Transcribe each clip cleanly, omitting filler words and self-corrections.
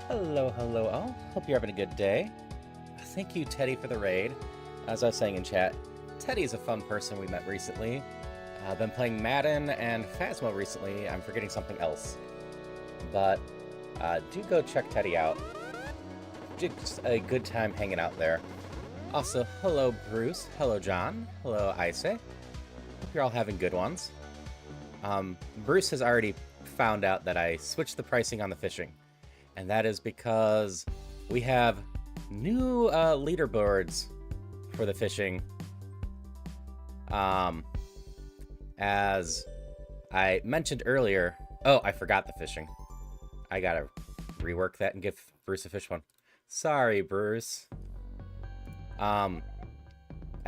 Hello, hello all. Hope you're having a good day. Thank you, Teddy, for the raid. As I was saying in chat, Teddy's a fun person we met recently. I've been playing Madden and Phasmo recently. I'm forgetting something else. But do go check Teddy out. Just a good time hanging out there. Also, hello, Bruce. Hello, John. Hello, Ice. Hope you're all having good ones. Bruce has already found out that I switched the pricing on the fishing. And that is because we have new leaderboards for the fishing. As I mentioned earlier... Oh, I forgot the fishing. I gotta rework that and give Bruce a fish one. Sorry, Bruce. I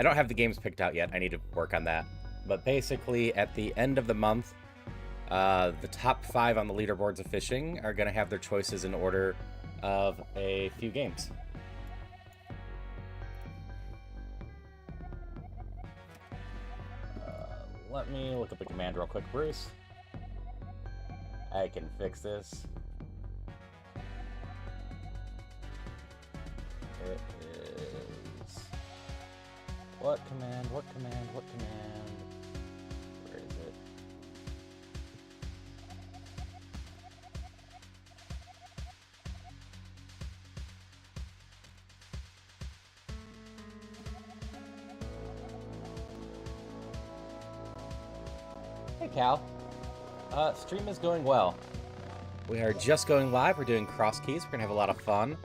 don't have the games picked out yet. I need to work on that. But basically, at the end of the month, the top 5 on the leaderboards of fishing are going to have their choices in order of a few games. Let me look up the command real quick, Bruce. I can fix this. It is... What command? What command? What command? Where is it? Hey, Cal. Stream is going well. We are just going live. We're doing Crosskeys. We're going to have a lot of fun.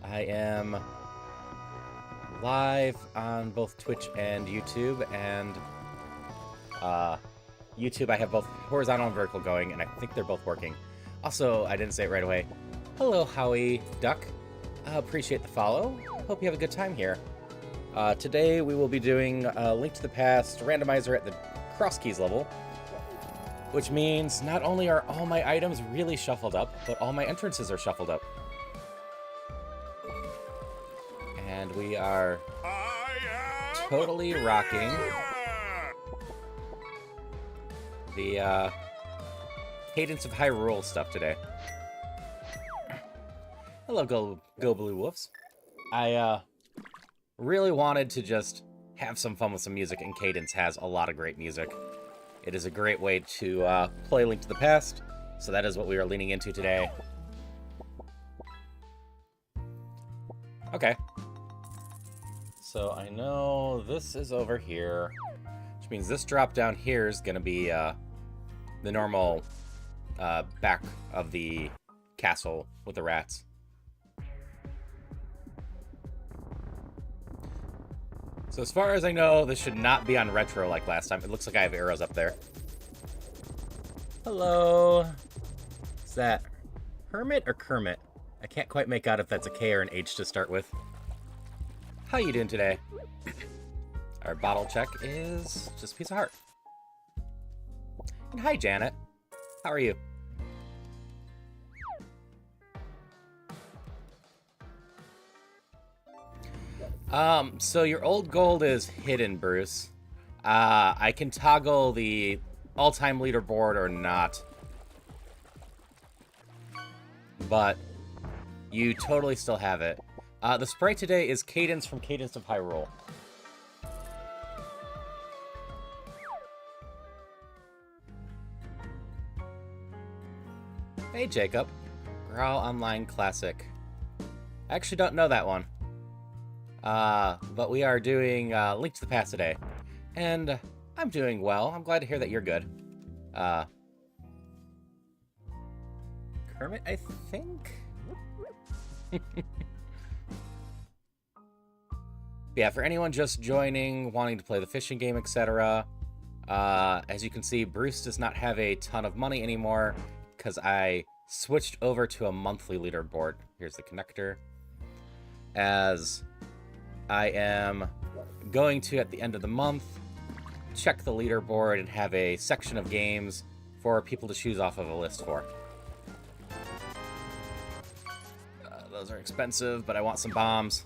I am live on both Twitch and YouTube, and YouTube I have both horizontal and vertical going, and I think they're both working. Also, I didn't say it right away. Hello, Howie Duck. Appreciate the follow. Hope you have a good time here. Today we will be doing Link to the Past randomizer at the Crosskeys level, which means not only are all my items really shuffled up, but all my entrances are shuffled up. And we are totally rocking the Cadence of Hyrule stuff today. Hello, Go Blue Wolves. I really wanted to just have some fun with some music, and Cadence has a lot of great music. It is a great way to play Link to the Past, so that is what we are leaning into today. Okay. So I know this is over here, which means this drop down here is going to be the normal back of the castle with the rats. So as far as I know, this should not be on retro like last time. It looks like I have arrows up there. Hello. Is that Hermit or Kermit? I can't quite make out if that's a K or an H to start with. How you doing today? Our bottle check is just a piece of heart. And hi, Janet. How are you? So your old gold is hidden, Bruce. I can toggle the all-time leaderboard or not. But you totally still have it. The sprite today is Cadence from Cadence of Hyrule. Hey, Jacob. Growl Online Classic. I actually don't know that one. But we are doing Link to the Past today. And I'm doing well. I'm glad to hear that you're good. Kermit, I think? Yeah, for anyone just joining, wanting to play the fishing game, etc. As you can see, Bruce does not have a ton of money anymore because I switched over to a monthly leaderboard. Here's the connector. As I am going to, at the end of the month, check the leaderboard and have a section of games for people to choose off of a list for. Those are expensive, but I want some bombs.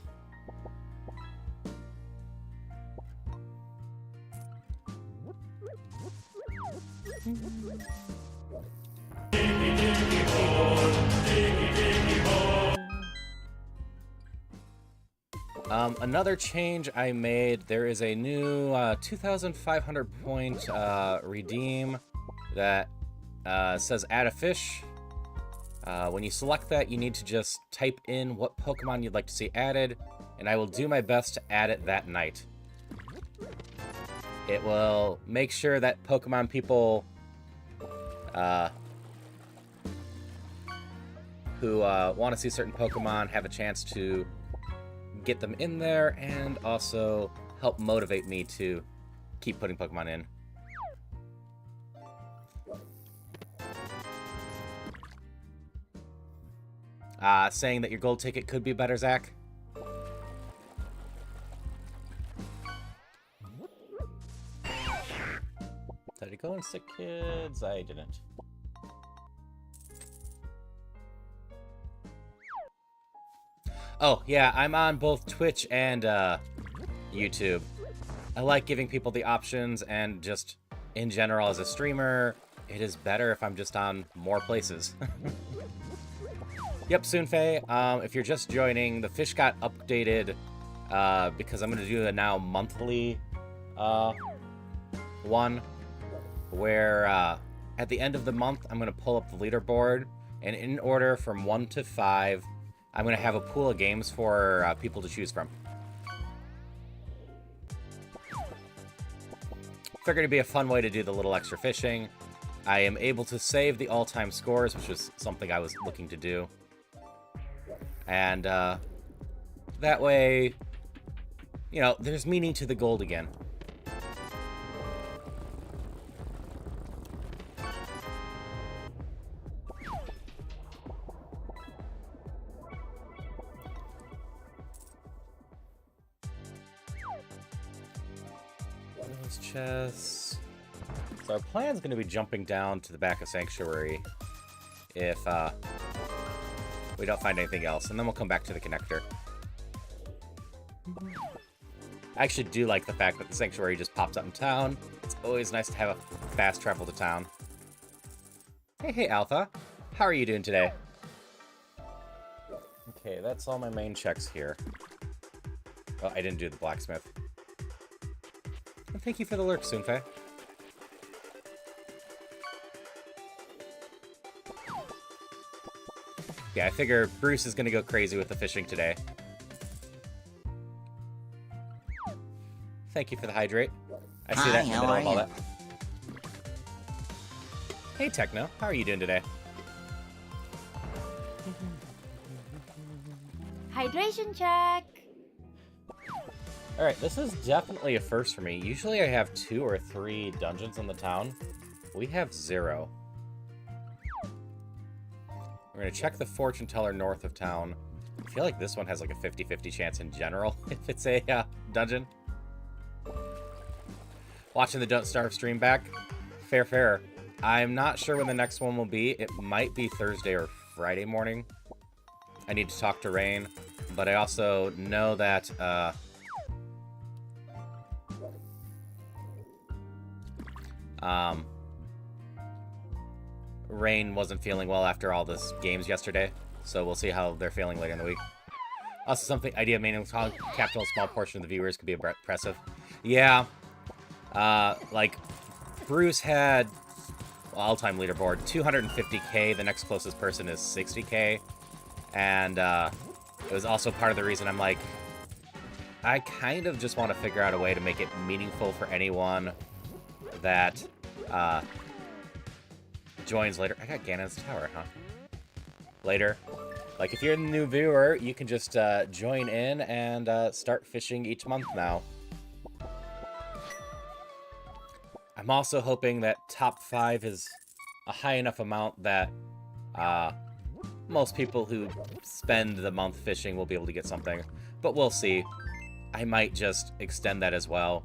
Another change I made, there is a new 2,500 point redeem that says add a fish. When you select that, you need to just type in what Pokemon you'd like to see added, and I will do my best to add it that night. It will make sure that Pokemon people who want to see certain Pokemon have a chance to get them in there, and also help motivate me to keep putting Pokemon in. Saying that your gold ticket could be better, Zach. Did I go and sick kids? I didn't. Oh, yeah, I'm on both Twitch and YouTube. I like giving people the options, and just in general as a streamer, it is better if I'm just on more places. Yep, Soonfei, if you're just joining, the fish got updated because I'm going to do a now monthly one, where at the end of the month, I'm going to pull up the leaderboard, and in order from 1 to 5, I'm going to have a pool of games for people to choose from. Figured it'd be a fun way to do the little extra fishing. I am able to save the all-time scores, which was something I was looking to do. And that way, you know, there's meaning to the gold again. Those chests. So our plan's going to be jumping down to the back of Sanctuary if we don't find anything else, and then we'll come back to the connector. I actually do like the fact that the Sanctuary just pops up in town. It's always nice to have a fast travel to town. Hey, Alpha. How are you doing today? Okay, that's all my main checks here. Oh, I didn't do the blacksmith. And thank you for the lurk, Soonfei. Yeah, I figure Bruce is gonna go crazy with the fishing today. Thank you for the hydrate. I see that in the middle of all that. Hey, Techno. How are you doing today? Hydration check! Alright, this is definitely a first for me. Usually I have 2 or 3 dungeons in the town. We have 0. We're going to check the fortune teller north of town. I feel like this one has like a 50-50 chance in general if it's a dungeon. Watching the Don't Starve stream back. Fair. I'm not sure when the next one will be. It might be Thursday or Friday morning. I need to talk to Rain, but I also know that Rain wasn't feeling well after all this games yesterday, so we'll see how they're feeling later in the week. Also, something idea meaning capital small portion of the viewers could be impressive. Yeah, like Bruce had all-time leaderboard 250k. The next closest person is 60k, and it was also part of the reason I'm like, I kind of just want to figure out a way to make it meaningful for anyone that joins later. I got Ganon's Tower, huh? Later. Like, if you're a new viewer, you can just join in and start fishing each month now. I'm also hoping that top 5 is a high enough amount that most people who spend the month fishing will be able to get something. But we'll see. I might just extend that as well.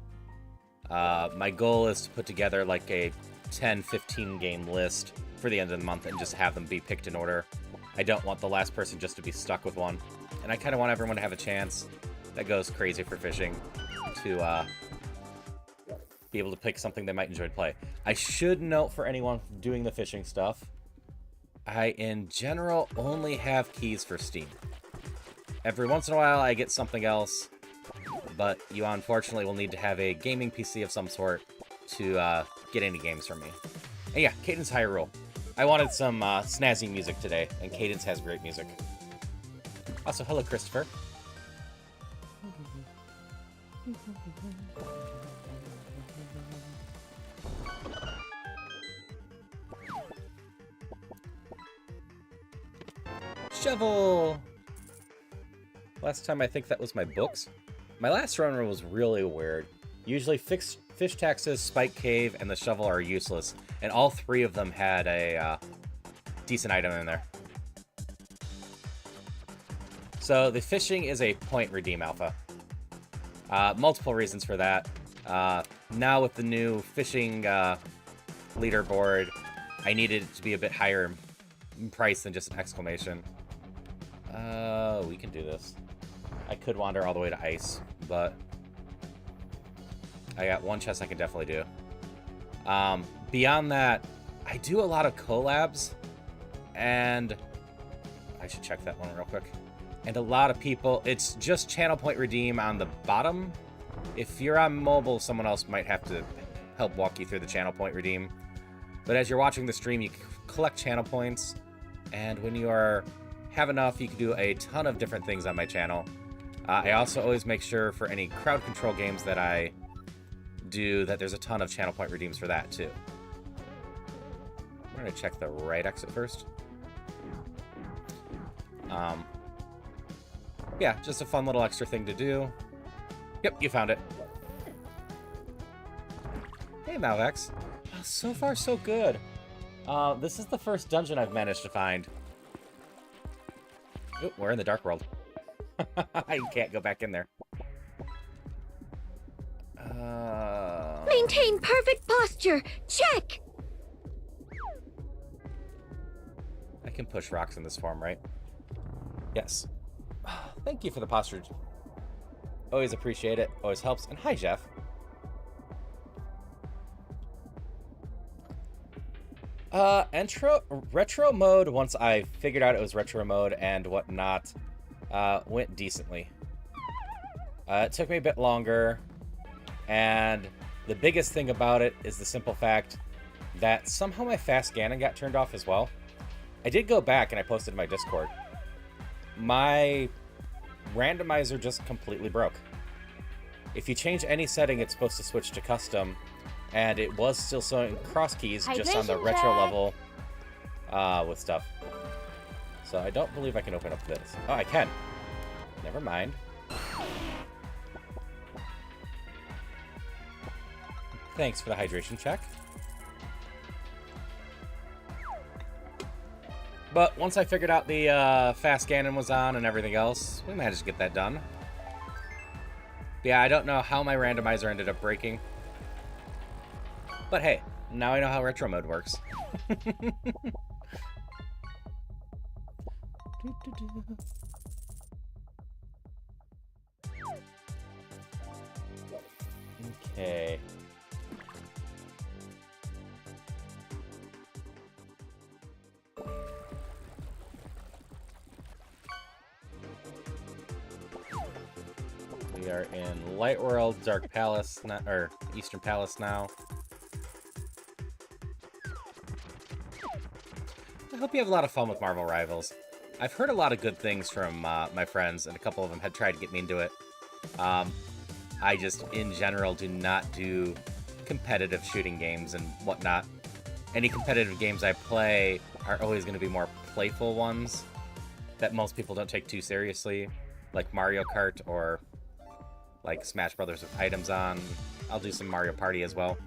My goal is to put together like a 10-15 game list for the end of the month and just have them be picked in order. I don't want the last person just to be stuck with one. And I kind of want everyone to have a chance that goes crazy for fishing to be able to pick something they might enjoy to play. I should note for anyone doing the fishing stuff, I in general only have keys for Steam. Every once in a while I get something else, but you unfortunately will need to have a gaming PC of some sort to get any games from me. And yeah, Cadence Hyrule. I wanted some snazzy music today, and Cadence has great music. Also, hello, Christopher. Shovel! Last time I think that was my books. My last run was really weird. Usually fish taxes, spike cave, and the shovel are useless, and all three of them had a decent item in there. So the fishing is a point redeem alpha. Multiple reasons for that. Now with the new fishing leaderboard, I needed it to be a bit higher in price than just an exclamation. We can do this. I could wander all the way to ice, but I got one chest I can definitely do. Beyond that, I do a lot of collabs, and I should check that one real quick. And a lot of people, it's just channel point redeem on the bottom. If you're on mobile, someone else might have to help walk you through the channel point redeem. But as you're watching the stream, you collect channel points, and when you have enough, you can do a ton of different things on my channel. I also always make sure for any crowd control games that I do that there's a ton of channel point redeems for that too. I'm going to check the right exit first. Yeah, just a fun little extra thing to do. Yep, you found it. Hey, Malvex. Oh, so far, so good. This is the first dungeon I've managed to find. Oh, we're in the Dark World. I can't go back in there. Maintain perfect posture. Check. I can push rocks in this form, right? Yes. Thank you for the posture. Always appreciate it. Always helps. And hi, Jeff. Retro mode, once I figured out it was retro mode and whatnot, went decently. It took me a bit longer, and the biggest thing about it is the simple fact that somehow my fast scanning got turned off as well. I did go back and I posted in my Discord. My randomizer just completely broke. If you change any setting, it's supposed to switch to custom, and it was still showing Crosskeys just on the retro level with stuff. So I don't believe I can open up this. Oh, I can. Never mind. Thanks for the hydration check. But once I figured out the fast scanning was on and everything else, we managed to get that done. But yeah, I don't know how my randomizer ended up breaking. But hey, now I know how retro mode works. Okay. We are in Light World, Dark Palace, or Eastern Palace now. I hope you have a lot of fun with Marvel Rivals. I've heard a lot of good things from my friends, and a couple of them had tried to get me into it. I just, in general, do not do competitive shooting games and whatnot. Any competitive games I play are always going to be more playful ones that most people don't take too seriously, like Mario Kart or like Smash Brothers with items on. I'll do some Mario Party as well.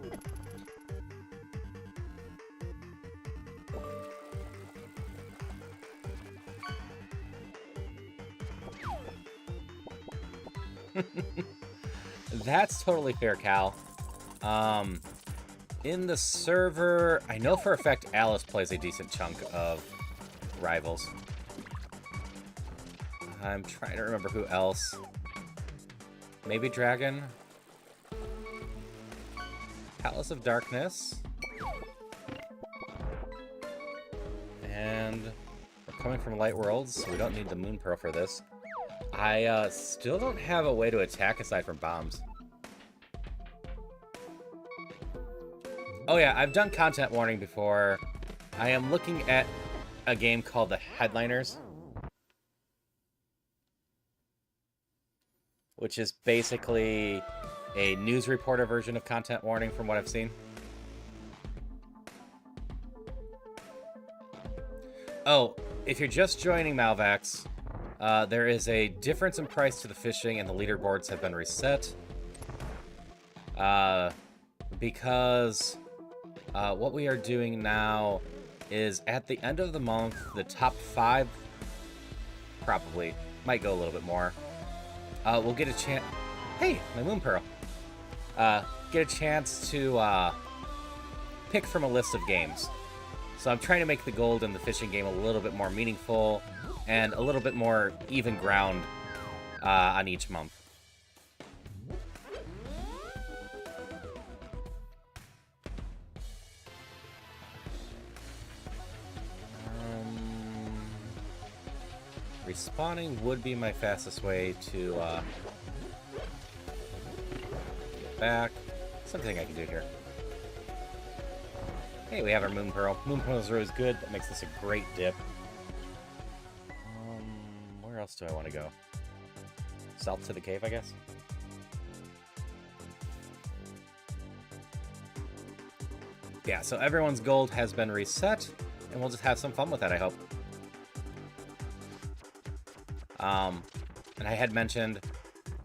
That's totally fair, Cal. In the server, I know for a fact Alice plays a decent chunk of Rivals. I'm trying to remember who else. Maybe Dragon? Palace of Darkness. And we're coming from Light Worlds, so we don't need the Moon Pearl for this. I still don't have a way to attack aside from bombs. Oh yeah, I've done content warning before. I am looking at a game called The Headliners, which is basically a news reporter version of content warning from what I've seen. Oh, if you're just joining Malvax, there is a difference in price to the fishing and the leaderboards have been reset. Because what we are doing now is at the end of the month, the top 5 probably might go a little bit more. We'll get a chance. Hey, my Moon Pearl. Get a chance to pick from a list of games. So I'm trying to make the gold in the fishing game a little bit more meaningful and a little bit more even ground on each month. Respawning would be my fastest way to get back. Something I can do here. Hey, we have our Moon Pearl. Moon Pearl's always good. That makes this a great dip. Where else do I want to go? South to the cave, I guess? Yeah, so everyone's gold has been reset, and we'll just have some fun with that, I hope. And I had mentioned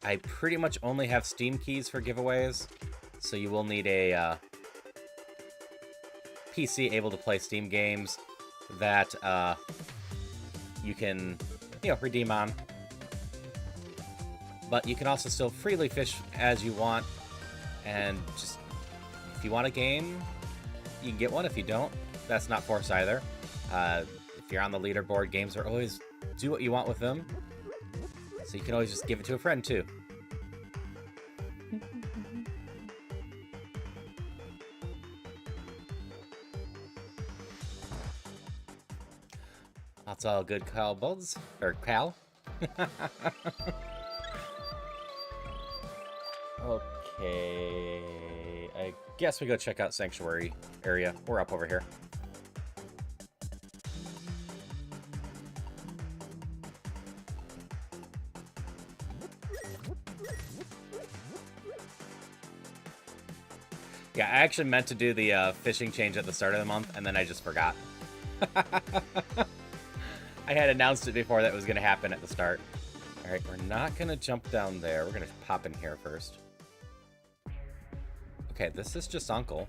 I pretty much only have Steam keys for giveaways, so you will need a PC able to play Steam games that you can, redeem on. But you can also still freely fish as you want, and just, if you want a game, you can get one. If you don't, that's not forced either. If you're on the leaderboard, games are always do what you want with them. So you can always just give it to a friend, too. That's all good, Cal Buds. Or Cal. Okay. I guess we go check out Sanctuary area. We're up over here. Yeah, I actually meant to do the fishing change at the start of the month, and then I just forgot. I had announced it before that was going to happen at the start. Alright, we're not going to jump down there. We're going to pop in here first. Okay, this is just Uncle.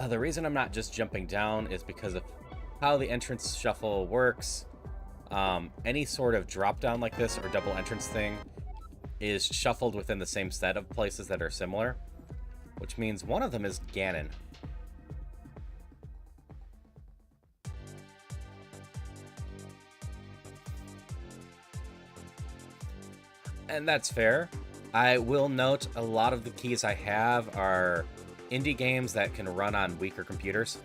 The reason I'm not just jumping down is because of how the entrance shuffle works. Any sort of drop down like this or double entrance thing is shuffled within the same set of places that are similar, which means one of them is Ganon. And that's fair. I will note a lot of the keys I have are indie games that can run on weaker computers.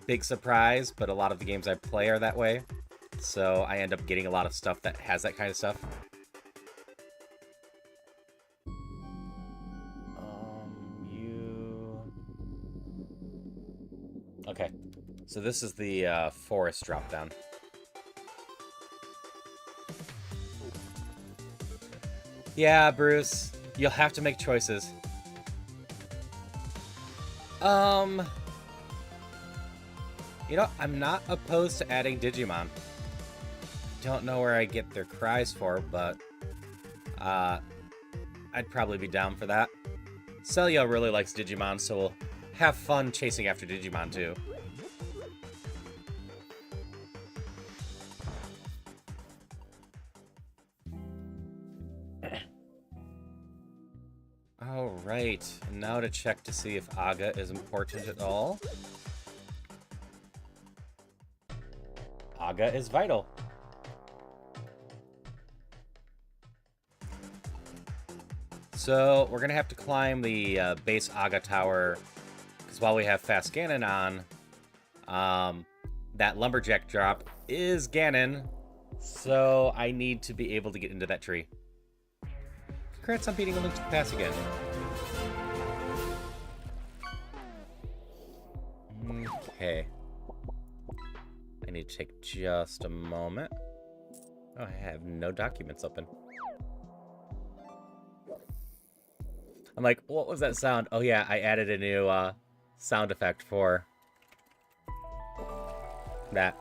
Big surprise, but a lot of the games I play are that way. So I end up getting a lot of stuff that has that kind of stuff. Okay, so this is the forest drop down. Yeah, Bruce, you'll have to make choices. You know, I'm not opposed to adding Digimon. Don't know where I get their cries for, but I'd probably be down for that. Celio really likes Digimon, so we'll have fun chasing after Digimon too. Alright, now to check to see if Aga is important at all. Aga is vital. So we're gonna have to climb the base Aga Tower, because while we have Fast Ganon on, that Lumberjack drop is Ganon, so I need to be able to get into that tree. Congrats on beating a Link to the Past again. Okay. I need to take just a moment. Oh, I have no documents open. I'm like, what was that sound? Oh yeah, I added a new sound effect for that.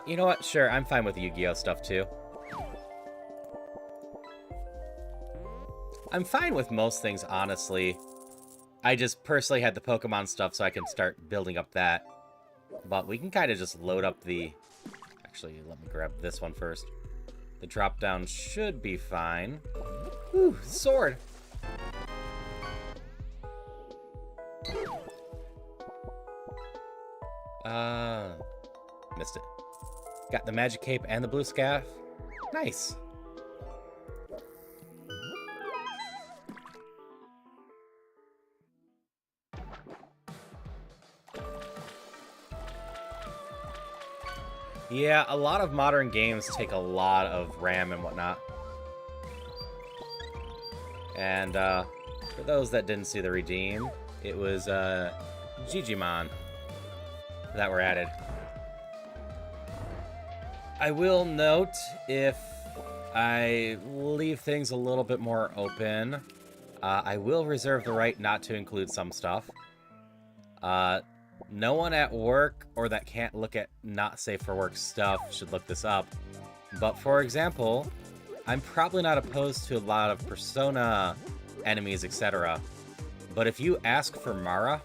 You know what? Sure, I'm fine with the Yu-Gi-Oh stuff too. I'm fine with most things, honestly. I just personally had the Pokemon stuff so I can start building up that. But we can kind of just load up the... Actually, let me grab this one first. The drop-down should be fine. Whew, sword! Missed it. Got the magic cape and the blue scarf. Nice. Yeah, a lot of modern games take a lot of RAM and whatnot. And, for those that didn't see the redeem, it was, Gigimon that were added. I will note, if I leave things a little bit more open, I will reserve the right not to include some stuff. No one at work or that can't look at not safe for work stuff should look this up. But for example, I'm probably not opposed to a lot of Persona enemies, etc. But if you ask for Mara,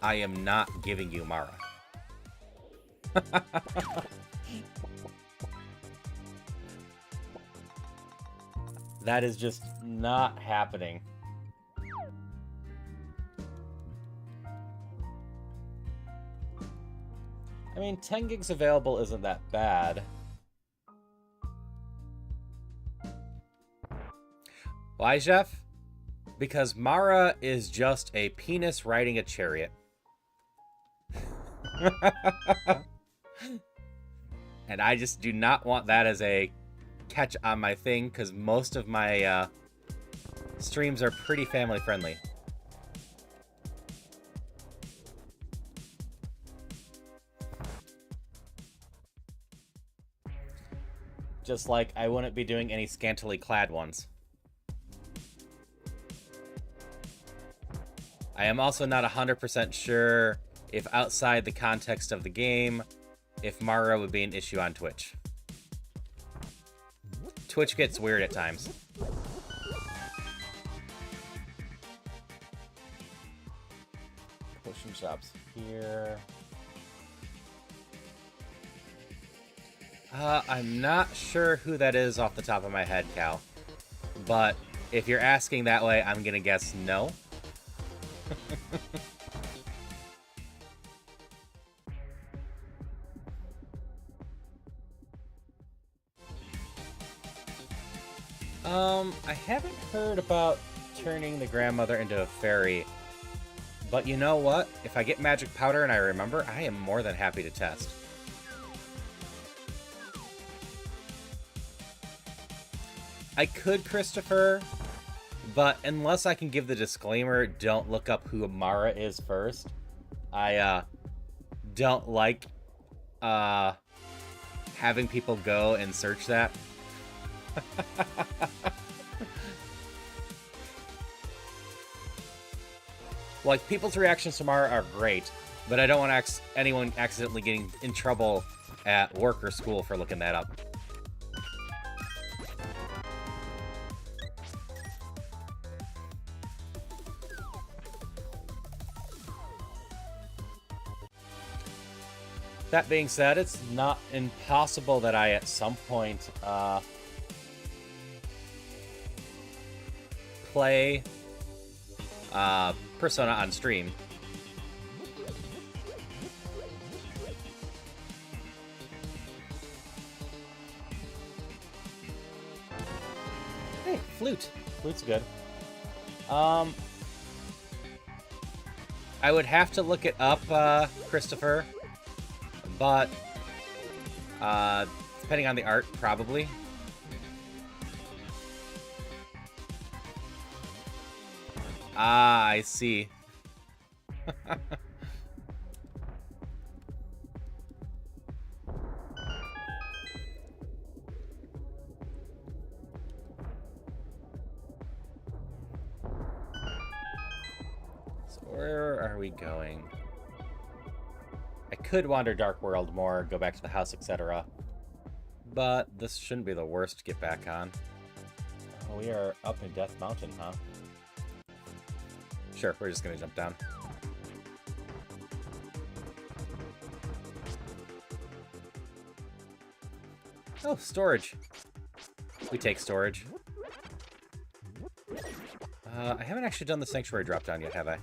I am not giving you Mara. That is just not happening. I mean, 10 gigs available isn't that bad. Why, Jeff? Because Mara is just a penis riding a chariot. And I just do not want that as a catch on my thing, because most of my streams are pretty family friendly. Just like I wouldn't be doing any scantily clad ones. I am also not 100% sure if outside the context of the game, if Mara would be an issue on Twitch. Twitch gets weird at times. Potion shops here. I'm not sure who that is off the top of my head, Cal. But if you're asking that way, I'm gonna guess no. I haven't heard about turning the grandmother into a fairy. But you know what? If I get magic powder and I remember, I am more than happy to test. I could, Christopher, but unless I can give the disclaimer, don't look up who Mara is first. I don't like having people go and search that. Like, people's reactions to Mara are great, but I don't want anyone accidentally getting in trouble at work or school for looking that up. That being said, it's not impossible that I, at some point, play Persona on stream. Hey, flute. Flute's good. Um, I would have to look it up, Christopher, but depending on the art, probably. Ah, I see. So where are we going? I could wander Dark World more, go back to the house, etc. But this shouldn't be the worst to get back on. Oh, we are up in Death Mountain, huh? Sure, we're just gonna jump down. Oh, storage. We take storage. I haven't actually done the Sanctuary drop-down yet, have I?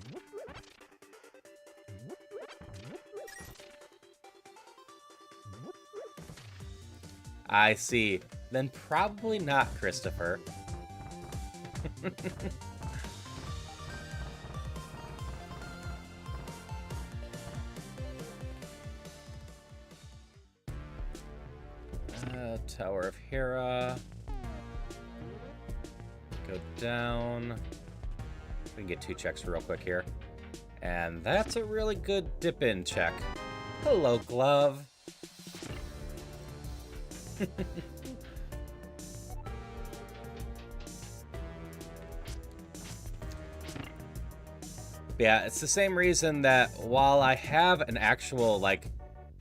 I see. Then probably not, Christopher. Tower of Hera. Go down. We can get 2 checks real quick here. And that's a really good dip-in check. Hello, glove. Yeah, it's the same reason that while I have an actual, like,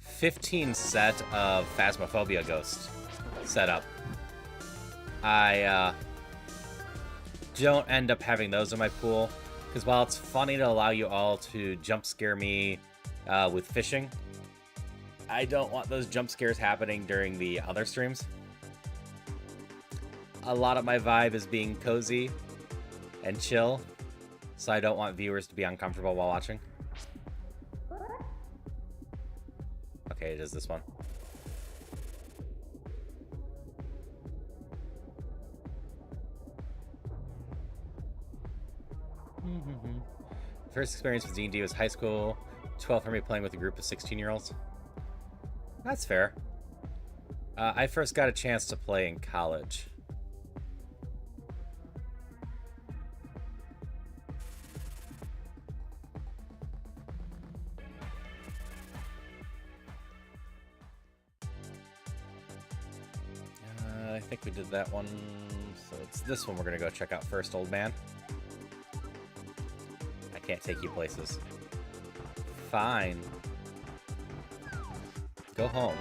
15 set of Phasmophobia ghosts set up, I don't end up having those in my pool. Because while it's funny to allow you all to jump scare me with fishing, I don't want those jump scares happening during the other streams. A lot of my vibe is being cozy and chill, so I don't want viewers to be uncomfortable while watching. Okay, it is this one. First experience with D&D was high school. 12 for me playing with a group of 16-year-olds. That's fair. I first got a chance to play in college. I think we did that one, so it's this one we're gonna go check out first, old man. I can't take you places. Fine. Go home.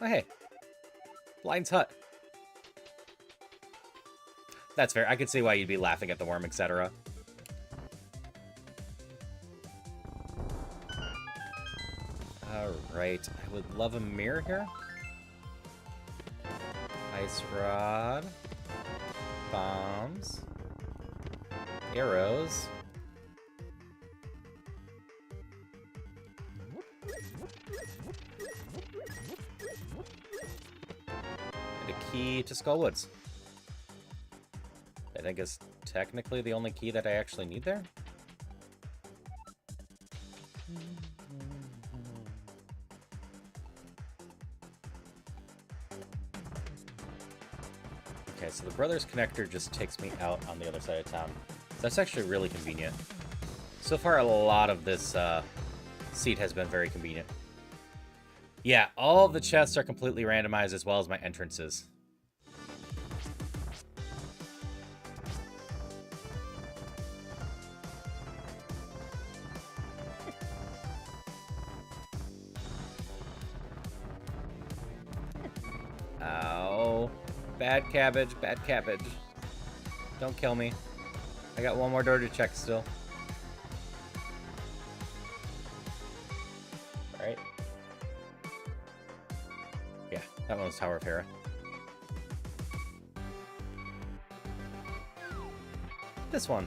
Oh, hey. Blind's hut. That's fair. I could see why you'd be laughing at the worm, etc. Alright. I would love a mirror here. Ice rod. Bombs. Arrows. And a key to Skullwoods. I think is technically the only key that I actually need there. Okay, so the Brothers Connector just takes me out on the other side of town. So that's actually really convenient. So far, a lot of this seat has been very convenient. Yeah, all of the chests are completely randomized as well as my entrances. Ow. Bad cabbage, bad cabbage. Don't kill me. I got one more door to check still. Alright. Yeah, that one was Tower of Hera. This one.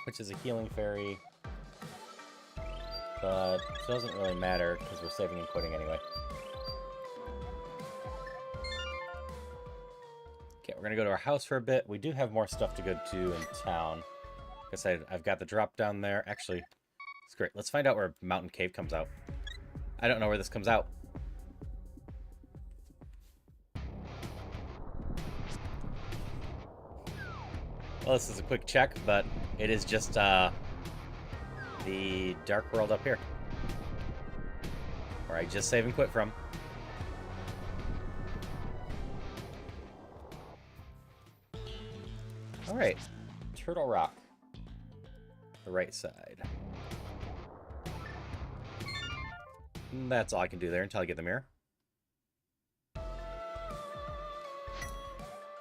Which is a healing fairy. but it doesn't really matter because we're saving and quitting anyway. Okay, we're gonna go to our house for a bit. We do have more stuff to go to in town. Like I said, I've got the drop down there. Actually, it's great. Let's find out where Mountain Cave comes out. I don't know where this comes out. Well, this is a quick check, but it is just the Dark World up here. Where I just save and quit from. Alright. Turtle Rock. The right side. And that's all I can do there until I get the mirror.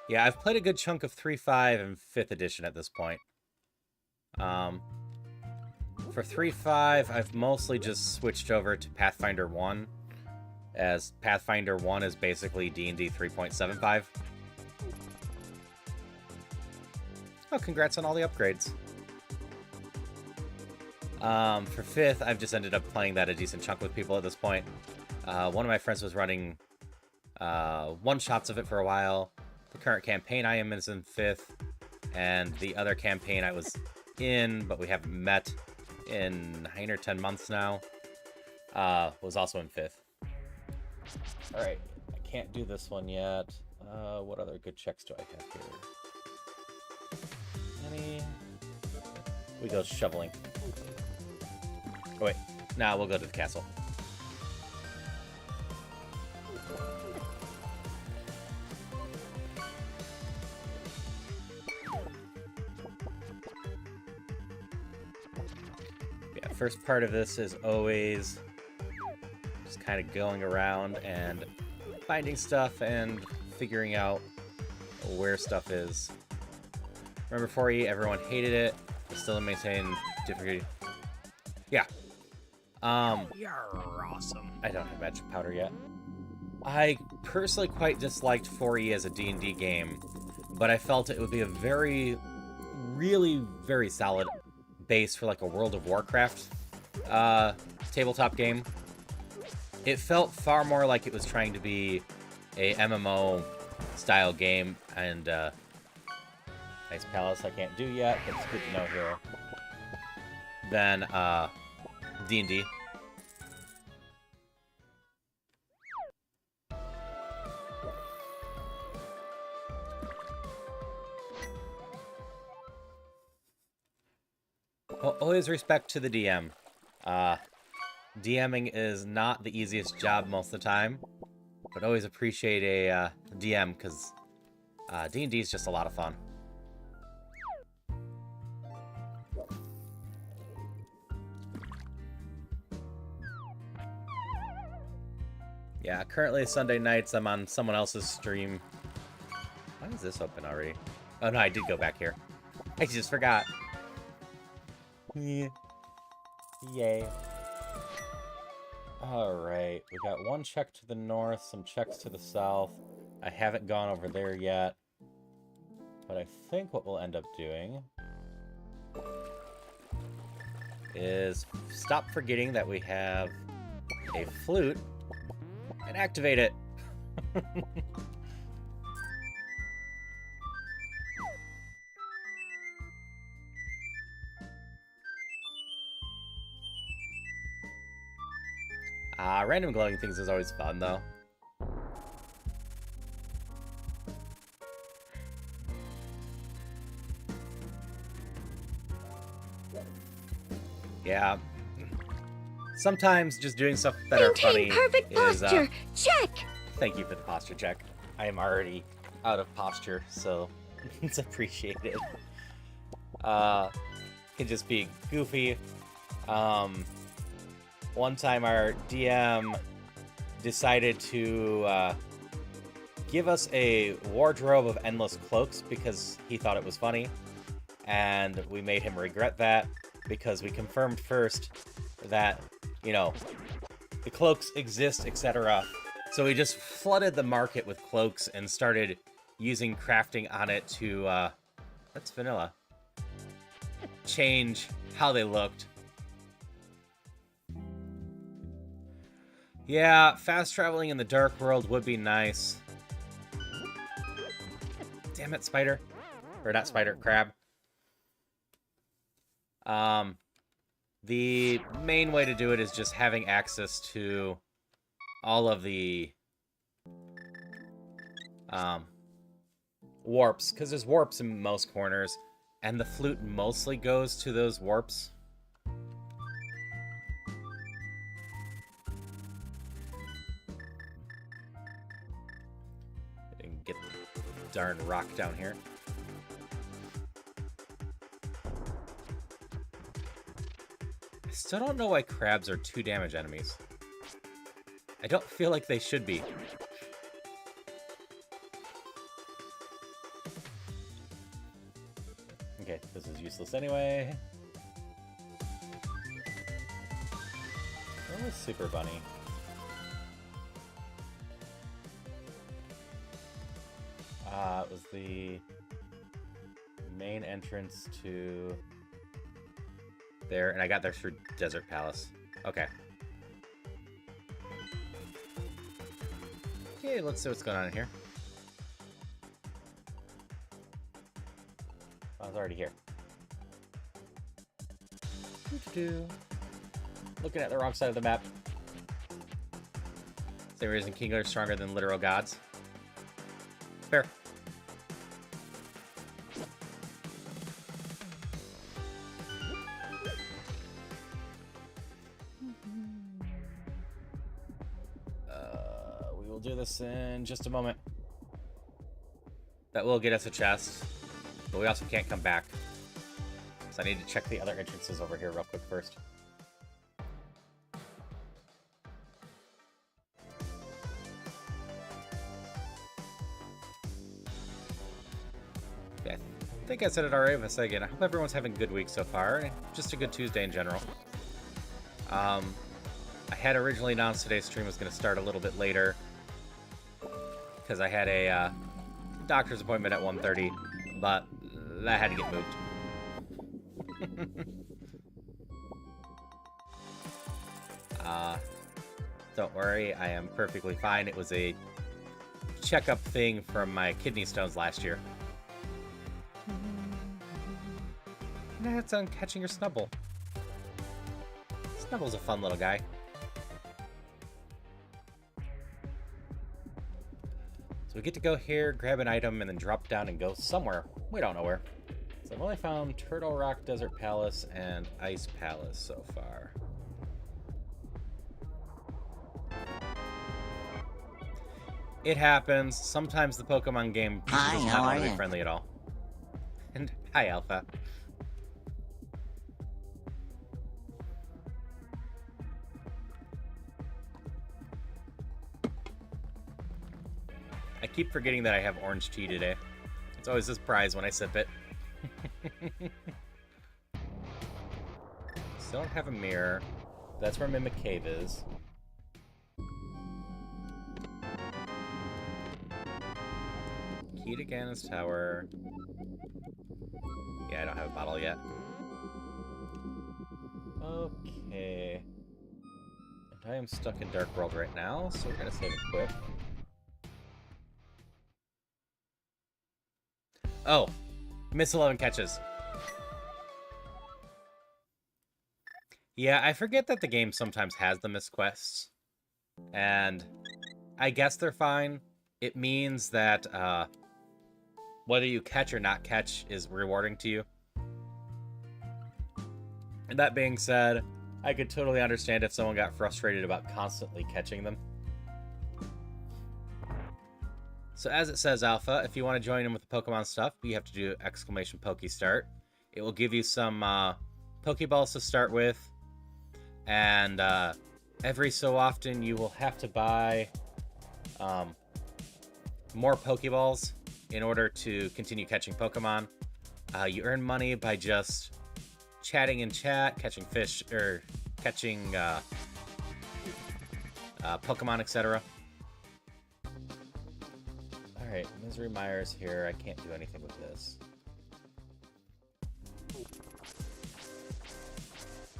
Yeah, I've played a good chunk of 3.5 and 5th edition at this point. For 3.5, I've mostly just switched over to Pathfinder 1, as Pathfinder 1 is basically D&D 3.75. Oh, congrats on all the upgrades. For 5th, I've just ended up playing that a decent chunk with people at this point. One of my friends was running one-shots of it for a while. The current campaign I am in is in 5th, and the other campaign I was in, but we haven't met in 9 or 10 months now, was also in 5th. Alright, I can't do this one yet. What other good checks do I have here? Any? We go shoveling. Oh wait, nah, we'll go to the castle. First part of this is always just kind of going around and finding stuff and figuring out where stuff is. Remember 4E, everyone hated it. I still maintain difficulty. Yeah. You're awesome. I don't have magic powder yet. I personally quite disliked 4E as a D&D game, but I felt it would be a really very solid base for like a World of Warcraft tabletop game. It felt far more like it was trying to be a MMO style game, and nice palace I can't do yet, but it's good to know here. Than D&D. Always respect to the DM. DMing is not the easiest job most of the time, but always appreciate a DM, because D&D is just a lot of fun. Yeah, currently Sunday nights I'm on someone else's stream. Why is this open already? Oh no, I did go back here. I just forgot. Yeah. Yay. Alright, we got one check to the north, some checks to the south. I haven't gone over there yet. But I think what we'll end up doing is stop forgetting that we have a flute and activate it. Random glowing things is always fun, though. Yeah. Sometimes just doing stuff that are funny perfect posture. Check. Thank you for the posture check. I am already out of posture, so it's appreciated. Can just be goofy. One time our DM decided to give us a wardrobe of endless cloaks because he thought it was funny, and we made him regret that because we confirmed first that, you know, the cloaks exist, etc. So we just flooded the market with cloaks and started using crafting on it to, that's vanilla, change how they looked. Yeah, fast traveling in the dark world would be nice. Damn it, spider. Or not spider, crab. The main way to do it is just having access to all of the warps, because there's warps in most corners, and the flute mostly goes to those warps. And get the darn rock down here. I still don't know why crabs are 2 damage enemies. I don't feel like they should be. Okay, this is useless anyway. Where was Super Bunny? It was the main entrance to there, and I got there through Desert Palace. Okay. Okay, let's see what's going on in here. I was already here. Looking at the wrong side of the map. Same reason King are stronger than literal gods. Fair. We will do this in just a moment. That will get us a chest, but we also can't come back. So I need to check the other entrances over here real quick first. Yeah, I think I said it already, but I'll say again, I hope everyone's having a good week so far, and just a good Tuesday in general. I had originally announced today's stream was going to start a little bit later, because I had a doctor's appointment at 1:30, but that had to get moved. Don't worry, I am perfectly fine. It was a checkup thing from my kidney stones last year. And that's on catching your Snubble. Snubble's a fun little guy. So we get to go here, grab an item, and then drop down and go somewhere. We don't know where. So I've only found Turtle Rock, Desert Palace, and Ice Palace so far. It happens. Sometimes the Pokemon game does not want to be friendly at all. And hi, Alpha. I keep forgetting that I have orange tea today. It's always a surprise when I sip it. Still don't have a mirror. That's where Mimic Cave is. Key to Ganon's Tower. Yeah, I don't have a bottle yet. Okay. And I am stuck in Dark World right now, so we're gonna save it quick. Oh, miss 11 catches. Yeah, I forget that the game sometimes has the missed quests. And I guess they're fine. It means that whether you catch or not catch is rewarding to you. And that being said, I could totally understand if someone got frustrated about constantly catching them. So as it says, Alpha, if you want to join in with the Pokemon stuff, you have to do exclamation Pokestart. It will give you some Pokeballs to start with. And every so often you will have to buy more Pokeballs in order to continue catching Pokemon. You earn money by just chatting in chat, catching fish, or catching Pokemon, etc. Alright, Misery Mire's here. I can't do anything with this.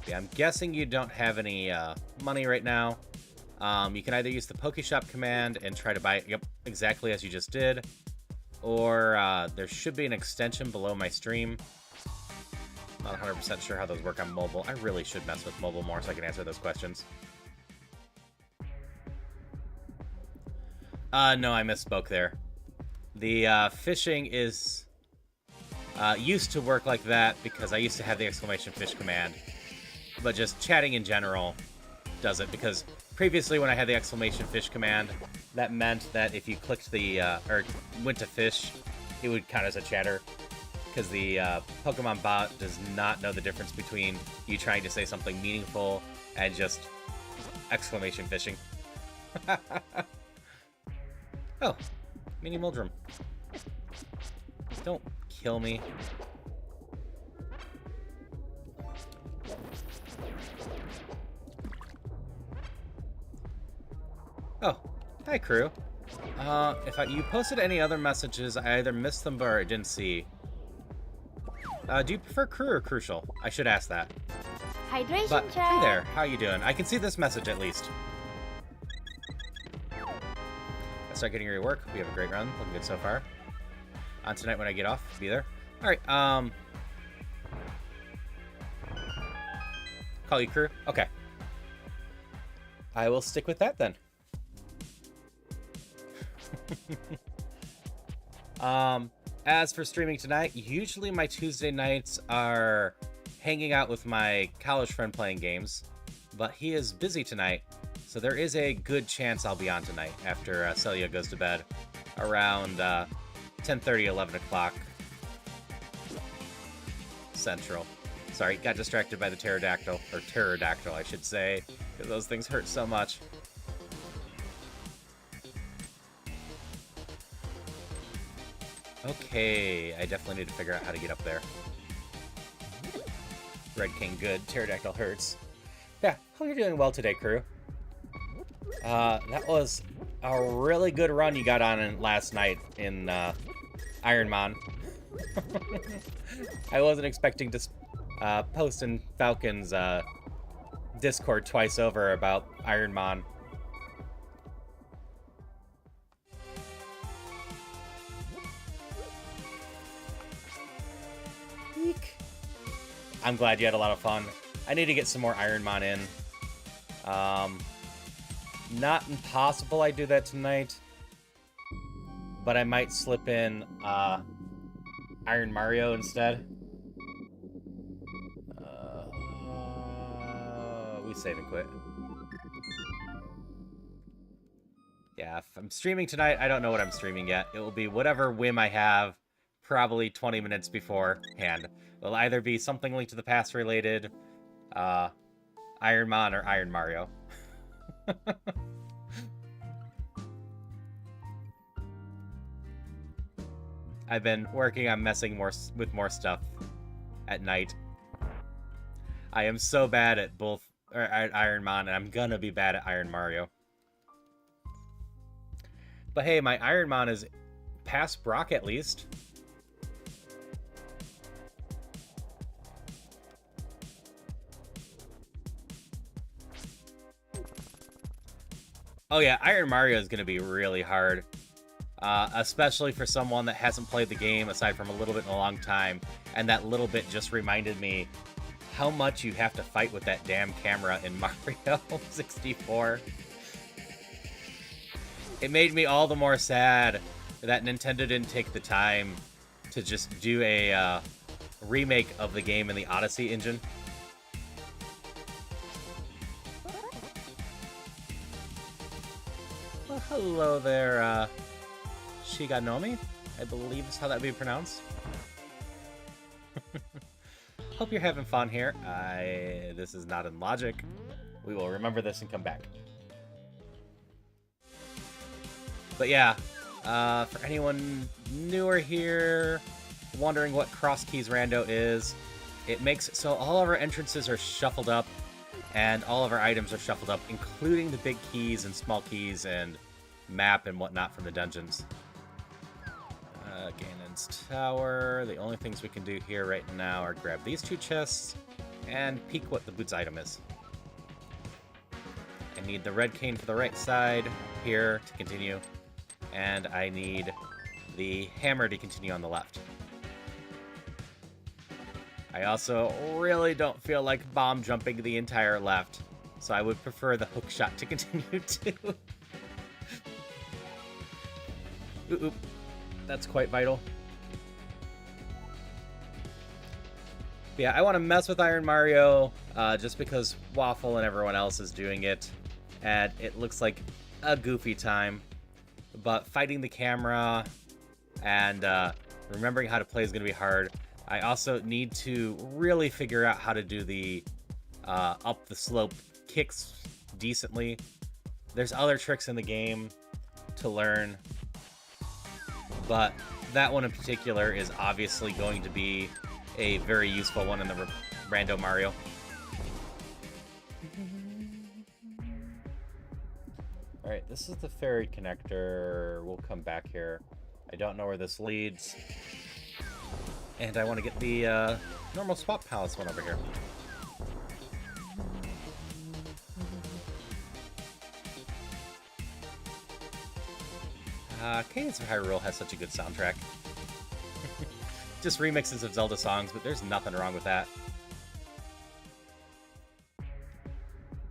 Yeah, I'm guessing you don't have any money right now. You can either use the Pokeshop command and try to buy it, yep, exactly as you just did, or there should be an extension below my stream. Not 100% sure how those work on mobile. I really should mess with mobile more so I can answer those questions. No, I misspoke there. The fishing is used to work like that because I used to have the exclamation fish command, but just chatting in general doesn't, because previously when I had the exclamation fish command, that meant that if you clicked the, or went to fish, it would count as a chatter, because the Pokemon bot does not know the difference between you trying to say something meaningful and just exclamation fishing. Oh, Mini Muldrum. Don't kill me. Oh, hi crew. If you posted any other messages, I either missed them or I didn't see. Do you prefer crew or crucial? I should ask that. Hydration But check. hey there, how you doing? I can see this message at least. I start getting ready to work. We have a great run. Looking good so far. On tonight when I get off, be there. All right. Call you crew. Okay. I will stick with that then. As for streaming tonight, usually my Tuesday nights are hanging out with my college friend playing games, but he is busy tonight, so there is a good chance I'll be on tonight after Celia goes to bed around 10:30, 11 o'clock Central. Sorry, got distracted by the pterodactyl, or pterodactyl, I should say, because those things hurt so much. Okay, I definitely need to figure out how to get up there. Red King good, pterodactyl hurts. Yeah, hope you're doing well today, crew. That was a really good run you got on in last night in Ironmon. I wasn't expecting to post in Falcon's Discord twice over about Ironmon. Eek. I'm glad you had a lot of fun. I need to get some more Ironmon in. Not impossible I do that tonight, but I might slip in Iron Mario instead. We save and quit. Yeah, if I'm streaming tonight, I don't know what I'm streaming yet. It will be whatever whim I have, probably 20 minutes beforehand. It'll either be something Link to the Past related, Ironmon, or Iron Mario. I've been working on messing with more stuff at night. I am so bad at both at Ironmon, and I'm gonna be bad at Iron Mario. But hey, my Ironmon is past Brock at least. Oh yeah, Iron Mario is going to be really hard. Especially for someone that hasn't played the game aside from a little bit in a long time. And that little bit just reminded me how much you have to fight with that damn camera in Mario 64. It made me all the more sad that Nintendo didn't take the time to just do a remake of the game in the Odyssey engine. Well, hello there, Shiganomi, I believe is how that would be pronounced. Hope you're having fun here. This is not in logic. We will remember this and come back. But yeah, for anyone newer here, wondering what Crosskeys Rando is, it makes it so all of our entrances are shuffled up, and all of our items are shuffled up, including the big keys and small keys and map and whatnot from the dungeons. Ganon's Tower. The only things we can do here right now are grab these two chests and peek what the boots item is. I need the red cane for the right side here to continue. And I need the hammer to continue on the left. I also really don't feel like bomb jumping the entire left, so I would prefer the hook shot to continue too. Oop. That's quite vital. But yeah, I want to mess with Iron Mario just because Waffle and everyone else is doing it, and it looks like a goofy time. But fighting the camera and remembering how to play is going to be hard. I also need to really figure out how to do the up the slope kicks decently. There's other tricks in the game to learn, but that one in particular is obviously going to be a very useful one in the Rando Mario. Alright, this is the ferry connector. We'll come back here. I don't know where this leads. And I want to get the normal Swap Palace one over here. Cadence of Hyrule has such a good soundtrack. Just remixes of Zelda songs, but there's nothing wrong with that.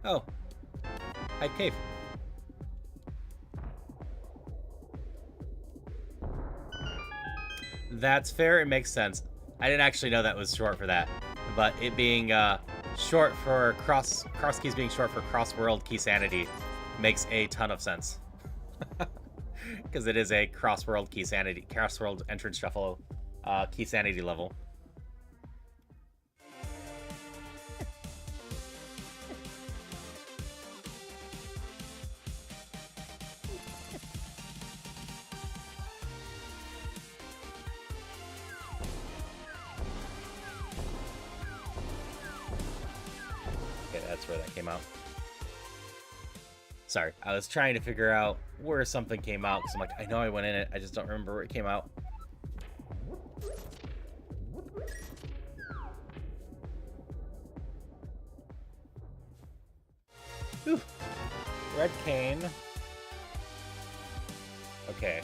Oh. Hyde Cave. That's fair, it makes sense. I didn't actually know that was short for that. But it being short for Crosskeys being short for Cross-World Key Sanity makes a ton of sense. Because it is a Cross-World Key Sanity, Cross-World Entrance Shuffle Key Sanity level. Okay, that's where that came out. Sorry, I was trying to figure out where something came out, because I'm like, I know I went in it, I just don't remember where it came out. Whew. Red cane. Okay.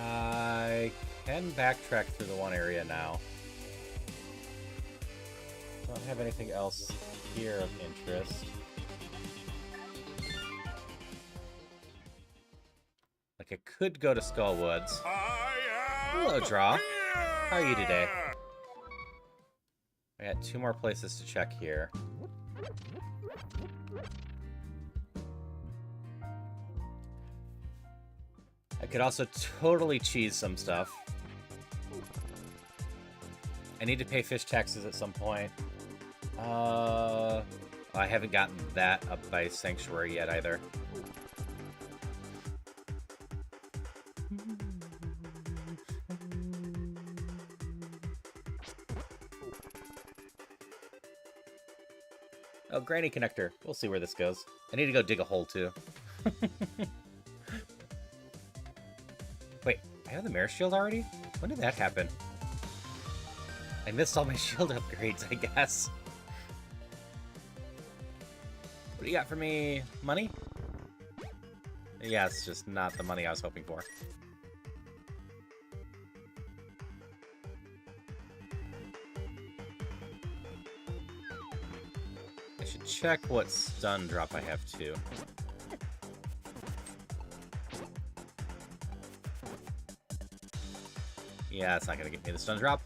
I can backtrack through the one area now. Don't have anything else here of interest. Like, I could go to Skullwoods. Hello, Draw. How are you today? I got 2 more places to check here. I could also totally cheese some stuff. I need to pay fish taxes at some point. I haven't gotten that up by Sanctuary yet either. Oh, Granny Connector. We'll see where this goes. I need to go dig a hole, too. Wait, I have the Mare Shield already? When did that happen? I missed all my shield upgrades, I guess. What do you got for me? Money? Yeah, it's just not the money I was hoping for. I should check what stun drop I have, too. Yeah, it's not gonna get me the stun drop.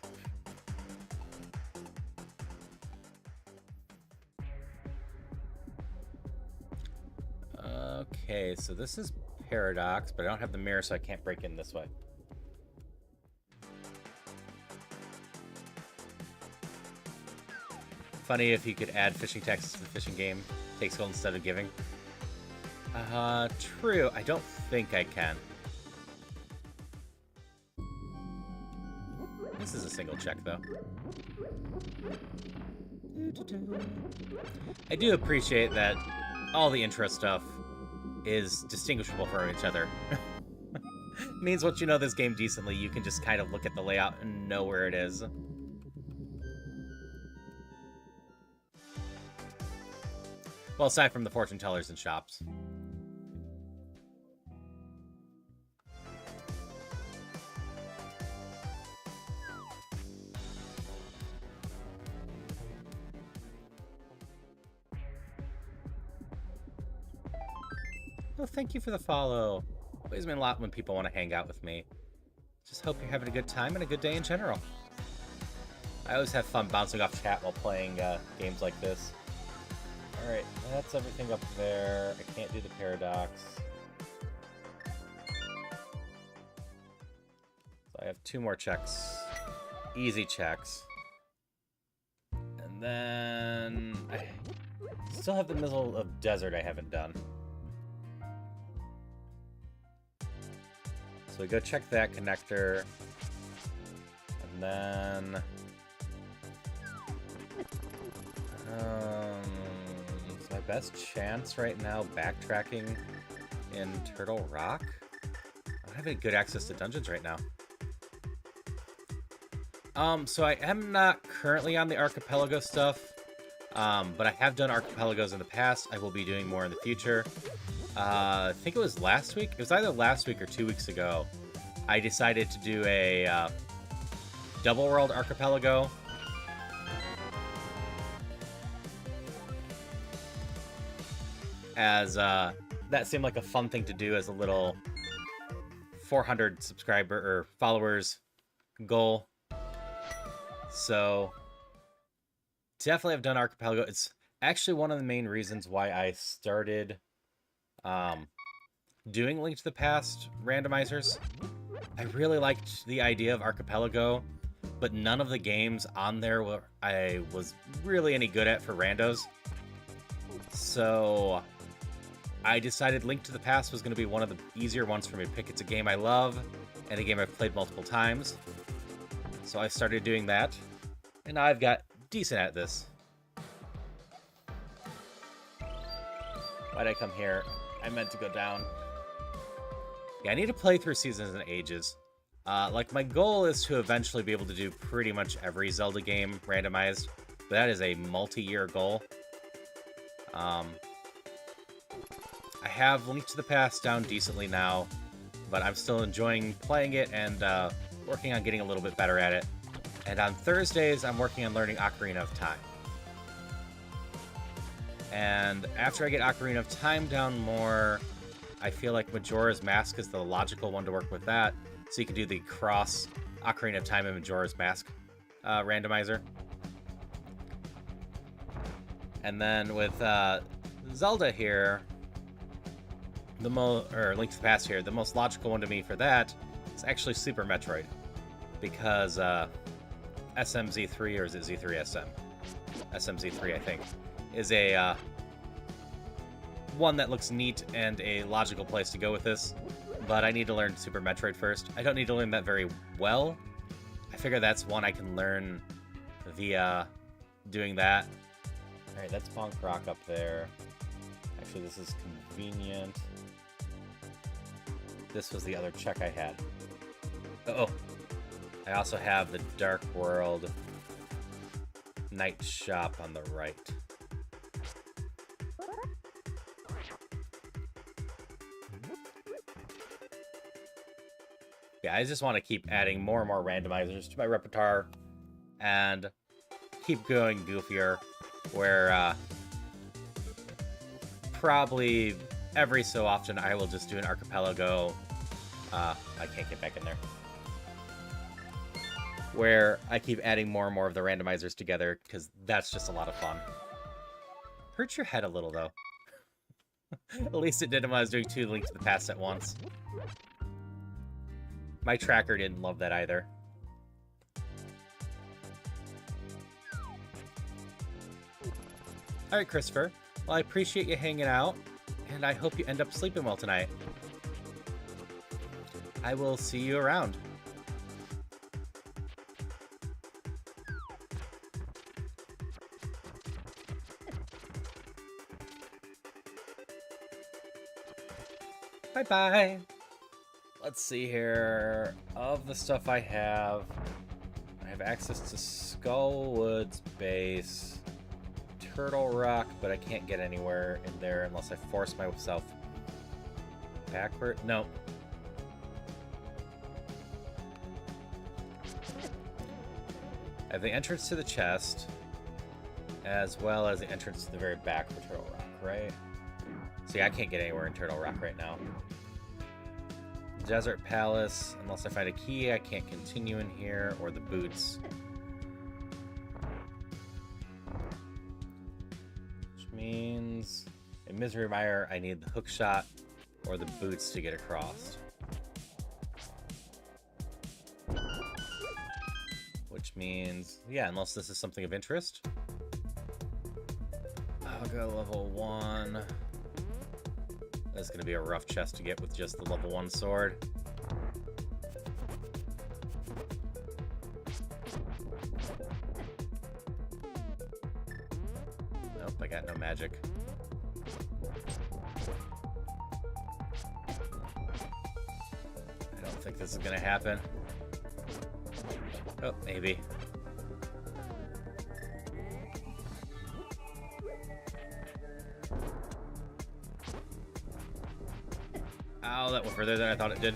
Okay, so this is Paradox, but I don't have the mirror, so I can't break in this way. Funny if you could add fishing taxes to the fishing game. Takes gold instead of giving. True. I don't think I can. This is a single check, though. I do appreciate that all the intro stuff is distinguishable from each other. Means once you know this game decently, you can just kind of look at the layout and know where it is. Well, aside from the fortune tellers and shops. Well, thank you for the follow. It always means a lot when people want to hang out with me. Just hope you're having a good time and a good day in general. I always have fun bouncing off chat while playing games like this. Alright, that's everything up there. I can't do the paradox. So I have 2 more checks. Easy checks. And then I still have the Middle of Desert I haven't done. So we go check that connector. And then it's my best chance right now backtracking in Turtle Rock. I don't have any good access to dungeons right now. So I am not currently on the Archipelago stuff, but I have done Archipelagos in the past. I will be doing more in the future. I think it was last week. It was either last week or 2 weeks ago. I decided to do a Double World Archipelago. As that seemed like a fun thing to do as a little 400 subscriber or followers goal. So definitely have done Archipelago. It's actually one of the main reasons why I started doing Link to the Past randomizers. I really liked the idea of Archipelago, but none of the games on there I was really any good at for randos. So I decided Link to the Past was going to be one of the easier ones for me to pick. It's a game I love, and a game I've played multiple times. So I started doing that, and I've got decent at this. Why'd I come here? I meant to go down. Yeah, I need to play through Seasons and Ages. Like, my goal is to eventually be able to do pretty much every Zelda game randomized, but that is a multi-year goal. I have Link to the Past down decently now, but I'm still enjoying playing it and working on getting a little bit better at it. And on Thursdays, I'm working on learning Ocarina of Time. And after I get Ocarina of Time down more, I feel like Majora's Mask is the logical one to work with that. So you can do the cross Ocarina of Time and Majora's Mask randomizer. And then with Zelda here, or Link to the Past here, the most logical one to me for that is actually Super Metroid. Because SMZ3, or is it Z3SM? SMZ3, I think, is a one that looks neat and a logical place to go with this. But I need to learn Super Metroid first. I don't need to learn that very well. I figure that's one I can learn via doing that. Alright, that's Punk Rock up there. Actually, this is convenient. This was the other check I had. Oh, I also have the Dark World Night Shop on the right. Yeah, I just want to keep adding more and more randomizers to my repertoire and keep going goofier, where probably every so often I will just do an Archipelago. I can't get back in there. Where I keep adding more and more of the randomizers together, because that's just a lot of fun. Hurt your head a little, though. At least it didn't when I was doing 2 Links to the Past at once. My tracker didn't love that either. Alright, Christopher. Well, I appreciate you hanging out, and I hope you end up sleeping well tonight. I will see you around. Bye-bye. Let's see here. Of the stuff I have access to Skullwood's base, Turtle Rock, but I can't get anywhere in there unless I force myself backward. No. I have the entrance to the chest, as well as the entrance to the very back for Turtle Rock, right? See, I can't get anywhere in Turtle Rock right now. Desert Palace, unless I find a key, I can't continue in here, or the boots. Which means in Misery Mire, I need the hook shot or the boots to get across. Which means, yeah, unless this is something of interest. I'll go level 1. That's going to be a rough chest to get with just the level 1 sword. Nope, I got no magic. I don't think this is going to happen. Oh, maybe. Ow, that went further than I thought it did.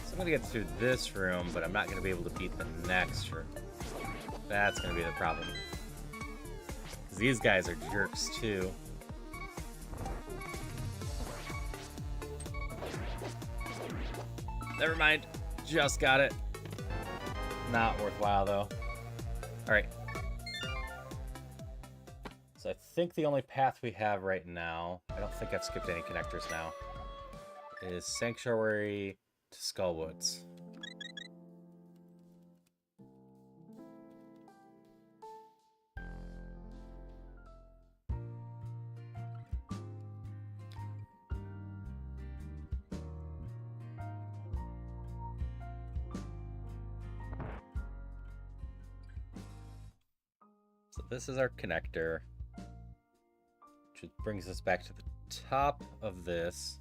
So I'm gonna get through this room, but I'm not gonna be able to beat the next room. That's gonna be the problem. Because these guys are jerks too. Never mind. Just got it. Not worthwhile though. Alright. So I think the only path we have right now, I don't think I've skipped any connectors now, is Sanctuary to Skullwoods. So this is our connector, which brings us back to the top of this.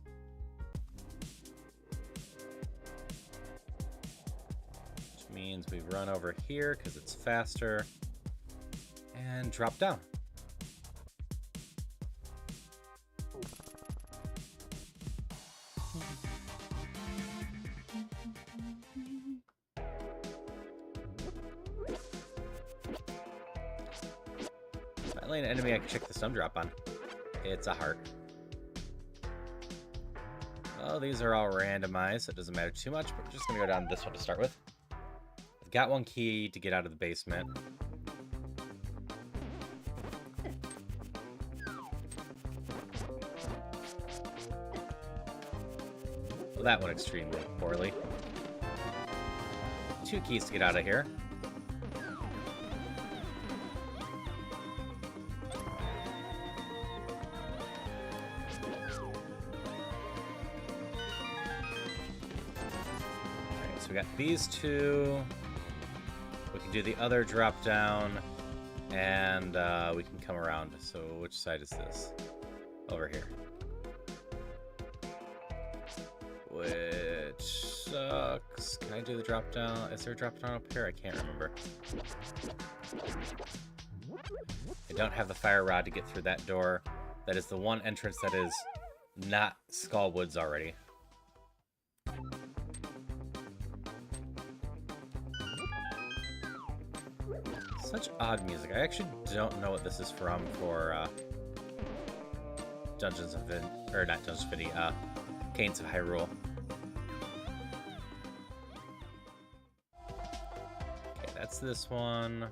Which means we run over here because it's faster and drop down. Finally, an enemy I can check the stun drop on. It's a heart. Well, these are all randomized, so it doesn't matter too much, but we're just going to go down this one to start with. I've got one key to get out of the basement. Well, that went extremely poorly. 2 keys to get out of here. We got these 2. We can do the other drop down, and we can come around. So which side is this? Over here. Which sucks. Can I do the drop down? Is there a drop down up here? I can't remember. I don't have the fire rod to get through that door. That is the one entrance that is not Skullwoods already. Such odd music. I actually don't know what this is from for Dungeons of or not Dungeons of Infinity, Canes of Hyrule. Okay, that's this one.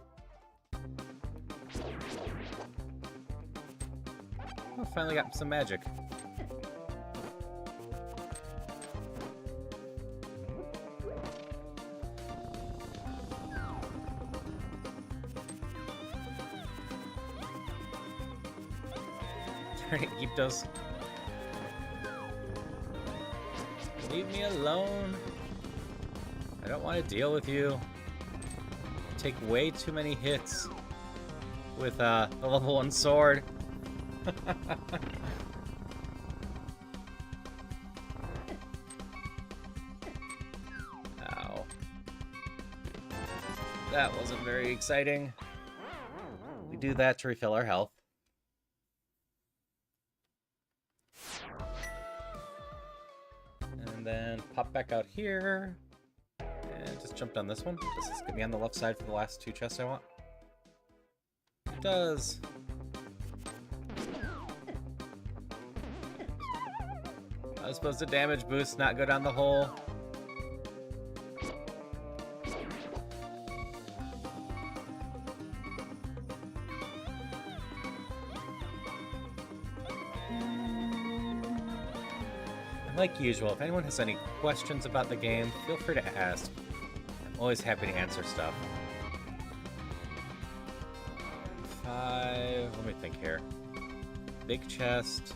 Oh, finally got some magic. Keep those. Leave me alone. I don't want to deal with you. I take way too many hits with the level 1 sword. Ow. That wasn't very exciting. We do that to refill our health. And then pop back out here. And just jump down this one. Does this get me on the left side for the last 2 chests I want? It does. I was supposed to damage boost, not go down the hole. Like usual, if anyone has any questions about the game, feel free to ask. I'm always happy to answer stuff. 5... let me think here. Big chest.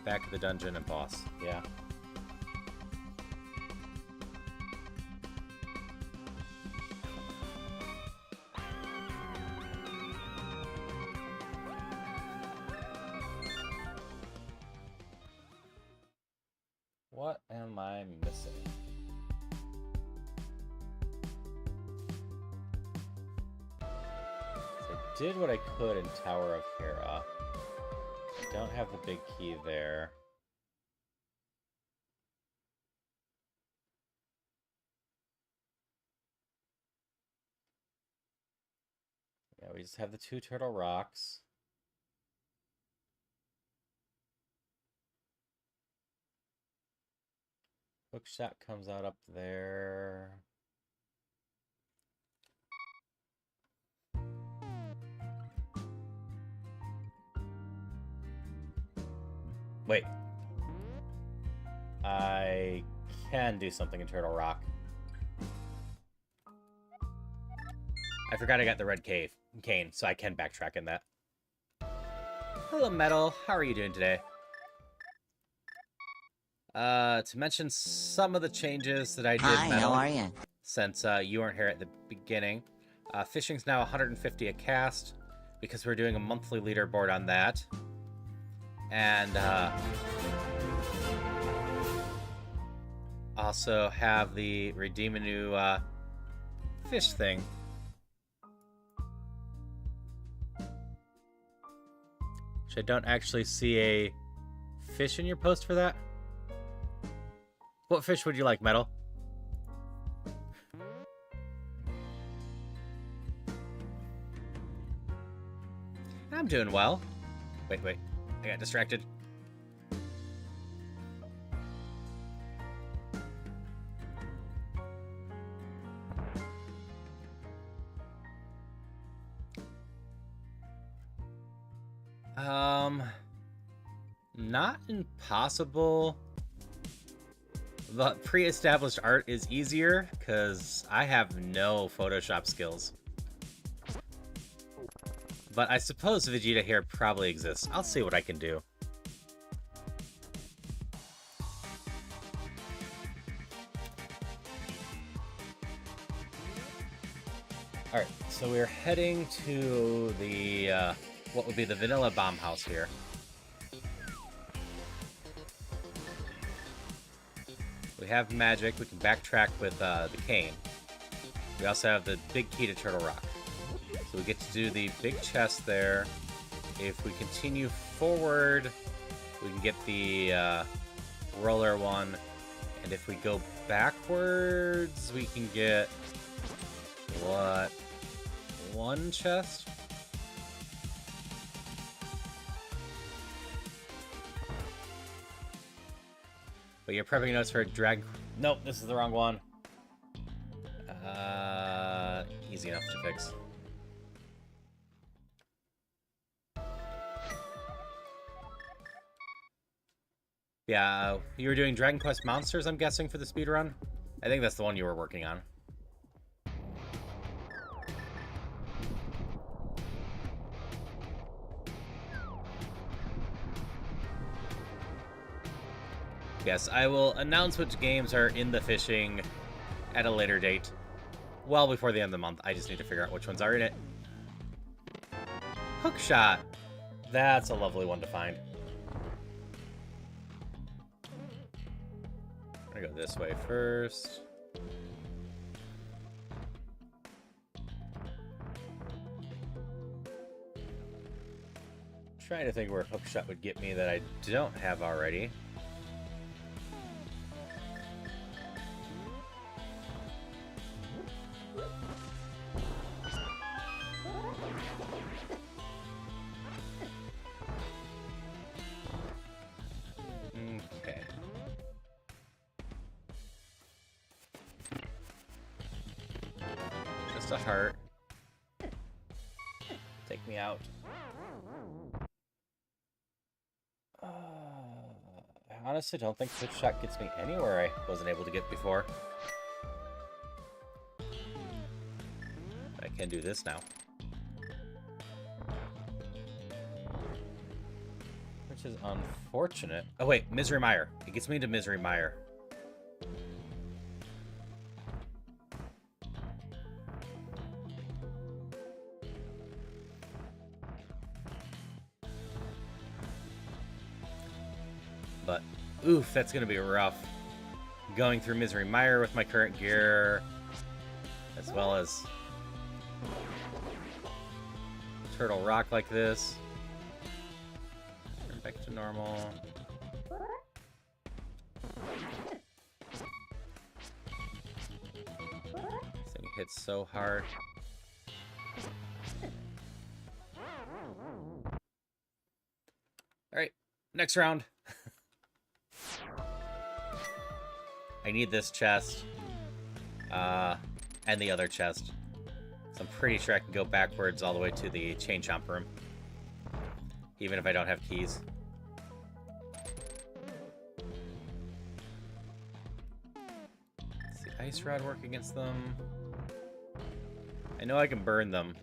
Back of the dungeon and boss. Yeah. What am I missing? So I did what I could in Tower of Hera. Don't have the big key there. Yeah, we just have the 2 turtle rocks. Hookshot comes out up there. Wait. I can do something in Turtle Rock. I forgot I got the red cane, so I can backtrack in that. Hello, Metal. How are you doing today? To mention some of the changes that I did, Hi, Metal, how are you? since you weren't here at the beginning. Fishing's now 150 a cast, because we're doing a monthly leaderboard on that. And, also have the redeem a new, fish thing. Which I don't actually see a fish in your post for that. What fish would you like, Metal? I'm doing well. Wait. I got distracted. Not impossible. The pre-established art is easier, because I have no Photoshop skills. But I suppose Vegeta here probably exists. I'll see what I can do. Alright, so we're heading to the, what would be the Vanilla Bomb House here. We have magic, we can backtrack with the cane. We also have the big key to Turtle Rock. So we get to do the big chest there. If we continue forward, we can get the roller one. And if we go backwards, we can get, what, 1 chest? But you're prepping notes for a drag... Nope, this is the wrong one. Easy enough to fix. Yeah, you were doing Dragon Quest Monsters, I'm guessing, for the speedrun? I think that's the one you were working on. Yes, I will announce which games are in the fishing at a later date. Well before the end of the month. I just need to figure out which ones are in it. Hookshot! That's a lovely one to find. I'm gonna go this way first. Trying to think where hookshot would get me that I don't have already. Okay. Just a heart. Take me out. I honestly don't think hookshot gets me anywhere I wasn't able to get before. I can do this now. Which is unfortunate. Oh wait, Misery Mire. It gets me into Misery Mire. But, oof, that's going to be rough. Going through Misery Mire with my current gear, as well as Turtle Rock like this. Turn back to normal. This thing hits so hard. Alright, next round. I need this chest, and the other chest. So I'm pretty sure I can go backwards all the way to the Chain Chomp room, even if I don't have keys. Does the Ice Rod work against them? I know I can burn them.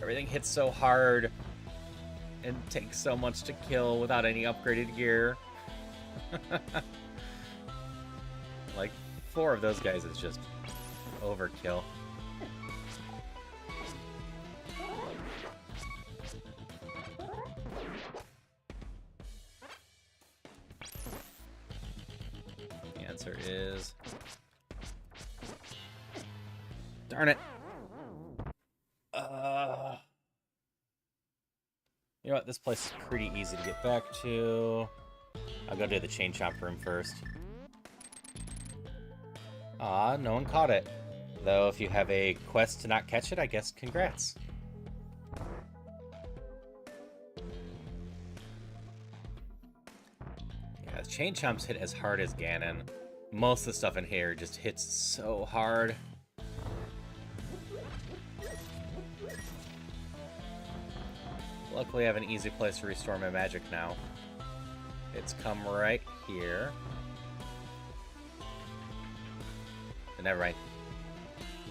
Everything hits so hard and takes so much to kill without any upgraded gear. Like, 4 of those guys is just overkill. The answer is... Darn it! You know what? This place is pretty easy to get back to. I'll go to the Chain Chomp room first. Ah, no one caught it. Though, if you have a quest to not catch it, I guess congrats. Yeah, Chain Chomps hit as hard as Ganon. Most of the stuff in here just hits so hard. Luckily, I have an easy place to restore my magic now. It's come right here. Never mind.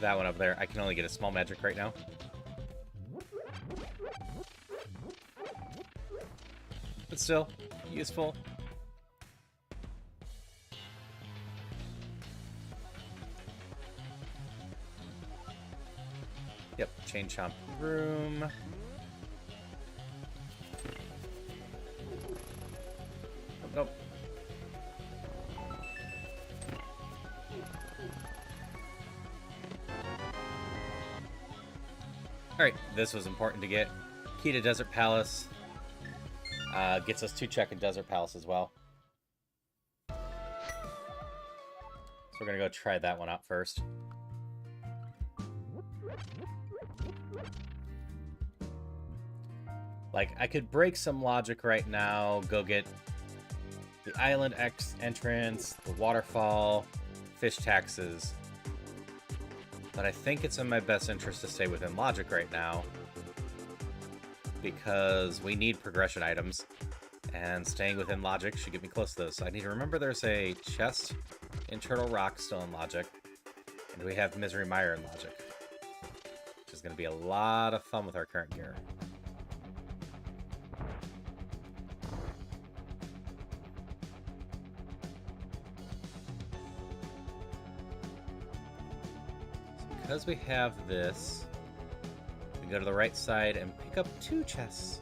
That one up there. I can only get a small magic right now. But still, useful. Yep, Chain Chomp room. Oh, nope. Alright, this was important to get. Key to Desert Palace. Gets us 2 check in Desert Palace as well. So we're gonna go try that one out first. Like, I could break some logic right now, go get the Island X entrance, the waterfall, fish taxes. But I think it's in my best interest to stay within logic right now, because we need progression items, and staying within logic should get me close to those. So I need to remember there's a chest in Turtle Rock still in logic, and we have Misery Mire in logic, which is going to be a lot of fun with our current gear. Because we have this, we go to the right side and pick up 2 chests.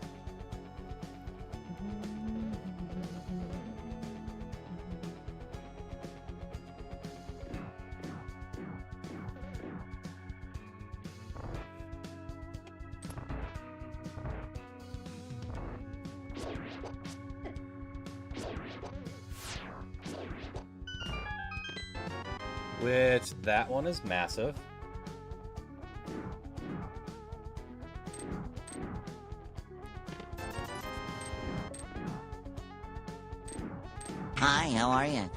Which, that one is massive. Hi, how are you?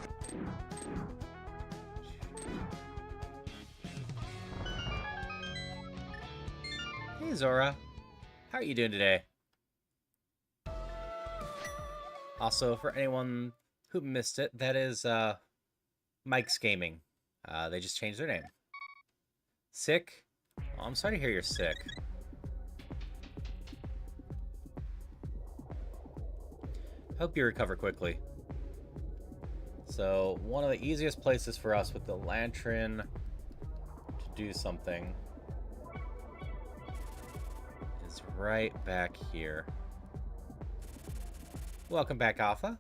Hey Zora, how are you doing today? Also, for anyone who missed it, that is Mike's Gaming. They just changed their name. Sick? Oh, I'm sorry to hear you're sick. Hope you recover quickly. So, one of the easiest places for us with the lantern to do something is right back here. Welcome back, Alpha.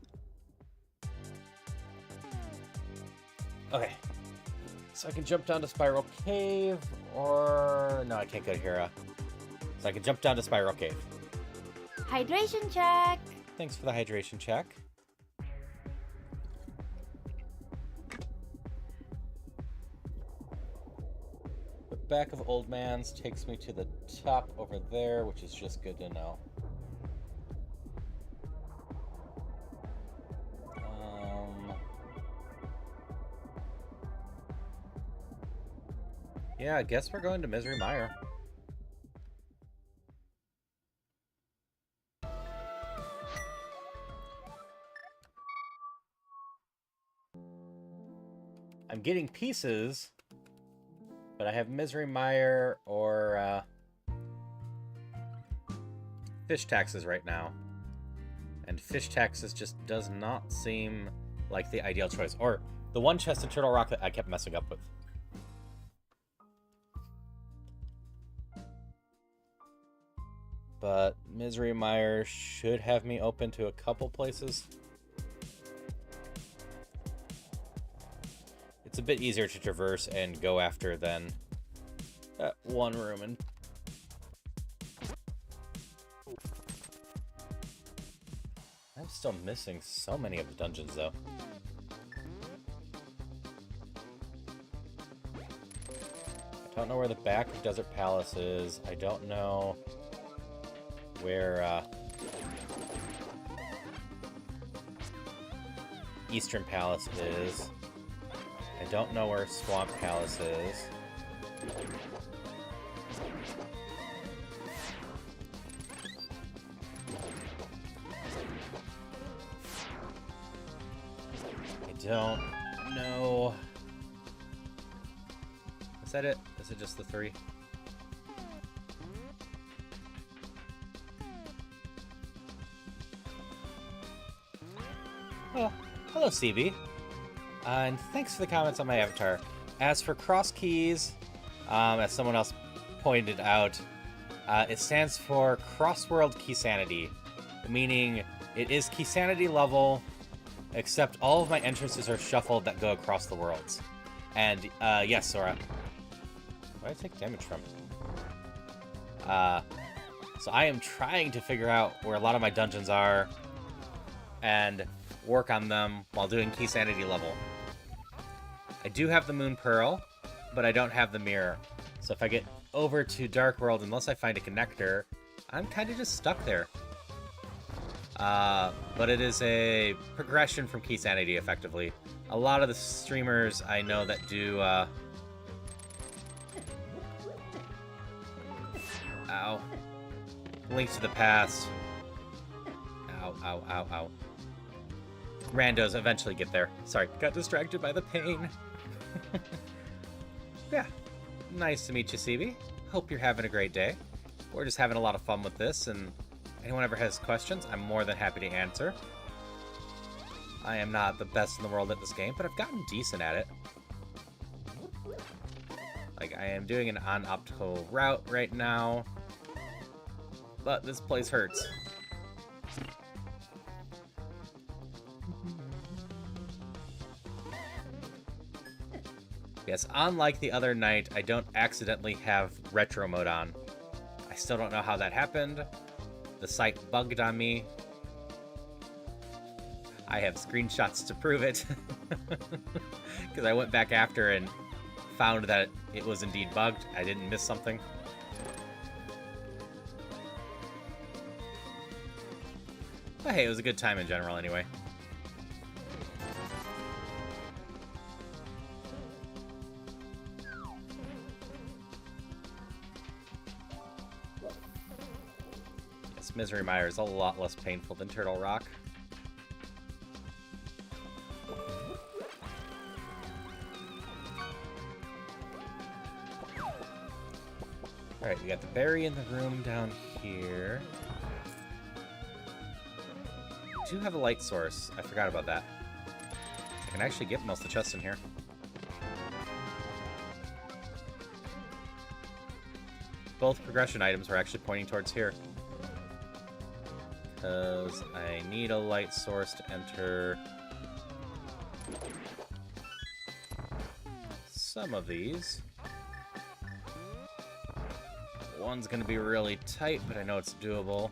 Okay. So I can jump down to Spiral Cave, or... No, I can't go to Hera. So I can jump down to Spiral Cave. Hydration check. Thanks for the hydration check. The back of Old Man's takes me to the top over there, which is just good to know. Yeah, I guess we're going to Misery Mire. I'm getting pieces, but I have Misery Mire or Fish Taxes right now. And Fish Taxes just does not seem like the ideal choice. Or the one chest of Turtle Rock that I kept messing up with. But Misery Mire should have me open to a couple places. It's a bit easier to traverse and go after than that one room. And I'm still missing so many of the dungeons, though. I don't know where the back of Desert Palace is. I don't know where Eastern Palace is. I don't know where Swamp Palace is. I don't know. Is that it? Is it just the three? Oh, hello, CB. And thanks for the comments on my avatar. As for Crosskeys, as someone else pointed out, it stands for Crossworld Keysanity, meaning it is Keysanity level, except all of my entrances are shuffled that go across the worlds. And, yes, Sora. Where did I take damage from? So I am trying to figure out where a lot of my dungeons are, and work on them while doing Keysanity level. I do have the Moon Pearl, but I don't have the Mirror. So if I get over to Dark World, unless I find a connector, I'm kind of just stuck there. But it is a progression from Keysanity, effectively. A lot of the streamers I know that do, Ow. Link to the Past. Ow, ow, ow, ow. Randos eventually get there. Sorry, got distracted by the pain. Yeah. Nice to meet you, CB. Hope you're having a great day. We're just having a lot of fun with this, and anyone ever has questions, I'm more than happy to answer. I am not the best in the world at this game, but I've gotten decent at it. Like, I am doing an on-optical route right now, but this place hurts. Yes, unlike the other night, I don't accidentally have retro mode on. I still don't know how that happened. The site bugged on me. I have screenshots to prove it. Because I went back after and found that it was indeed bugged. I didn't miss something. But hey, it was a good time in general anyway. Yes, Misery Mire is a lot less painful than Turtle Rock. Alright, we got the berry in the room down here. I do have a light source. I forgot about that. I can actually get most of the chests in here. Both progression items were actually pointing towards here. Because I need a light source to enter some of these. One's going to be really tight, but I know it's doable.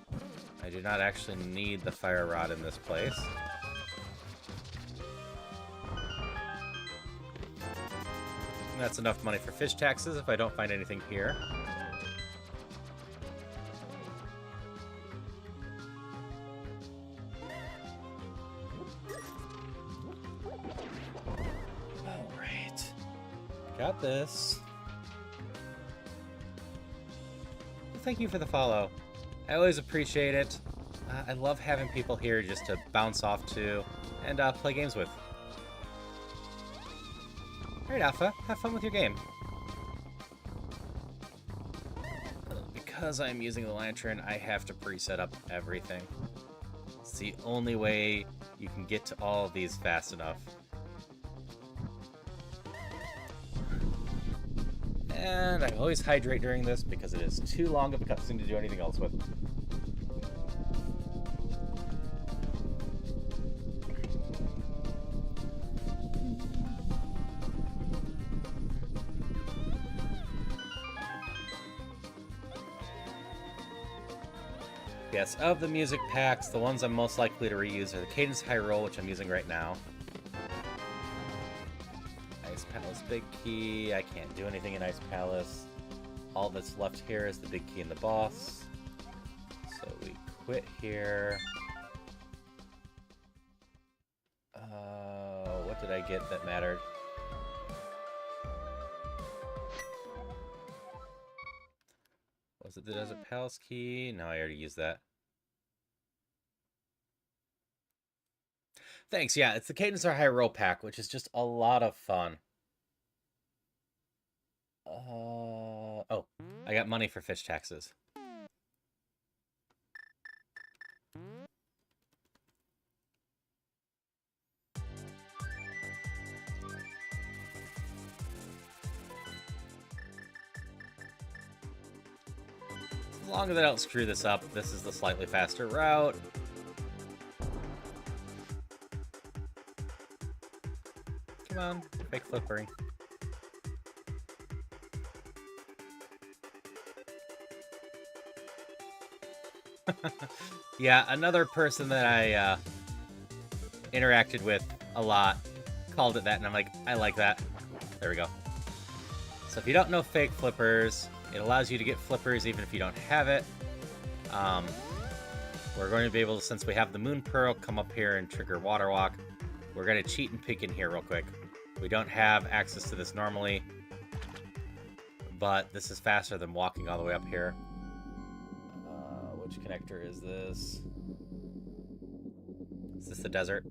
I do not actually need the fire rod in this place. And that's enough money for fish taxes if I don't find anything here. Alright. Got this. Thank you for the follow. I always appreciate it. I love having people here just to bounce off to and play games with. Alright, Alpha, have fun with your game. Because I'm using the lantern, I have to pre-set up everything. It's the only way you can get to all of these fast enough. And I always hydrate during this because it is too long of a cutscene to do anything else with. Yes, of the music packs, the ones I'm most likely to reuse are the Cadence High Roll, which I'm using right now. Ice Palace Big Key. I can't do anything in Ice Palace. All that's left here is the big key and the boss. So we quit here. What did I get that mattered? Was it the Desert Palace key? No, I already used that. Thanks, yeah, it's the Cadence High Roll pack, which is just a lot of fun. Oh, I got money for fish taxes. As long as I don't screw this up, this is the slightly faster route. Come on, fake flippery. Yeah, another person that I interacted with a lot called it that, and I'm like, I like that. There we go. So if you don't know fake flippers, it allows you to get flippers even if you don't have it. We're going to be able to, since we have the Moon Pearl, come up here and trigger Water Walk. We're going to cheat and peek in here real quick. We don't have access to this normally, but this is faster than walking all the way up here. Which connector is this? Is this the desert?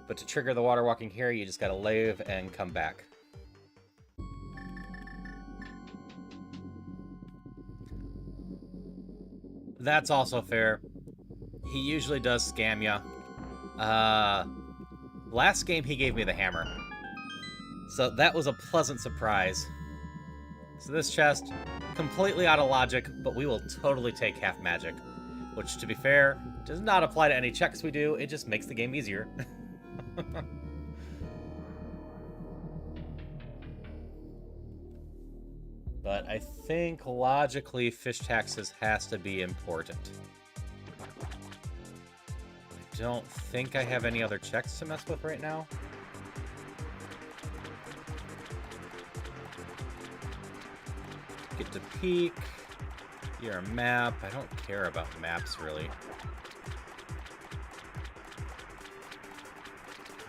But to trigger the water walking here, you just gotta leave and come back. That's also fair. He usually does scam ya. Last game he gave me the hammer. So that was a pleasant surprise. So this chest, completely out of logic, but we will totally take half magic. Which, to be fair, does not apply to any checks we do, it just makes the game easier. But I think, logically, fish taxes has to be important. I don't think I have any other checks to mess with right now. get to peek. You're a map. I don't care about maps, really.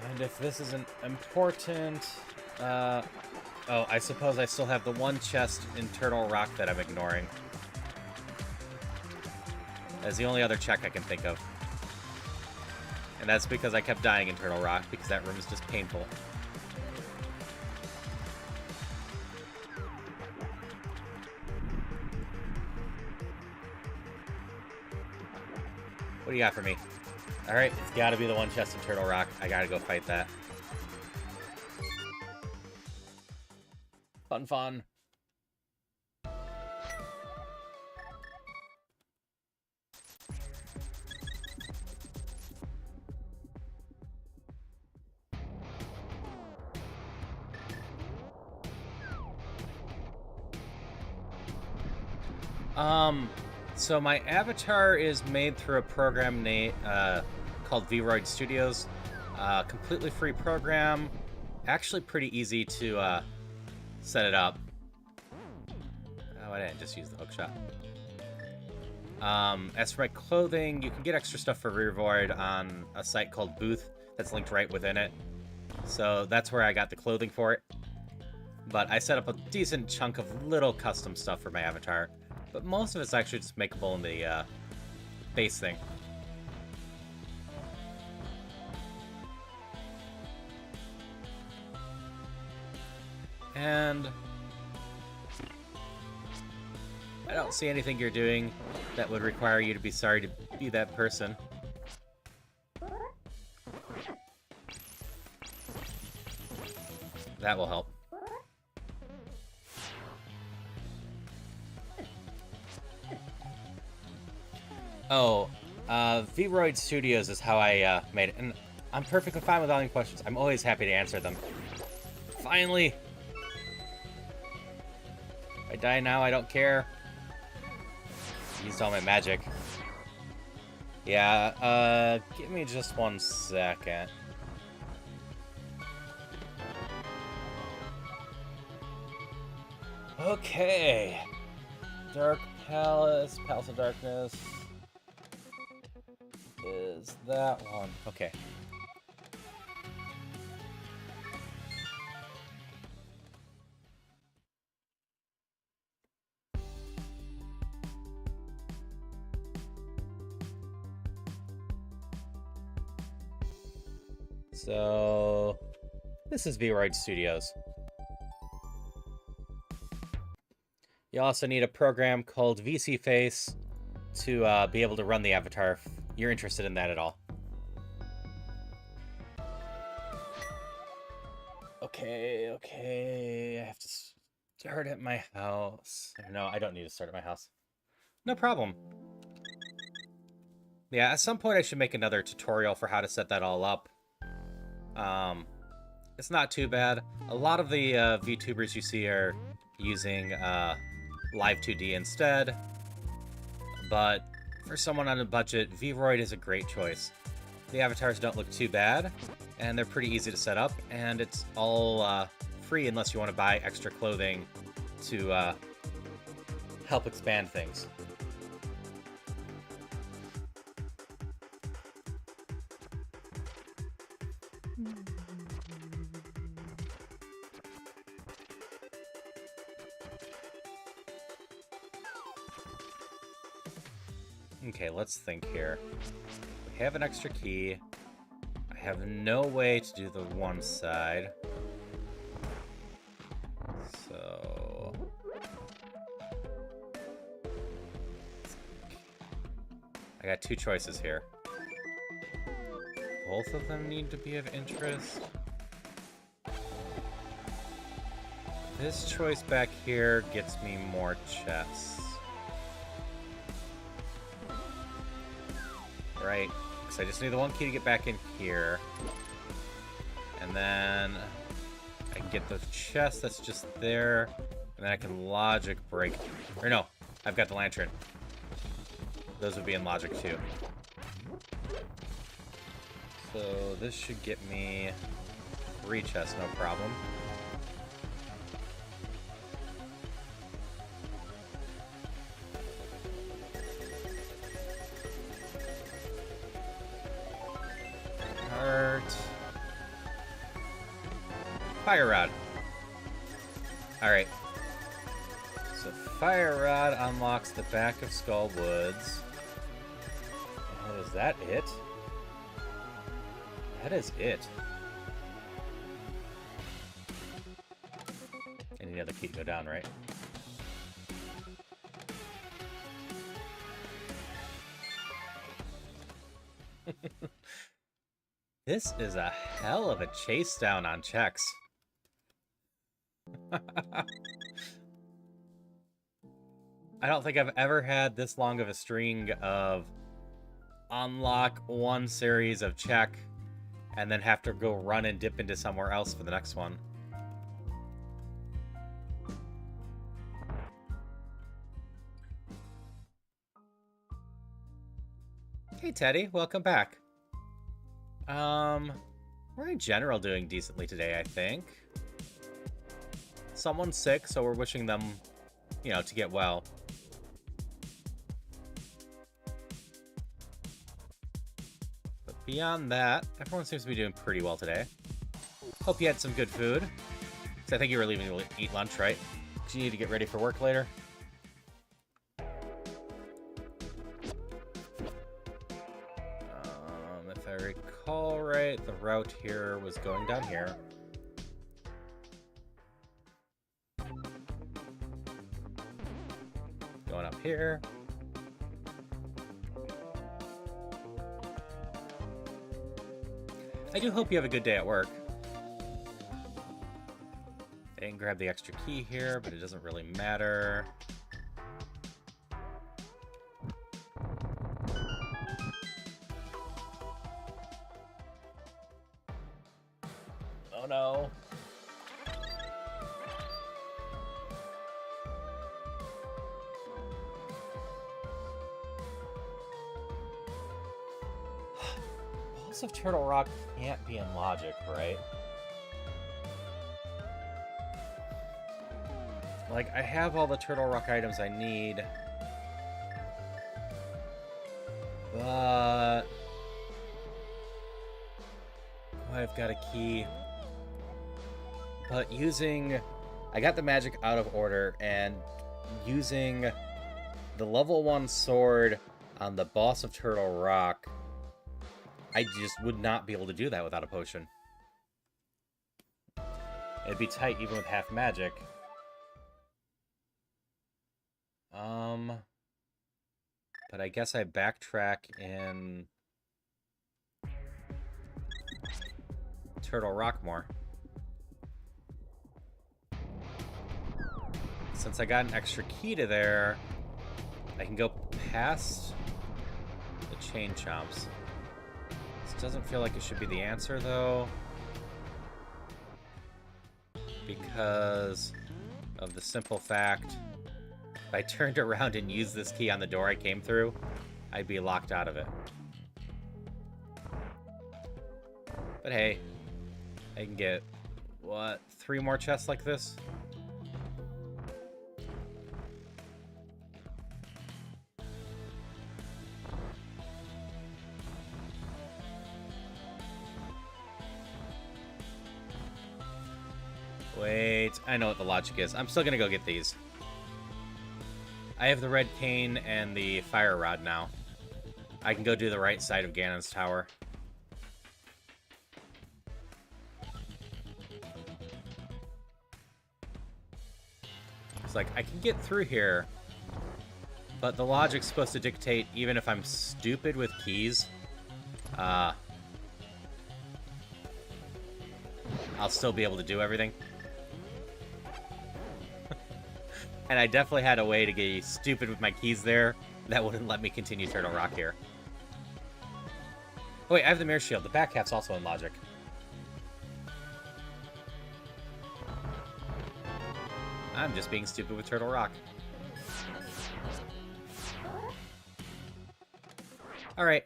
And if this isn't important... oh, I suppose I still have the one chest in Turtle Rock that I'm ignoring. That's the only other check I can think of. And that's because I kept dying in Turtle Rock, because that room is just painful. What do you got for me? Alright, it's gotta be the one chest in Turtle Rock. I gotta go fight that. Fun, fun. So my avatar is made through a program called Vroid Studios. Completely free program. Actually pretty easy to set it up. Oh, I didn't just use the hookshot. As for my clothing, you can get extra stuff for Vroid on a site called Booth that's linked right within it. So that's where I got the clothing for it. But I set up a decent chunk of little custom stuff for my avatar. But most of it's actually just makeable in the base thing. And I don't see anything you're doing that would require you to be sorry to be that person. That will help. Oh, Vroid Studios is how I made it, and I'm perfectly fine with all your questions. I'm always happy to answer them. Finally! If I die now, I don't care. Used all my magic. Yeah, give me just 1 second. Okay. Dark Palace, Palace of Darkness. Is that one. Okay. So, this is Vroid Studios. You also need a program called VC Face to be able to run the avatar if you're interested in that at all. Okay. I have to start at my house. No, I don't need to start at my house. No problem. Yeah, at some point I should make another tutorial for how to set that all up. It's not too bad. A lot of the VTubers you see are using Live 2D instead, but for someone on a budget, Vroid is a great choice. The avatars don't look too bad, and they're pretty easy to set up, and it's all free unless you want to buy extra clothing to help expand things. Okay, let's think here. We have an extra key. I have no way to do the one side. So... I got 2 choices here. Both of them need to be of interest. This choice back here gets me more chests. Right, because I just need the 1 key to get back in here. And then I can get the chest that's just there. And then I can logic break. Or no, I've got the lantern. Those would be in logic too. So this should get me 3 chests, no problem. Fire Rod. Alright. So Fire Rod unlocks the back of Skull Woods. And is that it? That is it. And the other key to go down, right? This is a hell of a chase down on checks. I don't think I've ever had this long of a string of unlock one series of check and then have to go run and dip into somewhere else for the next one. Hey Teddy, welcome back. We're in general doing decently today, I think. Someone's sick, so we're wishing them, you know, to get well. But beyond that, everyone seems to be doing pretty well today. Hope you had some good food. So I think you were leaving to eat lunch, right? Do you need to get ready for work later? If I recall right, the route here was going down here. Going up here. I do hope you have a good day at work. I didn't grab the extra key here, but it doesn't really matter. Oh no. Balls of Turtle Rock can't be in logic, right? Like, I have all the Turtle Rock items I need. But... oh, I've got a key. But using... I got the magic out of order, and using the level 1 sword on the boss of Turtle Rock, I just would not be able to do that without a potion. It'd be tight even with half magic. But I guess I backtrack in Turtle Rock more. Since I got an extra key to there, I can go past the Chain Chomps. This doesn't feel like it should be the answer, though, because of the simple fact, if I turned around and used this key on the door I came through, I'd be locked out of it. But hey, I can get, what, 3 more chests like this? Wait, I know what the logic is. I'm still gonna go get these. I have the red cane and the fire rod now. I can go do the right side of Ganon's tower. It's like, I can get through here, but the logic's supposed to dictate even if I'm stupid with keys, I'll still be able to do everything. And I definitely had a way to get stupid with my keys there that wouldn't let me continue Turtle Rock here. Oh wait, I have the Mirror Shield. The back half's also in logic. I'm just being stupid with Turtle Rock. Alright.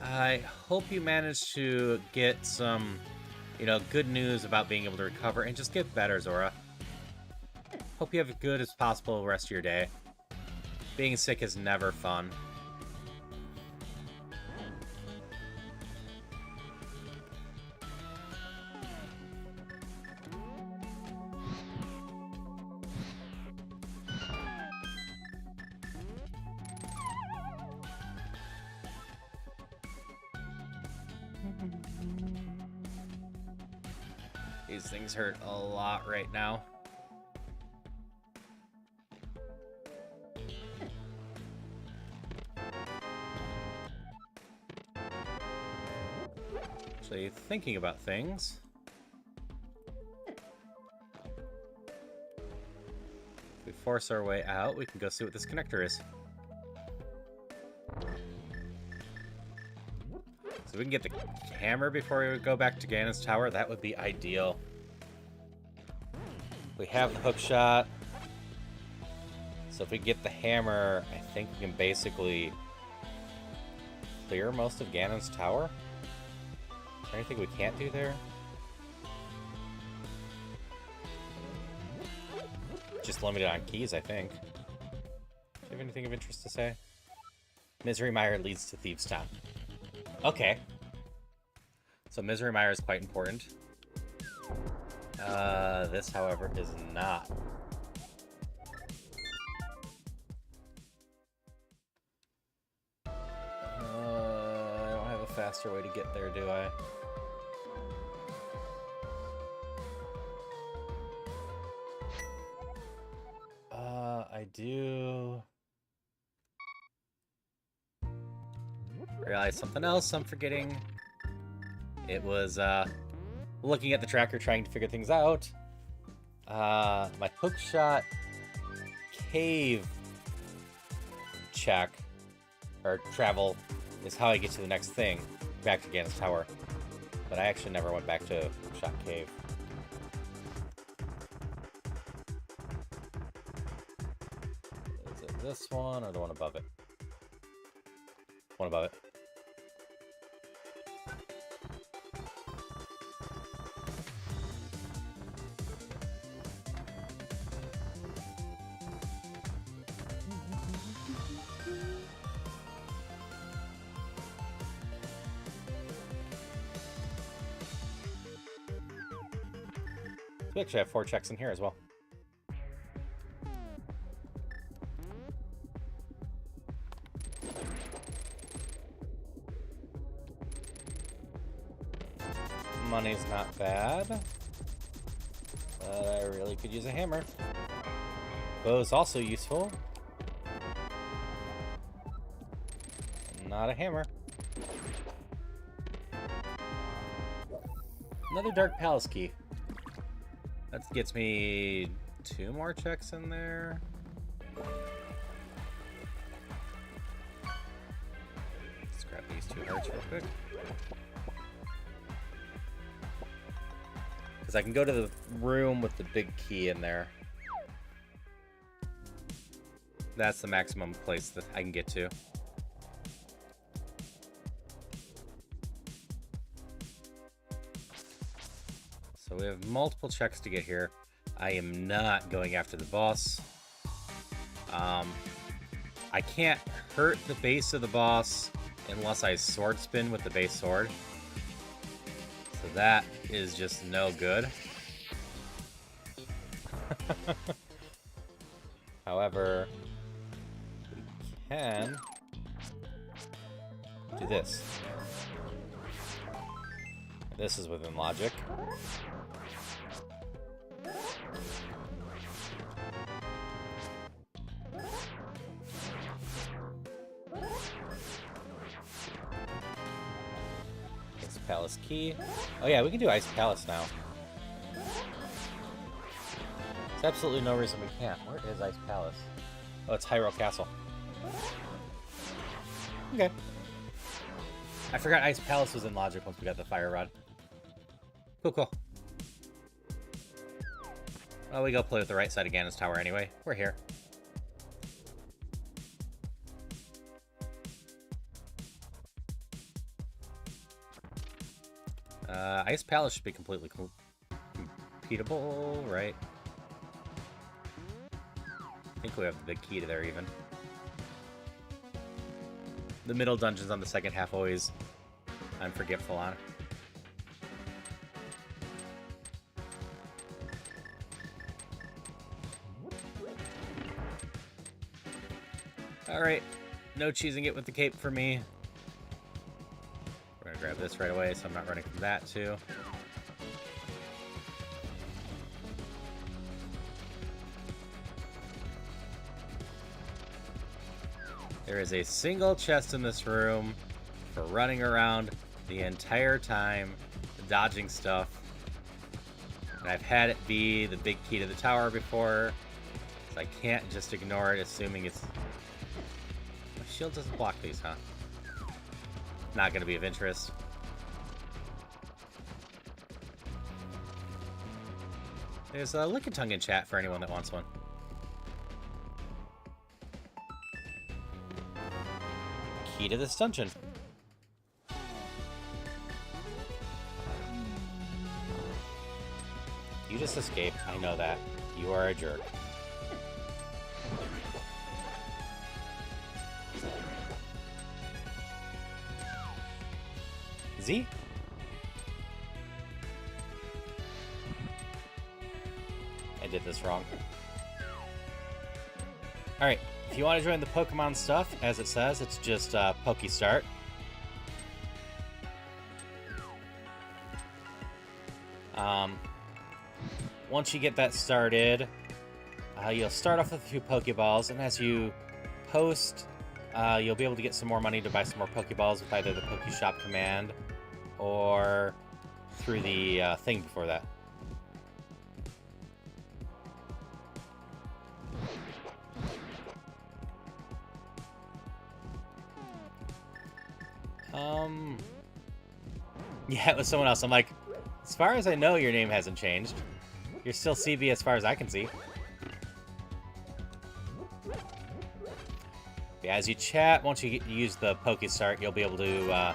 I hope you managed to get some, you know, good news about being able to recover and just get better, Zora. Hope you have as good as possible the rest of your day. Being sick is never fun. These things hurt a lot right now. Actually, thinking about things. If we force our way out, we can go see what this connector is. So we can get the hammer before we go back to Ganon's tower. That would be ideal. We have the hook shot. So if we get the hammer, I think we can basically clear most of Ganon's tower. Is there anything we can't do there? Just limited on keys, I think. Do you have anything of interest to say? Misery Mire leads to Thieves' Town. Okay. So Misery Mire is quite important. This, however, is not. I don't have a faster way to get there, do I? I do. Realize something else I'm forgetting. It was, looking at the tracker, trying to figure things out. My hookshot cave check, or travel, is how I get to the next thing, back to Ganon's tower. But I actually never went back to hookshot cave. Is it this one, or the one above it? One above it. We actually have 4 checks in here as well. Money's not bad. But I really could use a hammer. Bow's also useful. Not a hammer. Another Dark Palace key. That gets me 2 more checks in there. Let's grab these 2 hearts real quick. Because I can go to the room with the big key in there. That's the maximum place that I can get to. So we have multiple checks to get here. I am not going after the boss. I can't hurt the base of the boss unless I sword spin with the base sword. So that is just no good. However, we can do this. This is within logic. Ice Palace key. Oh yeah, we can do Ice Palace now. There's absolutely no reason we can't. Where is Ice Palace? Oh, it's Hyrule Castle. Okay. I forgot Ice Palace was in logic once we got the Fire Rod. Cool, cool. Well, we go play with the right side of Ganon's tower anyway. We're here. Ice Palace should be completely completable, right? I think we have the big key to there even. The middle dungeons on the second half always I'm forgetful on. Alright, no cheesing it with the cape for me. We're gonna grab this right away, so I'm not running from that too. There is a single chest in this room for running around the entire time, dodging stuff. And I've had it be the big key to the tower before, so I can't just ignore it, assuming it's... My shield doesn't block these, huh? Not going to be of interest. There's a Licking Tongue in chat for anyone that wants one. Key to this dungeon. You just escaped. I know that. You are a jerk. Z? I did this wrong. Alright, if you want to join the Pokemon stuff, as it says, it's just Pokestart. Once you get that started, you'll start off with a few Pokeballs, and as you post, you'll be able to get some more money to buy some more Pokeballs with either the Pokeshop command or through the thing before that. Yeah, it was someone else. I'm like, as far as I know, your name hasn't changed. You're still CB as far as I can see. Yeah, as you chat, once you use the Pokestart, you'll be able to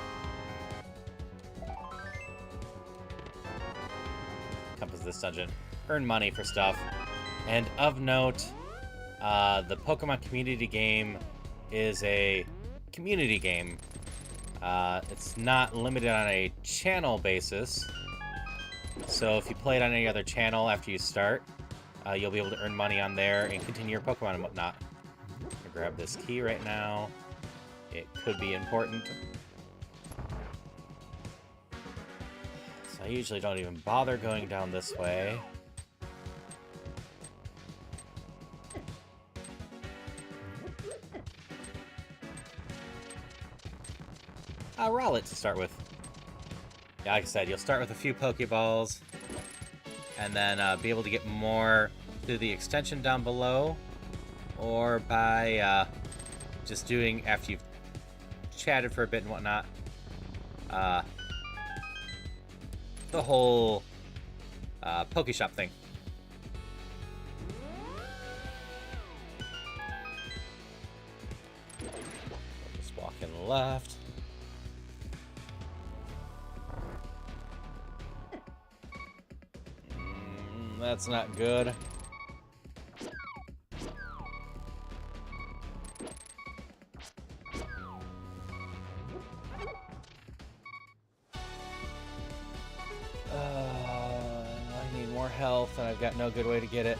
encompass this dungeon. Earn money for stuff. And of note, the Pokemon community game is a community game. It's not limited on a channel basis. So if you play it on any other channel after you start, you'll be able to earn money on there and continue your Pokemon and whatnot. I'm gonna grab this key right now. It could be important. So I usually don't even bother going down this way. Rowlet to start with. Yeah, like I said, you'll start with a few Pokeballs, and then be able to get more through the extension down below, or by just doing, after you've chatted for a bit and whatnot, the whole Pokeshop thing. Just walking left. That's not good. I need more health, and I've got no good way to get it.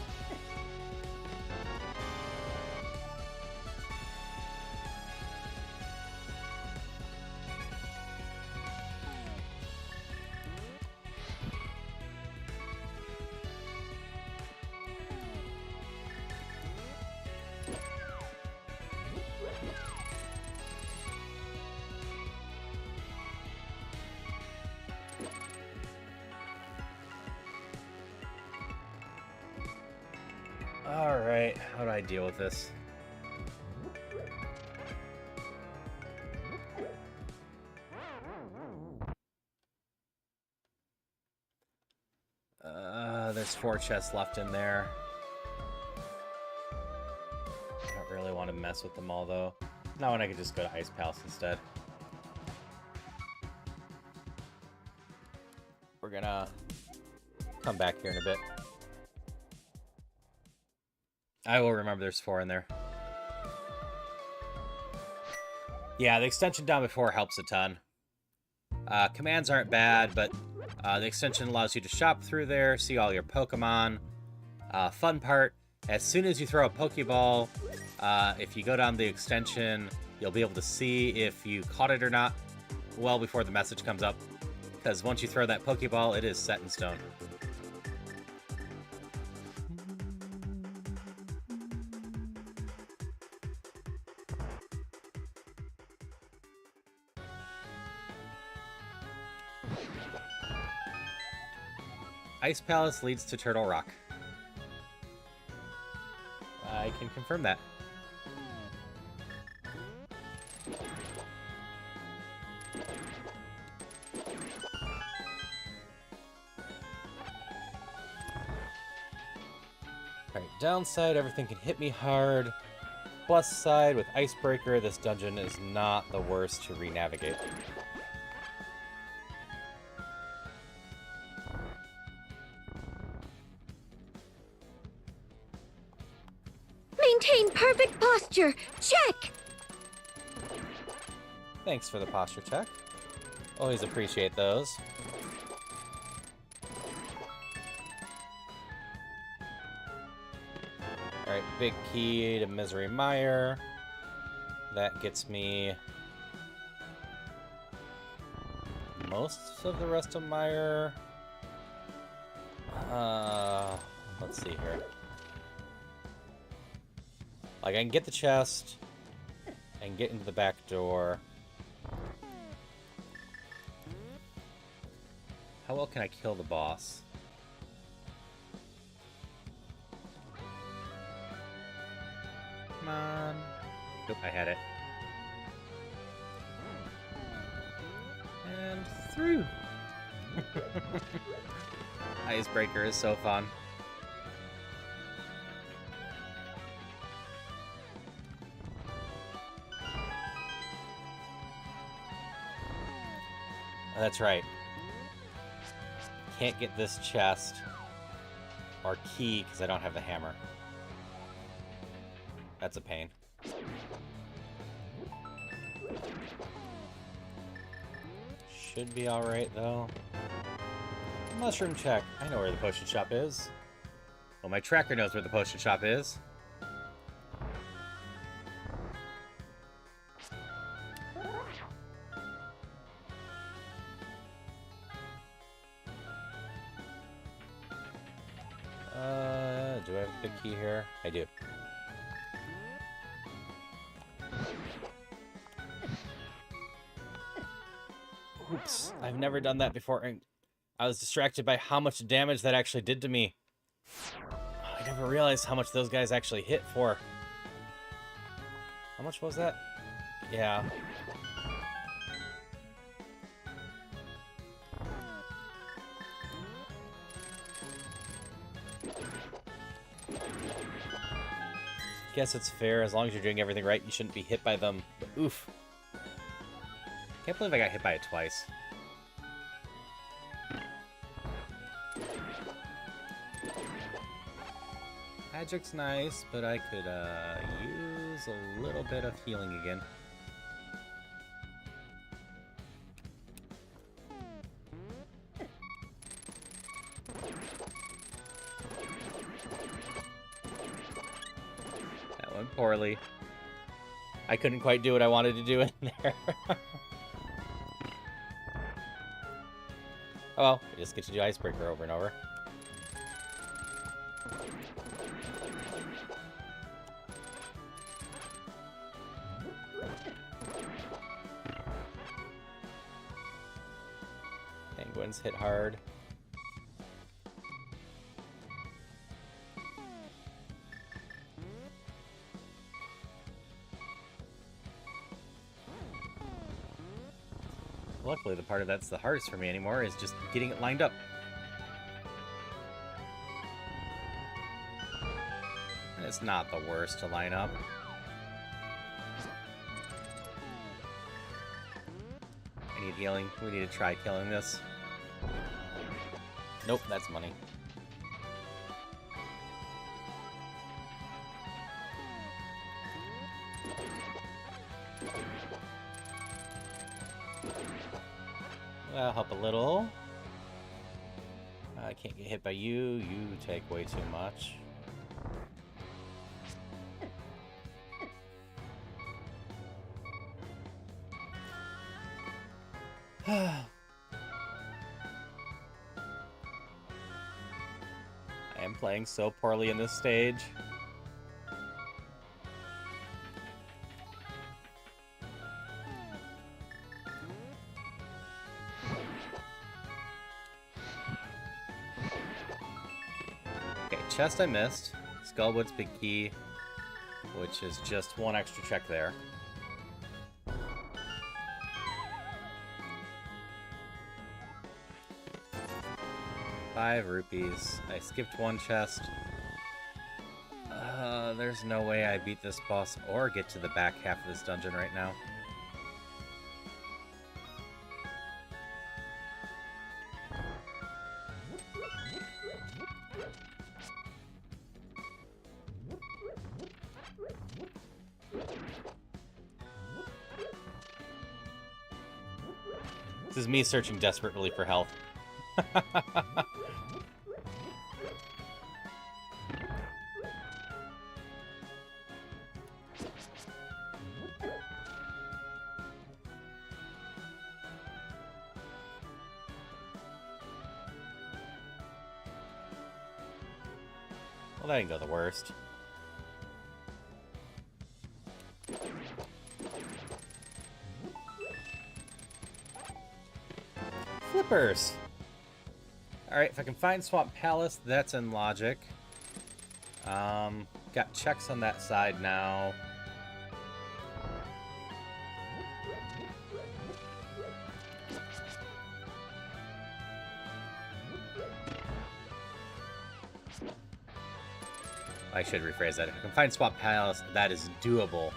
Alright, how do I deal with this? There's 4 chests left in there. I don't really want to mess with them all, though. Not when I could just go to Ice Palace instead. We're gonna come back here in a bit. I will remember there's 4 in there. Yeah, the extension down before helps a ton. Commands aren't bad, but the extension allows you to shop through there, see all your Pokemon. Fun part, as soon as you throw a Pokeball, if you go down the extension, you'll be able to see if you caught it or not. well before the message comes up. Because once you throw that Pokeball, it is set in stone. Ice Palace leads to Turtle Rock. I can confirm that. Alright, downside, everything can hit me hard. Plus side, with Icebreaker, this dungeon is not the worst to re-navigate. Maintain perfect posture. Check. Thanks for the posture check. Always appreciate those. Alright, big key to Misery Mire. That gets me most of the rest of Mire. Let's see here. Like, I can get the chest and get into the back door. How well can I kill the boss? Come on. Nope, I had it. And through. Icebreaker is so fun. Oh, that's right. Can't get this chest or key because I don't have the hammer. That's a pain. Should be alright, though. Mushroom check. I know where the potion shop is. Well, my tracker knows where the potion shop is. Do I have the big key here? I do. Oops, I've never done that before, and I was distracted by how much damage that actually did to me. I never realized how much those guys actually hit for. How much was that? Yeah. Guess it's fair. As long as you're doing everything right, you shouldn't be hit by them. But oof. Can't believe I got hit by it twice. Magic's nice, but I could use a little bit of healing again. That went poorly. I couldn't quite do what I wanted to do in there. Oh well, I just get to do Icebreaker over and over. Penguins hit hard. Luckily, the part of that's the hardest for me anymore is just getting it lined up. And it's not the worst to line up. I need healing. We need to try killing this. Nope, that's money. That'll help a little. I can't get hit by you. You take way too much. I am playing so poorly in this stage. Okay, chest I missed. Skullwood's big key, which is just one extra check there. 5 rupees. I skipped one chest. There's no way I beat this boss or get to the back half of this dungeon right now. This is me searching desperately for health. Well, that didn't go the worst. Flippers! Alright, if I can find Swamp Palace, that's in logic. Got checks on that side now. I should rephrase that. If I can find Swamp Palace, that is doable.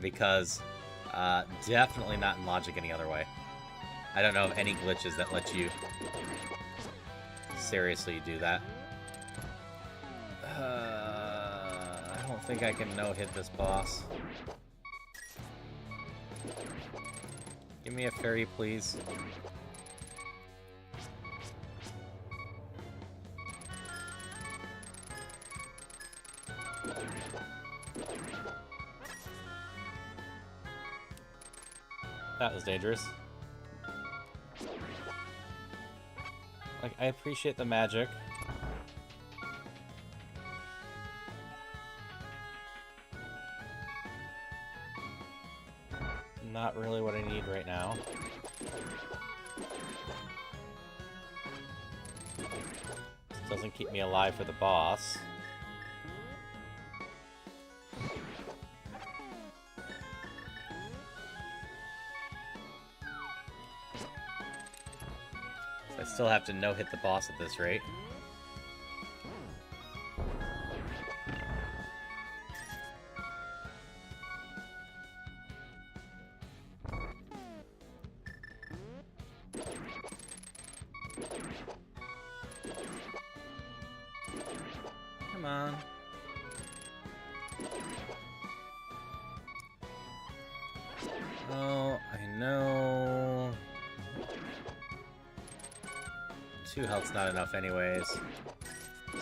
Because, definitely not in logic any other way. I don't know of any glitches that let you seriously do that. I don't think I can no-hit this boss. Give me a fairy, please. That was dangerous. Like, I appreciate the magic. Not really what I need right now. This doesn't keep me alive for the boss. I still have to no-hit the boss at this rate. Come on. Oh, I know. 2 health's not enough anyways. So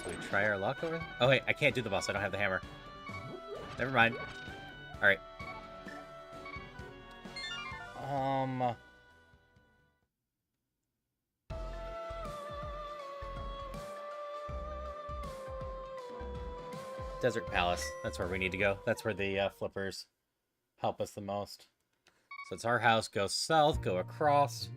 we try our luck over there? Oh wait, I can't do the boss, I don't have the hammer. Never mind. Alright. Desert Palace. That's where we need to go. That's where the flippers help us the most. So it's our house. Go south, go across.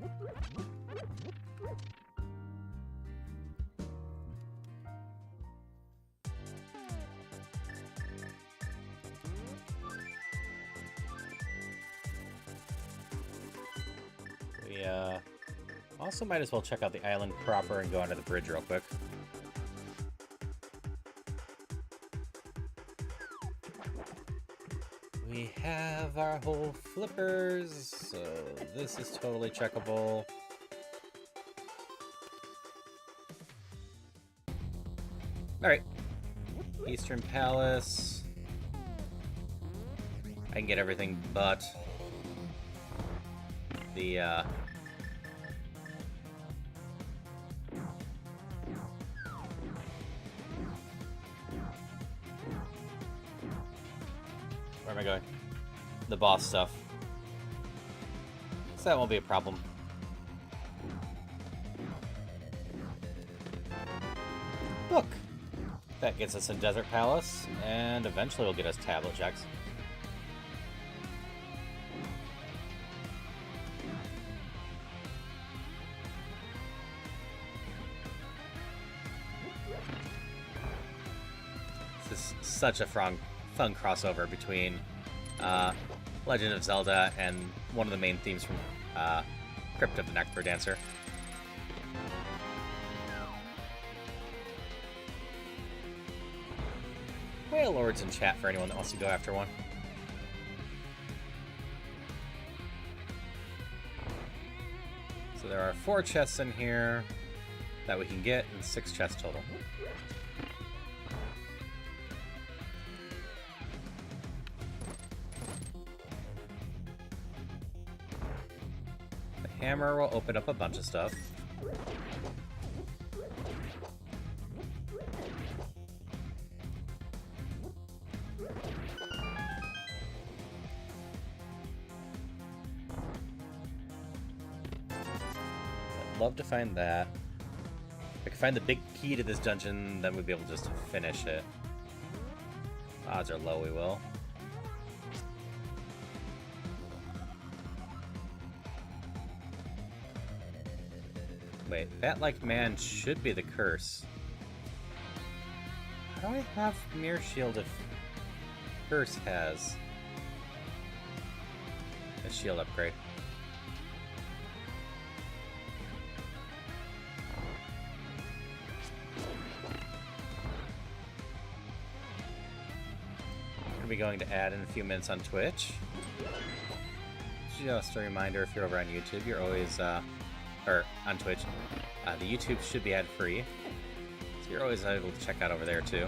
We also might as well check out the island proper and go under the bridge real quick. We have our whole flippers, so this is totally checkable. Alright. Eastern Palace. I can get everything but the, where am I going? The boss stuff. So that won't be a problem. book. That gets us in Desert Palace, and eventually will get us tablet checks. This is such a fun crossover between Legend of Zelda and one of the main themes from Crypt of the Nectar Dancer. Whale Lords in chat for anyone that wants to go after one. So there are 4 chests in here that we can get, and 6 chests total. The hammer will open up a bunch of stuff. Love to find that. If I can find the big key to this dungeon, then we'd be able just to finish it. Odds are low we will. Wait, Bat-like man should be the curse. How do I have Mirror Shield if curse has a shield upgrade? Going to add in a few minutes on Twitch. Just a reminder, if you're over on YouTube, you're always, or on Twitch, the YouTube should be ad-free, so you're always able to check out over there too.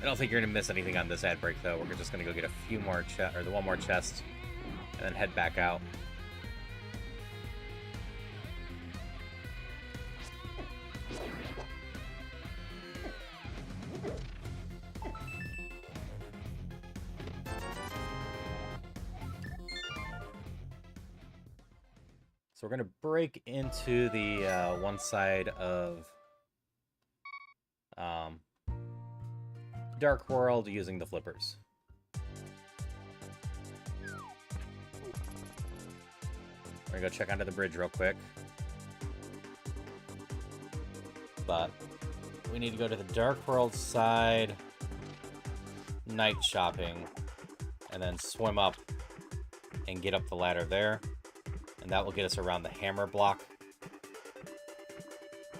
I don't think you're gonna miss anything on this ad break though. We're just gonna go get a few more the one more chest, and then head back out. So we're going to break into the one side of Dark World using the flippers. We're going to go check under the bridge real quick. But we need to go to the Dark World side, night shopping, and then swim up and get up the ladder there. And that will get us around the hammer block.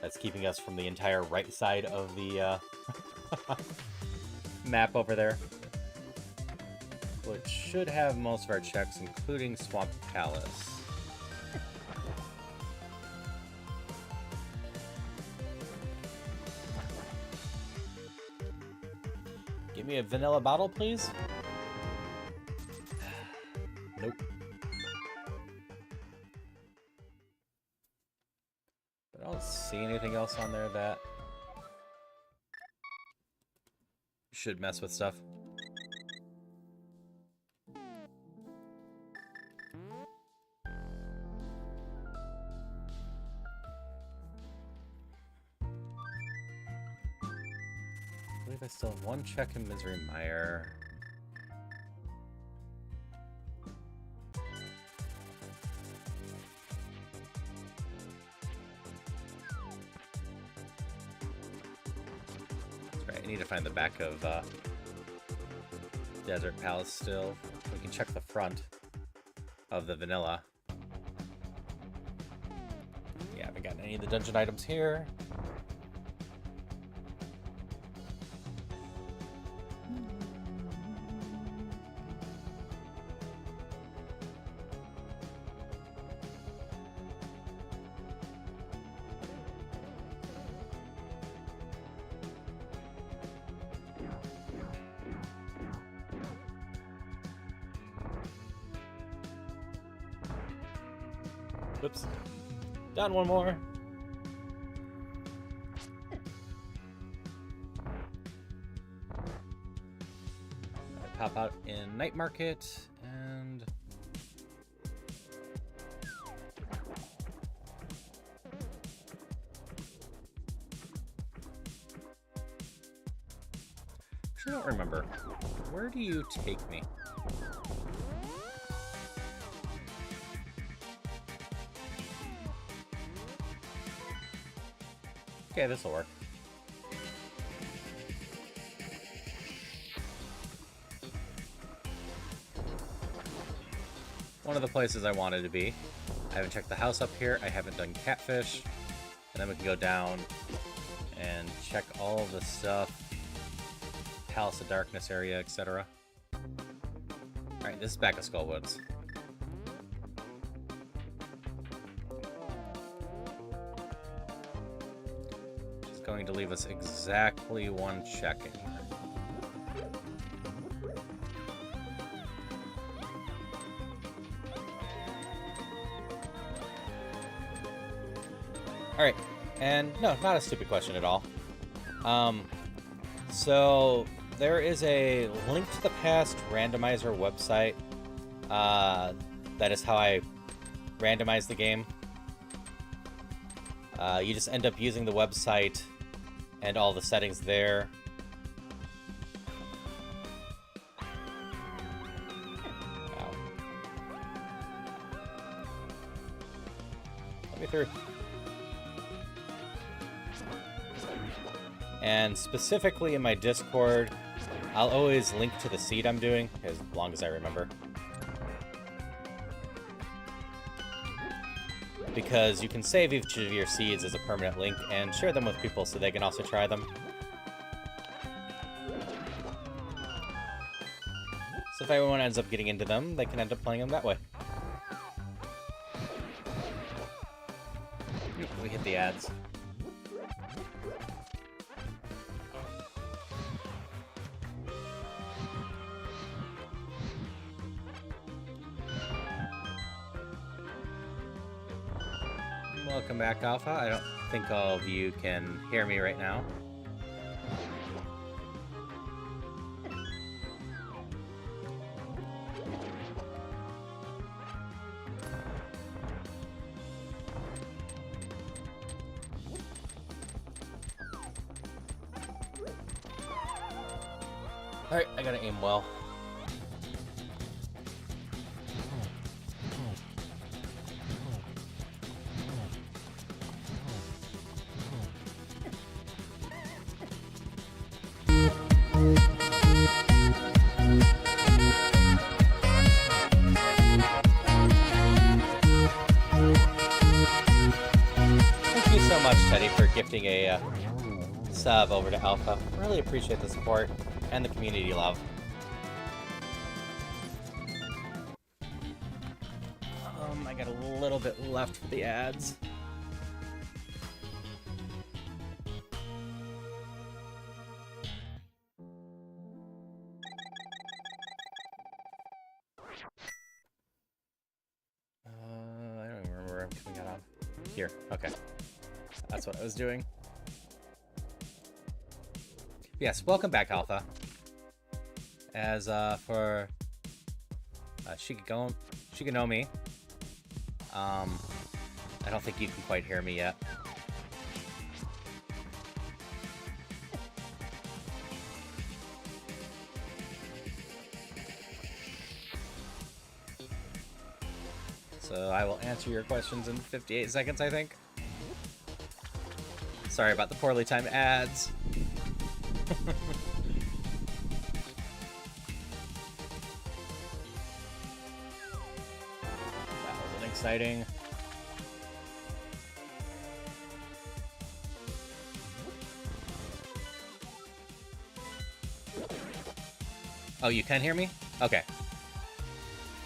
That's keeping us from the entire right side of the map over there. Which should have most of our checks, including Swamp Palace. Give me a vanilla bottle, please. Nope. I don't see anything else on there that should mess with stuff. I believe I still have one check in Misery Mire. I need to find the back of Desert Palace still. We can check the front of the vanilla. Yeah, I haven't gotten any of the dungeon items here. Oops. Down one more. Pop out in Night Market and actually don't remember. Where do you take me? Okay, this'll work. One of the places I wanted to be. I haven't checked the house up here. I haven't done catfish. And then we can go down and check all the stuff. Palace of Darkness area, etc. Alright, this is back of Skullwoods. Which is going to leave us exactly one check in here. Alright, and no, not a stupid question at all. So there is a Link to the Past randomizer website. That is how I randomize the game. You just end up using the website and all the settings there. Wow. Let me through. And specifically in my Discord, I'll always link to the seed I'm doing, as long as I remember. Because you can save each of your seeds as a permanent link and share them with people so they can also try them. So if everyone ends up getting into them, they can end up playing them that way. We hit the ads. Welcome back, Alpha. I don't think all of you can hear me right now. Alright, I gotta aim well. Gifting a sub over to Alpha. Really appreciate the support and the community love. I got a little bit left for the ads. I don't even remember where I'm coming out on. Here, okay. That's what I was doing. Yes, welcome back, Alpha. As for Shigenomi, I don't think you can quite hear me yet. So I will answer your questions in 58 seconds, I think. Sorry about the poorly timed ads. That wasn't exciting. Oh, you can hear me? Okay.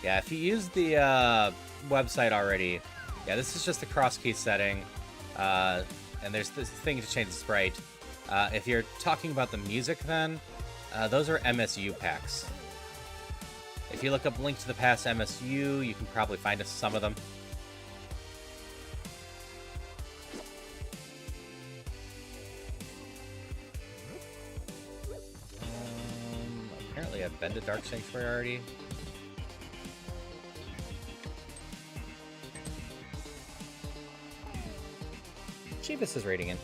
Yeah, if you use the website already, yeah, this is just the Crosskeys setting. And there's this thing to change the sprite. If you're talking about the music, then those are MSU packs. If you look up Link to the Past MSU, you can probably find some of them. Apparently I've been to Dark Sanctuary already. Chivas is raiding in.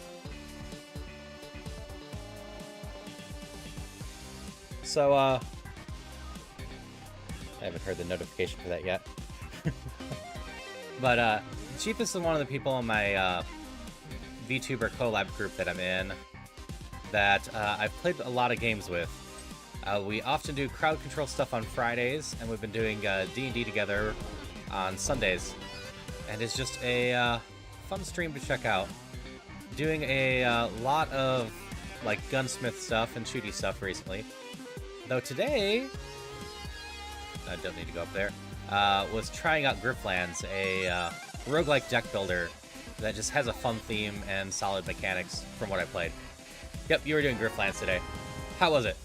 So, I haven't heard the notification for that yet. But, Cheapest is one of the people in my, VTuber collab group that I'm in that, I've played a lot of games with. We often do crowd control stuff on Fridays, and we've been doing, D&D together on Sundays. And it's just a, fun stream to check out. Doing a, lot of, like, gunsmith stuff and shooty stuff recently. Though today, I don't need to go up there, was trying out Griftlands, a roguelike deck builder that just has a fun theme and solid mechanics from what I played. Yep, you were doing Griftlands today. How was it?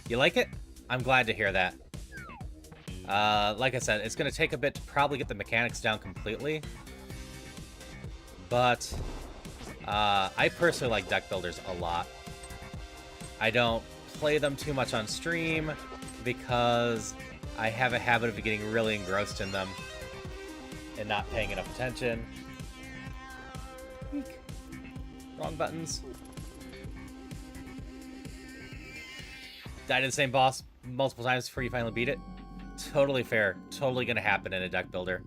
You like it? I'm glad to hear that. Like I said, it's going to take a bit to probably get the mechanics down completely. But I personally like deck builders a lot. I don't play them too much on stream because I have a habit of getting really engrossed in them and not paying enough attention. Eek. Wrong buttons. Died to the same boss multiple times before you finally beat it. Totally fair. Totally gonna happen in a deck builder.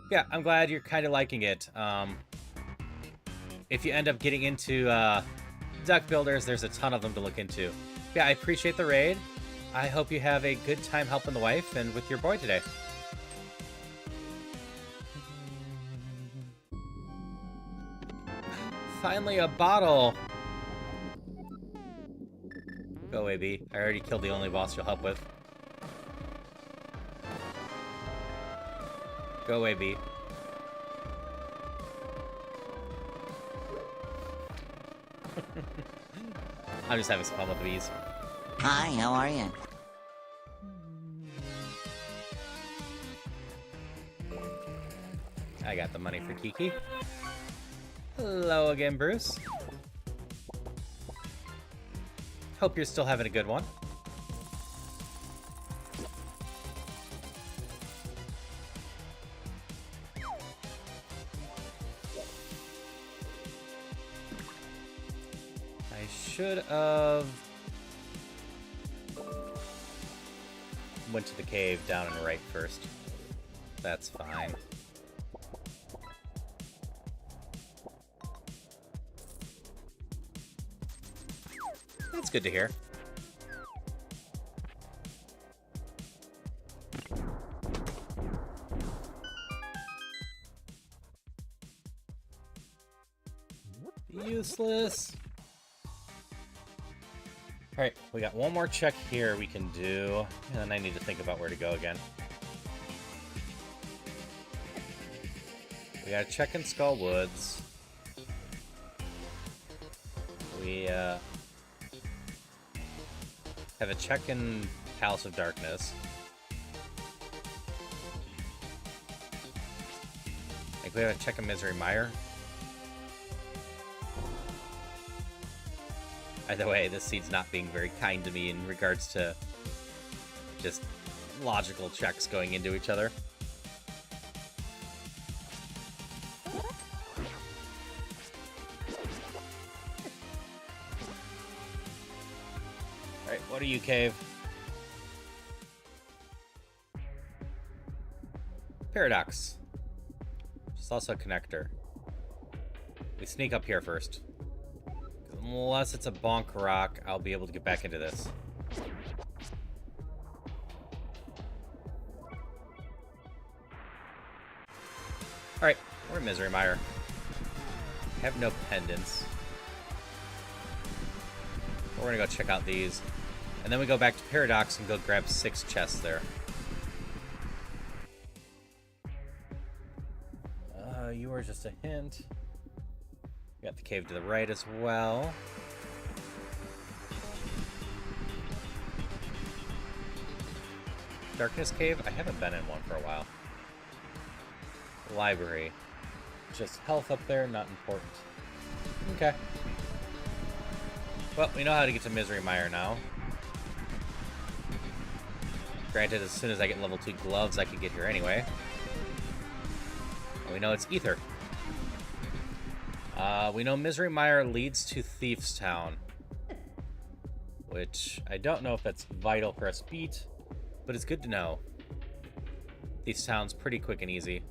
Yeah, I'm glad you're kind of liking it. If you end up getting into deck builders, there's a ton of them to look into. Yeah, I appreciate the raid. I hope you have a good time helping the wife and with your boy today. Finally, a bottle! Go away, B. I already killed the only boss you'll help with. Go away, B. I'm just having some fun with the bees. Hi, how are you? I got the money for Kiki. Hello again, Bruce. Hope you're still having a good one. I should have went to the cave down and right first. That's fine. That's good to hear. Useless. Alright, we got one more check here we can do, and then I need to think about where to go again. We got a check in Skull Woods. We, have a check in Palace of Darkness. I think we have a check in Misery Mire. Either way, this seed's not being very kind to me in regards to just logical checks going into each other. Alright, what are you, Cave? Paradox. It's also a connector. We sneak up here first. Unless it's a bonk rock, I'll be able to get back into this. Alright, we're in Misery Mire. Have no pendants. We're gonna go check out these. And then we go back to Paradox and go grab 6 chests there. You are just a hint. We got the cave to the right as well. Darkness Cave? I haven't been in one for a while. Library. Just health up there, not important. Okay. Well, we know how to get to Misery Mire now. Granted, as soon as I get level 2 gloves, I can get here anyway. And we know it's Ether. We know Misery Mire leads to Thief's Town, which I don't know if that's vital for us beat, but it's good to know. Thief's Town's pretty quick and easy.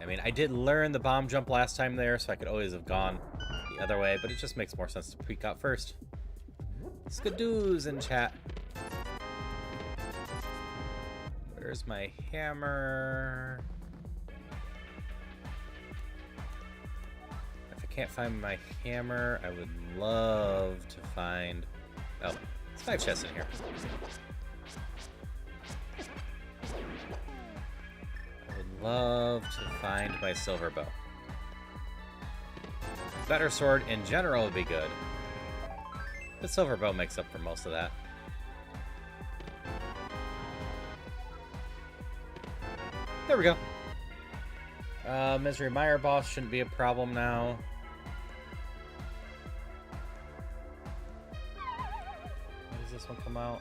I mean, I did learn the bomb jump last time there, so I could always have gone the other way, but it just makes more sense to peek out first. Skadoos in chat. Where's my hammer? If I can't find my hammer, I would love to find... Oh, there's 5 chests in here. I would love to find my silver bow. Better sword in general would be good. The silver bow makes up for most of that. There we go. Misery Mire boss shouldn't be a problem now. When does this one come out?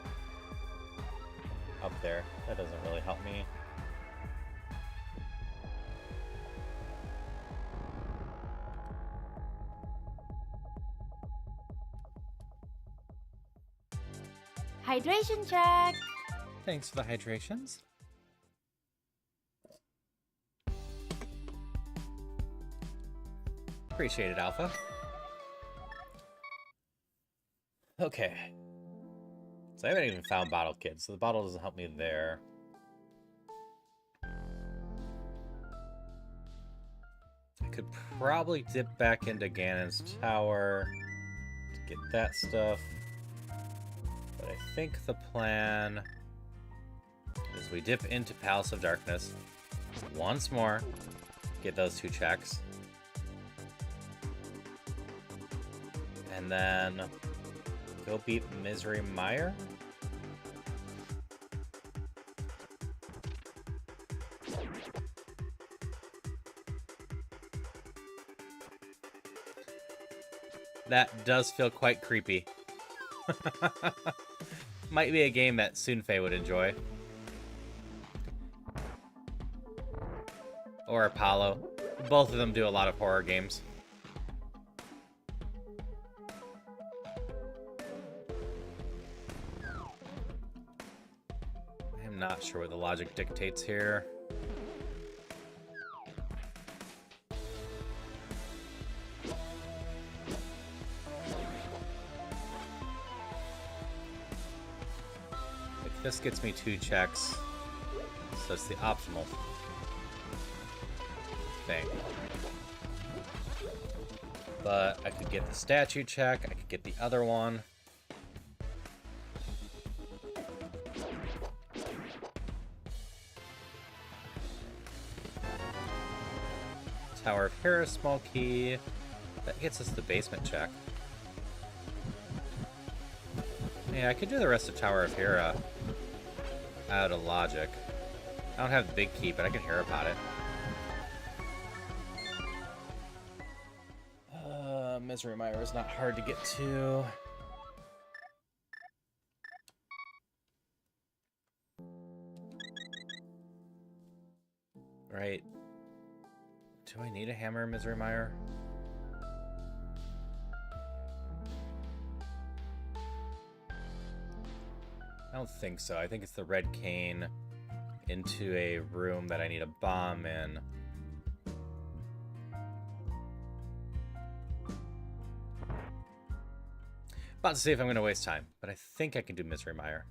Up there. That doesn't really help me. Hydration check. Thanks for the hydrations. Appreciate it, Alpha. Okay. So I haven't even found Bottle Kid, so the bottle doesn't help me there. I could probably dip back into Ganon's tower to get that stuff. But I think the plan is we dip into Palace of Darkness once more, get those 2 checks. And then go beat Misery Mire. That does feel quite creepy. Might be a game that Sunfei would enjoy. Or Apollo. Both of them do a lot of horror games. I'm not sure what the logic dictates here. This gets me 2 checks, so it's the optimal thing. But I could get the statue check, I could get the other one. Tower of Hera, small key. That gets us the basement check. Yeah, I could do the rest of Tower of Hera out of logic. I don't have the big key, but I can hear about it. Misery Mire is not hard to get to. Right. Do I need a hammer in Misery Mire? I don't think so. I think it's the red cane into a room that I need a bomb in. About to see if I'm going to waste time, but I think I can do Misery Mire.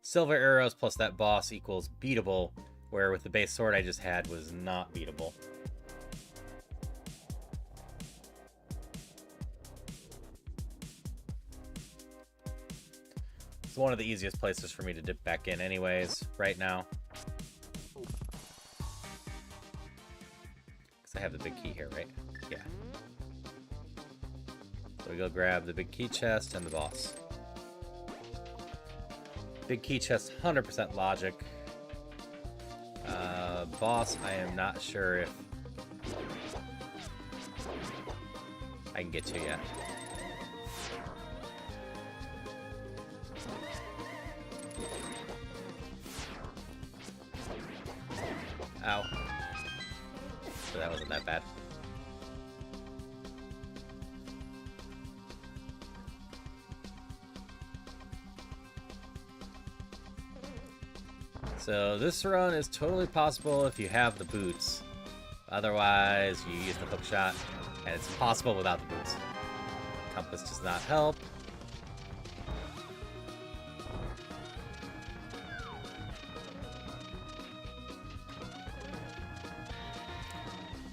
Silver arrows plus that boss equals beatable, where with the base sword I just had was not beatable. It's one of the easiest places for me to dip back in anyways, right now. Because I have the big key here, right? Yeah. So we go grab the big key chest and the boss. Big key chest, 100% logic. Boss, I am not sure if I can get to yet. Ow. So that wasn't that bad. So this run is totally possible if you have the boots. Otherwise, you use the hook shot, and it's impossible without the boots. Compass does not help.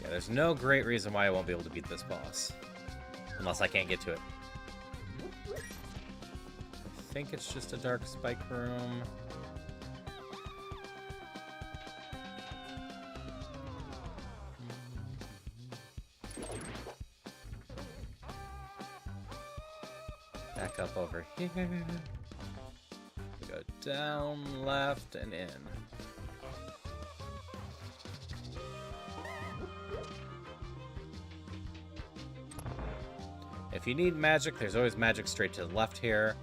Yeah, there's no great reason why I won't be able to beat this boss. Unless I can't get to it. I think it's just a dark spike room. Back up over here. We go down, left, and in. If you need magic, there's always magic straight to the left here.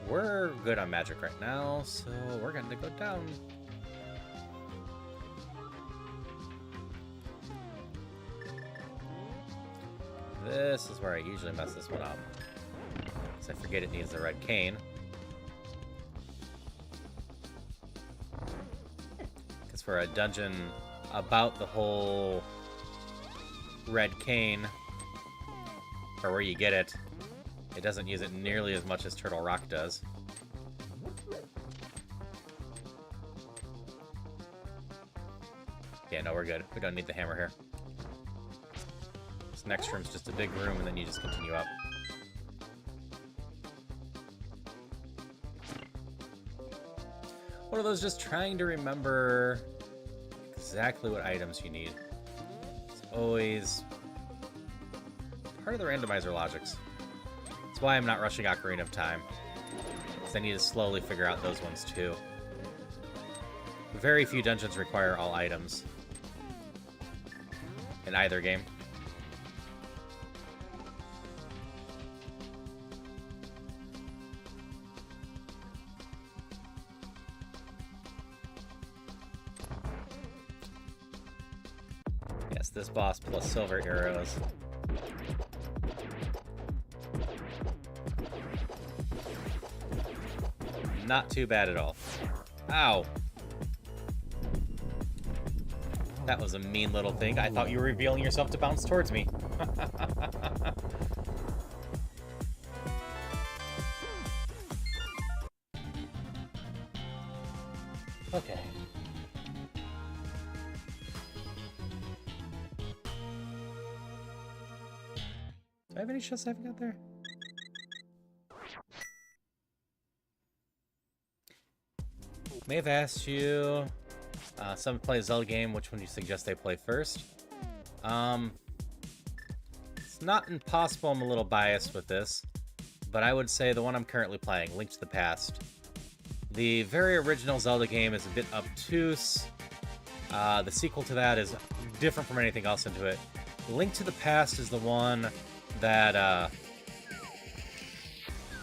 We're good on magic right now, so we're going to go down. This is where I usually mess this one up. Because I forget it needs the red cane. Because for a dungeon about the whole red cane, or where you get it, it doesn't use it nearly as much as Turtle Rock does. Yeah, no, we're good. We don't need the hammer here. This next room's just a big room, and then you just continue up. One of those just trying to remember exactly what items you need. It's always part of the randomizer logics. That's why I'm not rushing Ocarina of Time. Because I need to slowly figure out those ones too. Very few dungeons require all items in either game. Yes, this boss plus silver arrows. Not too bad at all. Ow! That was a mean little thing. I thought you were revealing yourself to bounce towards me. Okay. Do I have any chests I haven't got there? May have asked you, some play a Zelda game, which one do you suggest they play first? It's not impossible, I'm a little biased with this, but I would say the one I'm currently playing, Link to the Past. The very original Zelda game is a bit obtuse. The sequel to that is different from anything else into it. Link to the Past is the one that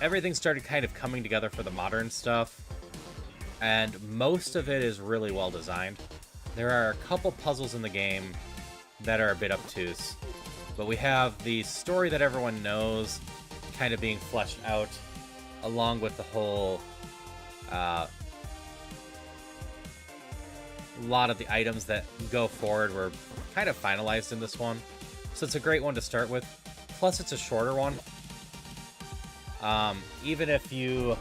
everything started kind of coming together for the modern stuff. And most of it is really well designed. There are a couple puzzles in the game that are a bit obtuse, but we have the story that everyone knows kind of being fleshed out, along with the whole lot of the items that go forward were kind of finalized in this one. So it's a great one to start with. Plus, it's a shorter one. Even if you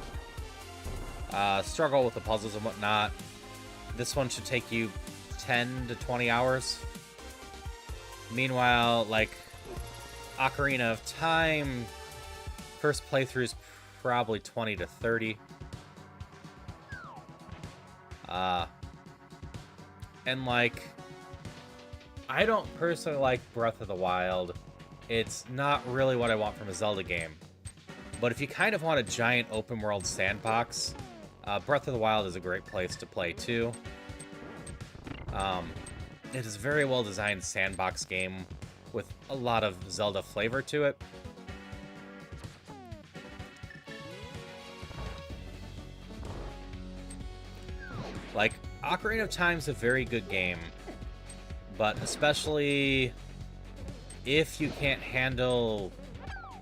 struggle with the puzzles and whatnot, this one should take you 10 to 20 hours. Meanwhile, like, Ocarina of Time, first playthrough is probably 20 to 30. And, like, I don't personally like Breath of the Wild. It's not really what I want from a Zelda game. But if you kind of want a giant open world sandbox, Breath of the Wild is a great place to play too. It is a very well designed sandbox game with a lot of Zelda flavor to it. Like, Ocarina of Time is a very good game, But especially if you can't handle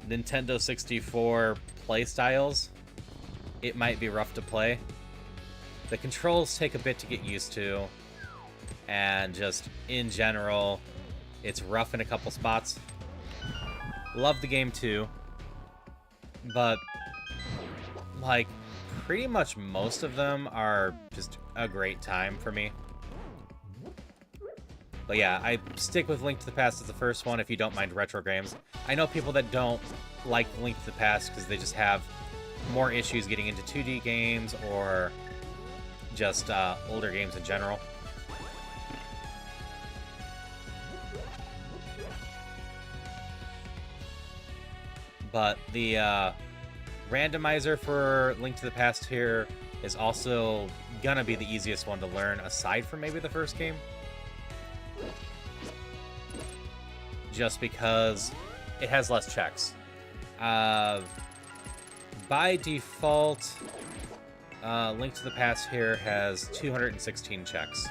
Nintendo 64 playstyles, it might be rough to play. The controls take a bit to get used to, and just in general, it's rough in a couple spots. Love the game too, but like pretty much most of them are just a great time for me. But yeah, I stick with Link to the Past as the first one if you don't mind retro games. I know people that don't like Link to the Past because they just have more issues getting into 2D games or just older games in general. But the randomizer for Link to the Past here is also gonna be the easiest one to learn, aside from maybe the first game. Just because it has less checks. By default, Link to the Past here has 216 checks.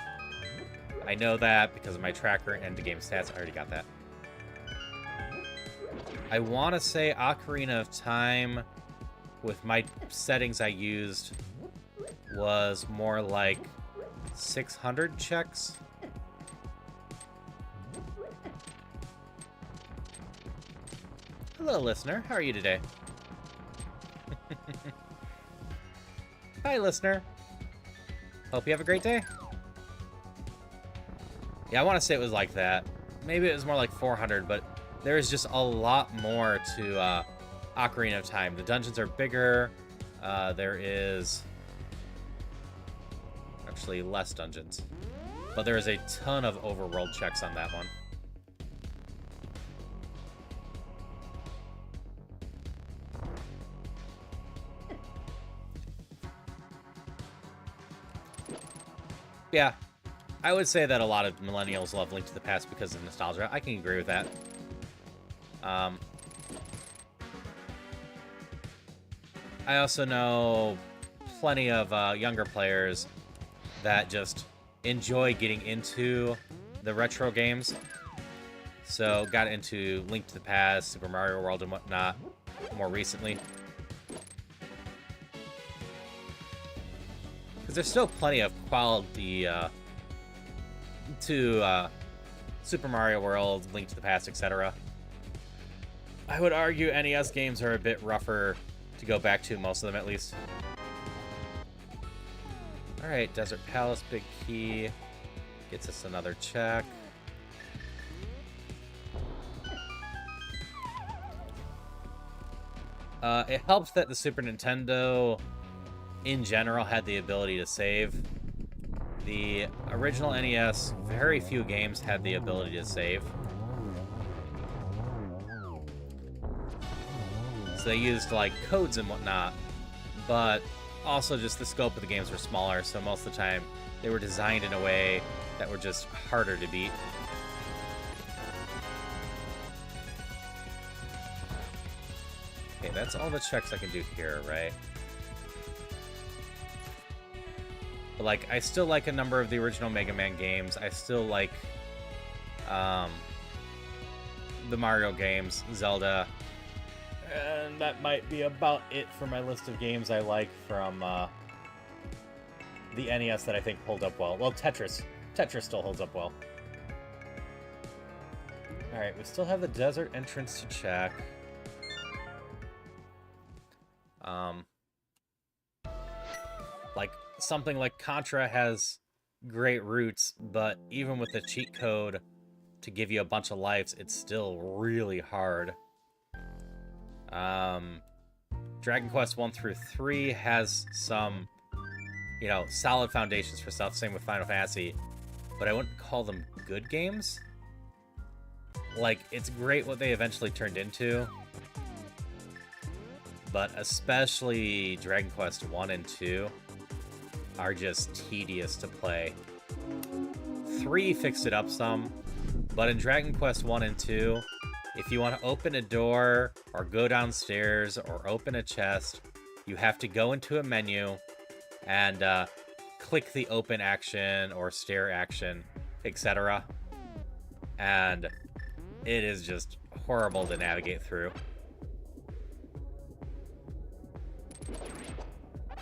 I know that because of my tracker and the game stats. I already got that. I want to say Ocarina of Time, with my settings I used, was more like 600 checks. Hello, listener. How are you today? Hi, listener. Hope you have a great day. Yeah, I want to say it was like that. Maybe it was more like 400, but there is just a lot more to Ocarina of Time. The dungeons are bigger. There is actually less dungeons, but there is a ton of overworld checks on that one. Yeah, I would say that a lot of millennials love Link to the Past because of nostalgia. I can agree with that. I also know plenty of younger players that just enjoy getting into the retro games. So got into Link to the Past, Super Mario World, and whatnot more recently. Because there's still plenty of quality to Super Mario World, Link to the Past, etc. I would argue NES games are a bit rougher to go back to, most of them at least. Alright, Desert Palace, big key. Gets us another check. It helps that the Super Nintendo, in general, had the ability to save. The original NES, very few games had the ability to save. So they used, like, codes and whatnot, but also just the scope of the games were smaller, so most of the time they were designed in a way that were just harder to beat. Okay, that's all the checks I can do here, right? But, like, I still like a number of the original Mega Man games. I still like the Mario games, Zelda. And that might be about it for my list of games I like from the NES that I think hold up well. Well, Tetris. Tetris still holds up well. Alright, we still have the desert entrance to check. Like, something like Contra has great roots, but even with the cheat code to give you a bunch of lives, it's still really hard. Dragon Quest 1 through 3 has some, you know, solid foundations for stuff. Same with Final Fantasy, but I wouldn't call them good games. Like, it's great what they eventually turned into, but especially Dragon Quest 1 and 2 are just tedious to play. 3 fixed it up some, but in Dragon Quest 1 and 2, if you want to open a door, or go downstairs, or open a chest, you have to go into a menu and click the open action or stare action, etc. and it is just horrible to navigate through.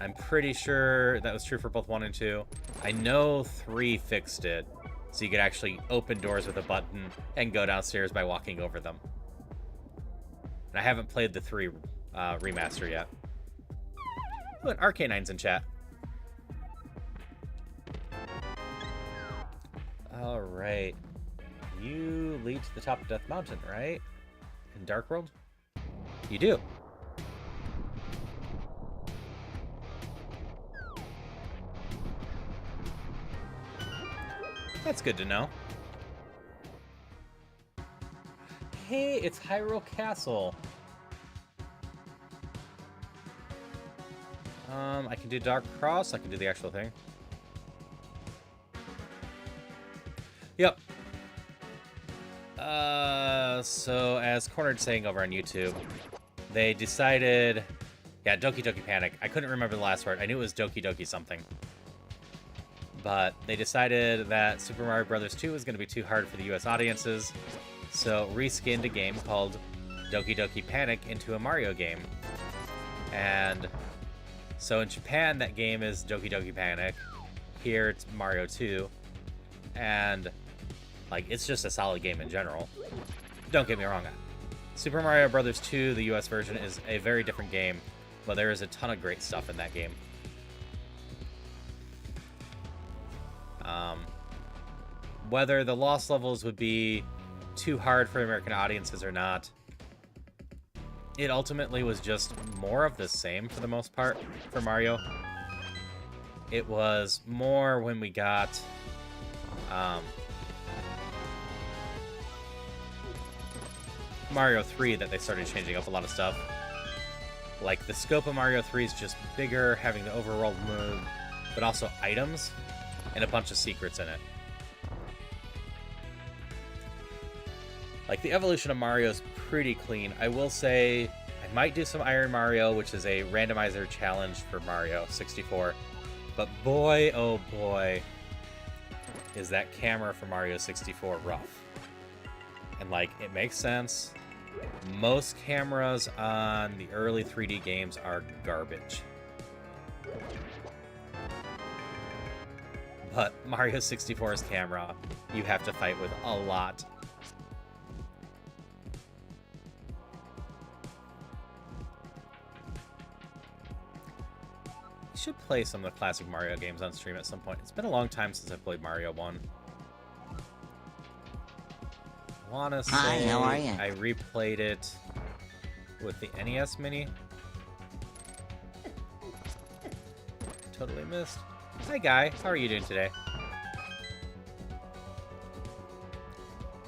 I'm pretty sure that was true for both 1 and 2. I know 3 fixed it, so you could actually open doors with a button and go downstairs by walking over them. And I haven't played the 3 remaster yet. Ooh, an Arcanine's in chat. Alright. You lead to the top of Death Mountain, right? In Dark World? You do. That's good to know. Hey, it's Hyrule Castle. I can do Dark Cross. I can do the actual thing. Yep. So as Cornered saying over on YouTube, they decided... Yeah, Doki Doki Panic. I couldn't remember the last word. I knew it was Doki Doki something. But they decided that Super Mario Bros. 2 was going to be too hard for the US audiences, so reskinned a game called Doki Doki Panic into a Mario game. And so in Japan, that game is Doki Doki Panic. Here, it's Mario 2. And, like, it's just a solid game in general. Don't get me wrong. Super Mario Bros. 2, the US version, is a very different game, but there is a ton of great stuff in that game. Whether the lost levels would be too hard for American audiences or not, it ultimately was just more of the same for the most part for Mario. It was more when we got Mario 3 that they started changing up a lot of stuff. Like, the scope of Mario 3 is just bigger, having the overworld move, but also items and a bunch of secrets in it. Like, the evolution of Mario is pretty clean. I will say I might do some Iron Mario, which is a randomizer challenge for Mario 64. But boy, oh boy, is that camera for Mario 64 rough. And, like, it makes sense. Most cameras on the early 3D games are garbage. But Mario 64's camera, you have to fight with a lot. I should play some of the classic Mario games on stream at some point. It's been a long time since I played Mario 1. I wanna say Hi, how are you? I replayed it with the NES Mini. Totally missed. Hi, Guy. How are you doing today?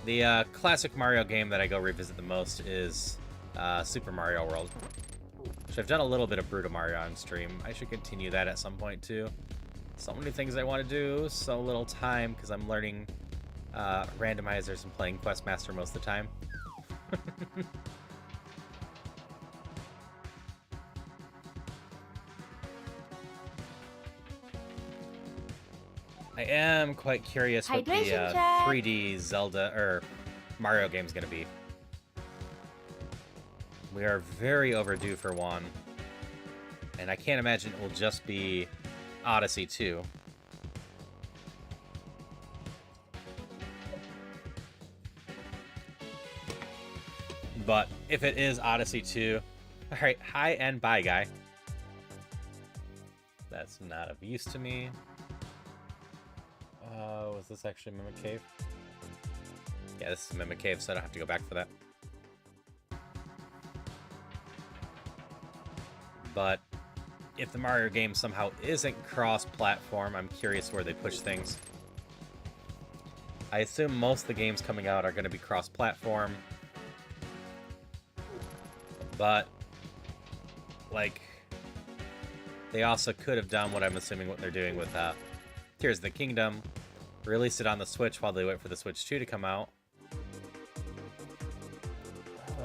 The classic Mario game that I go revisit the most is Super Mario World. Which I've done a little bit of Brutal Mario on stream. I should continue that at some point, too. So many things I want to do, so little time, because I'm learning randomizers and playing Questmaster most of the time. I am quite curious what the Hydration check. 3D Zelda or Mario game is going to be. We are very overdue for one, and I can't imagine it will just be Odyssey 2. But if it is Odyssey 2, alright, hi and bye, Guy. That's not of use to me. Was this actually Mimic Cave? Yeah, this is Mimic Cave, so I don't have to go back for that. But if the Mario game somehow isn't cross-platform, I'm curious where they push things. I assume most of the games coming out are going to be cross-platform. But, like, they also could have done what I'm assuming what they're doing with Tears of the Kingdom. Released it on the Switch while they wait for the Switch 2 to come out.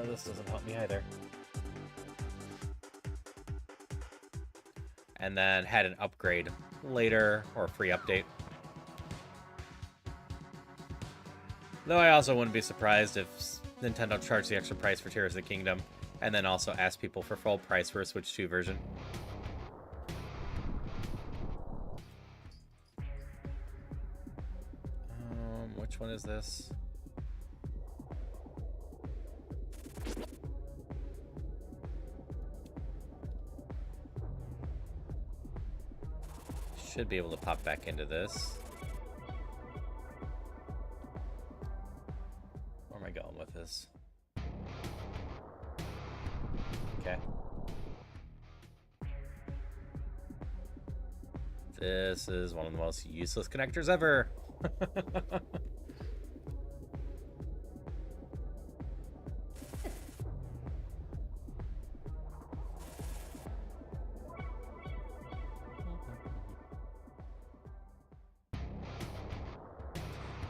This doesn't help me either. And then had an upgrade later, or a free update. Though I also wouldn't be surprised if Nintendo charged the extra price for Tears of the Kingdom, and then also asked people for full price for a Switch 2 version. Which one is this? Should be able to pop back into this. Where am I going with this? Okay. This is one of the most useless connectors ever.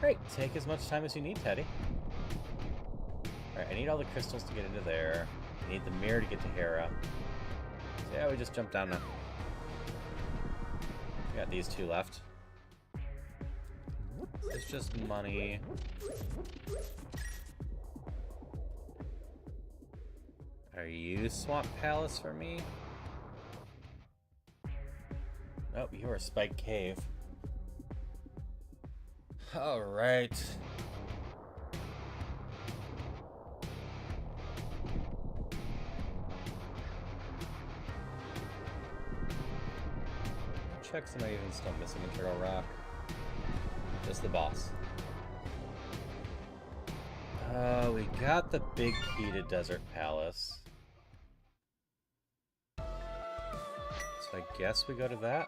Great, take as much time as you need, Teddy. Alright, I need all the crystals to get into there. I need the mirror to get to Hera. So yeah, we just jumped down now. We got these two left. It's just money. Are you Swamp Palace for me? Nope, you are Spike Cave. Alright. Checks am I even still missing in Turtle Rock? Just the boss. We got the big key to Desert Palace. So I guess we go to that.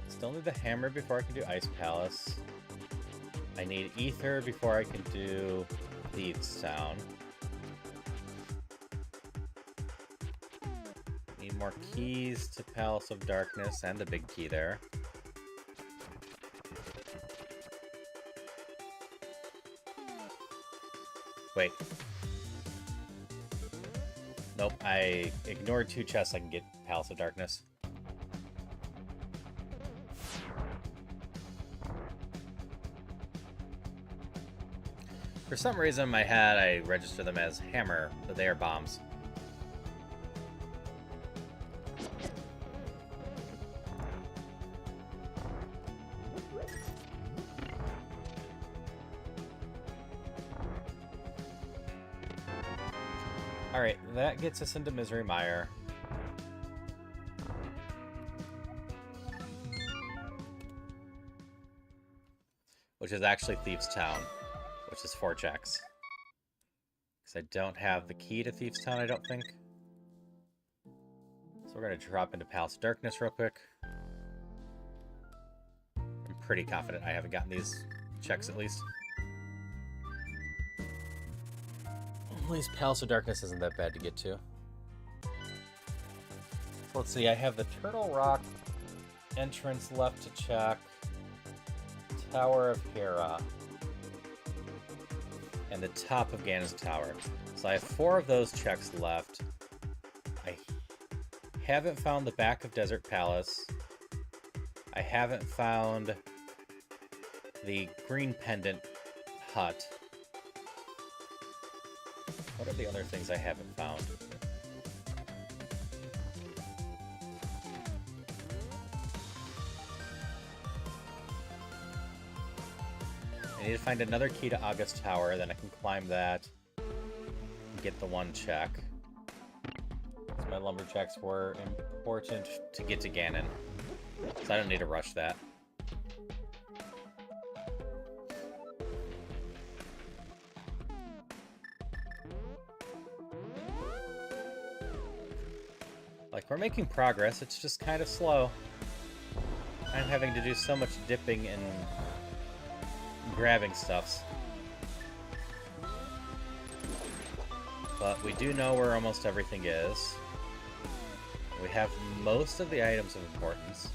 Still need the hammer before I can do Ice Palace. I need Ether before I can do Thieves Town. Need more keys to Palace of Darkness and the big key there. Wait. Nope, I ignored 2 chests. I can get Palace of Darkness. For some reason in my head, I register them as hammer, but they are bombs. Alright, that gets us into Misery Mire. Which is actually Thieves Town. Which is 4 checks. Because I don't have the key to Thieves Town, I don't think. So we're going to drop into Palace of Darkness real quick. I'm pretty confident I haven't gotten these checks at least. At least Palace of Darkness isn't that bad to get to. So let's see, I have the Turtle Rock entrance left to check. Tower of Hera. And the top of Ganon's Tower. So I have 4 of those checks left. I haven't found the back of Desert Palace. I haven't found the green pendant hut. What are the other things I haven't found? I need to find another key to August Tower, then I can climb that and get the 1 check. So my lumberjacks were important to get to Ganon, so I don't need to rush that. Like, we're making progress, it's just kind of slow. I'm having to do so much dipping and grabbing stuffs. But we do know where almost everything is. We have most of the items of importance.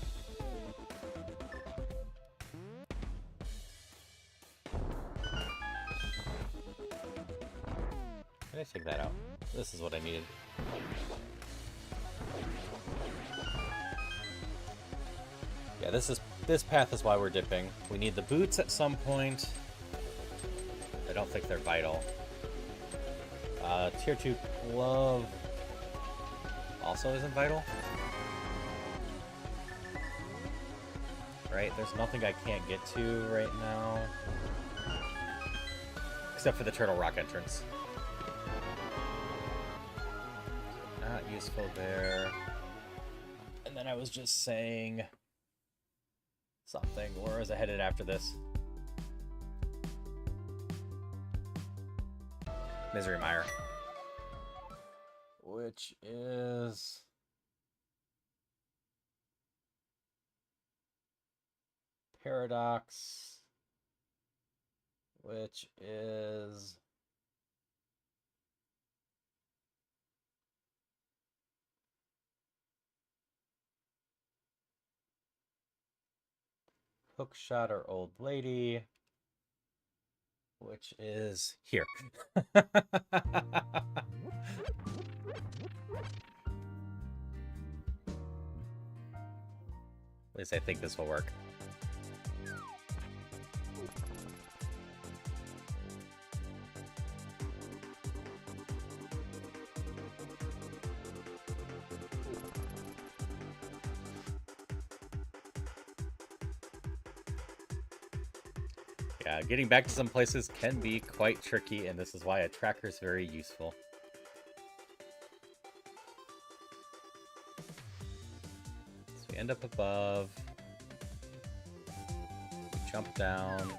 this is what I needed. Yeah, this path is why we're dipping. We need the boots at some point. I don't think they're vital. Tier 2 glove also isn't vital. Right, there's nothing I can't get to right now. Except for the Turtle Rock entrance. Not useful there. And then I was just saying something. Where is it headed after this? Misery Mire. Which is... Paradox. Which is... Hookshot or Old Lady, which is here. At least I think this will work. Yeah, getting back to some places can be quite tricky, and this is why a tracker is very useful. So we end up above, jump down.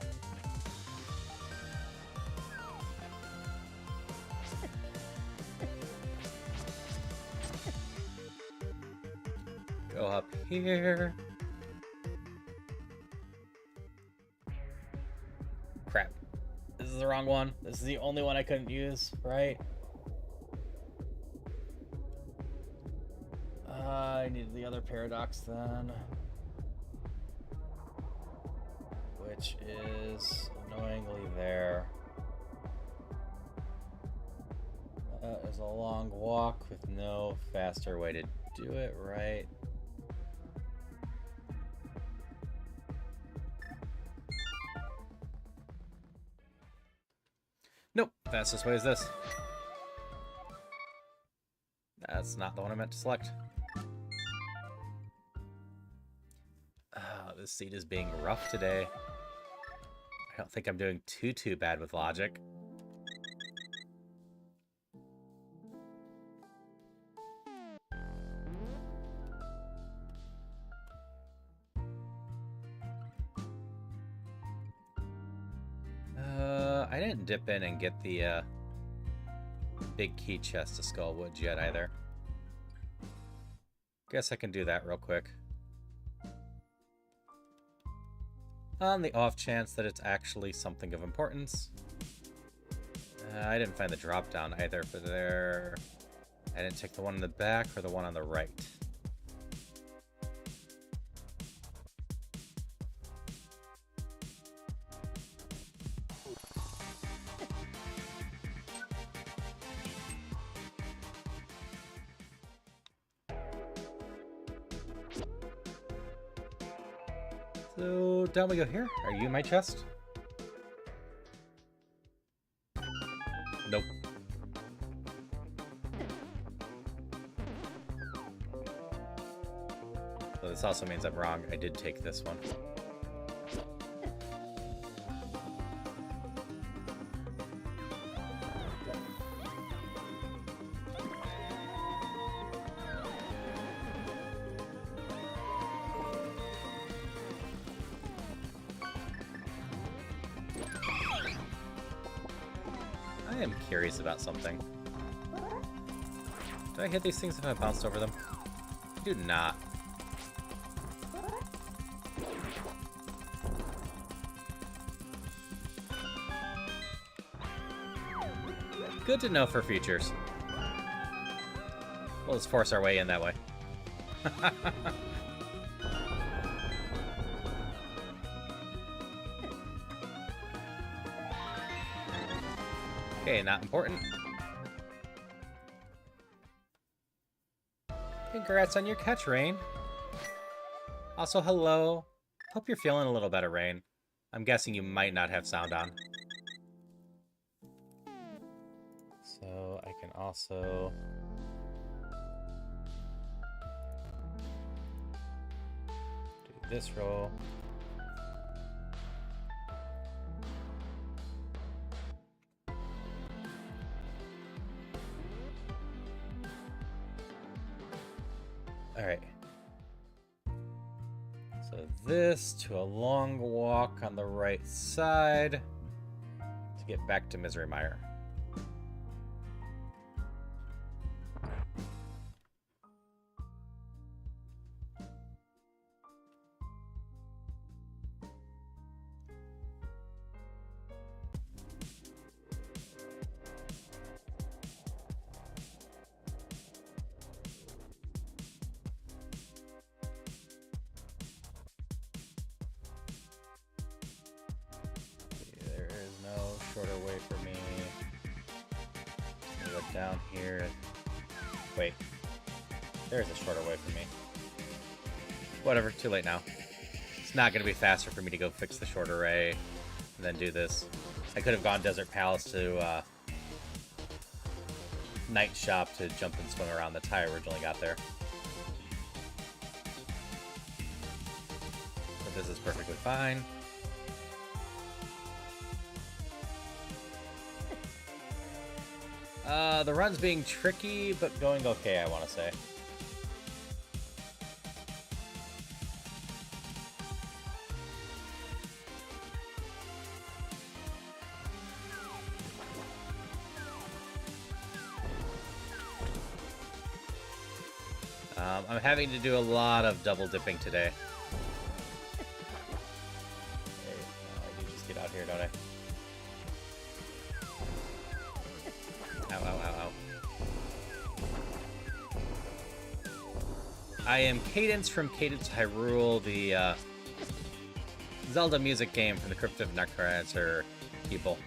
Go up here. Crap. This is the wrong one. This is the only one I couldn't use, right? I needed the other paradox then. Which is annoyingly there. That is a long walk with no faster way to do it, right? Nope, fastest way is this. That's not the one I meant to select. This seat is being rough today. I don't think I'm doing too bad with logic. I didn't dip in and get the big key chest to Skullwood yet either. Guess I can do that real quick. On the off chance that it's actually something of importance. I didn't find the drop down either for there. I didn't take the one in the back or the one on the right. So, down we go here. Are you in my chest? Nope. So this also means I'm wrong. I did take this one. I am curious about something. Do I hit these things if I bounced over them? I do not. Good to know for futures. We'll just force our way in that way. Okay, not important. Congrats on your catch, Rain. Also, hello. Hope you're feeling a little better, Rain. I'm guessing you might not have sound on. So I can also... do this roll. Alright. So this to a long walk on the right side to get back to Misery Mire. Shorter way for me. Go down here. Wait. There's a shorter way for me. Whatever, too late now. It's not going to be faster for me to go fix the short array and then do this. I could have gone Desert Palace to Night Shop to jump and swing around. That's how I originally got there. But this is perfectly fine. The run's being tricky, but going okay, I want to say. I'm having to do a lot of double dipping today. I do just get out here, don't I? I am Cadence from Cadence Hyrule, the Zelda music game from the Crypt of Necromancer people.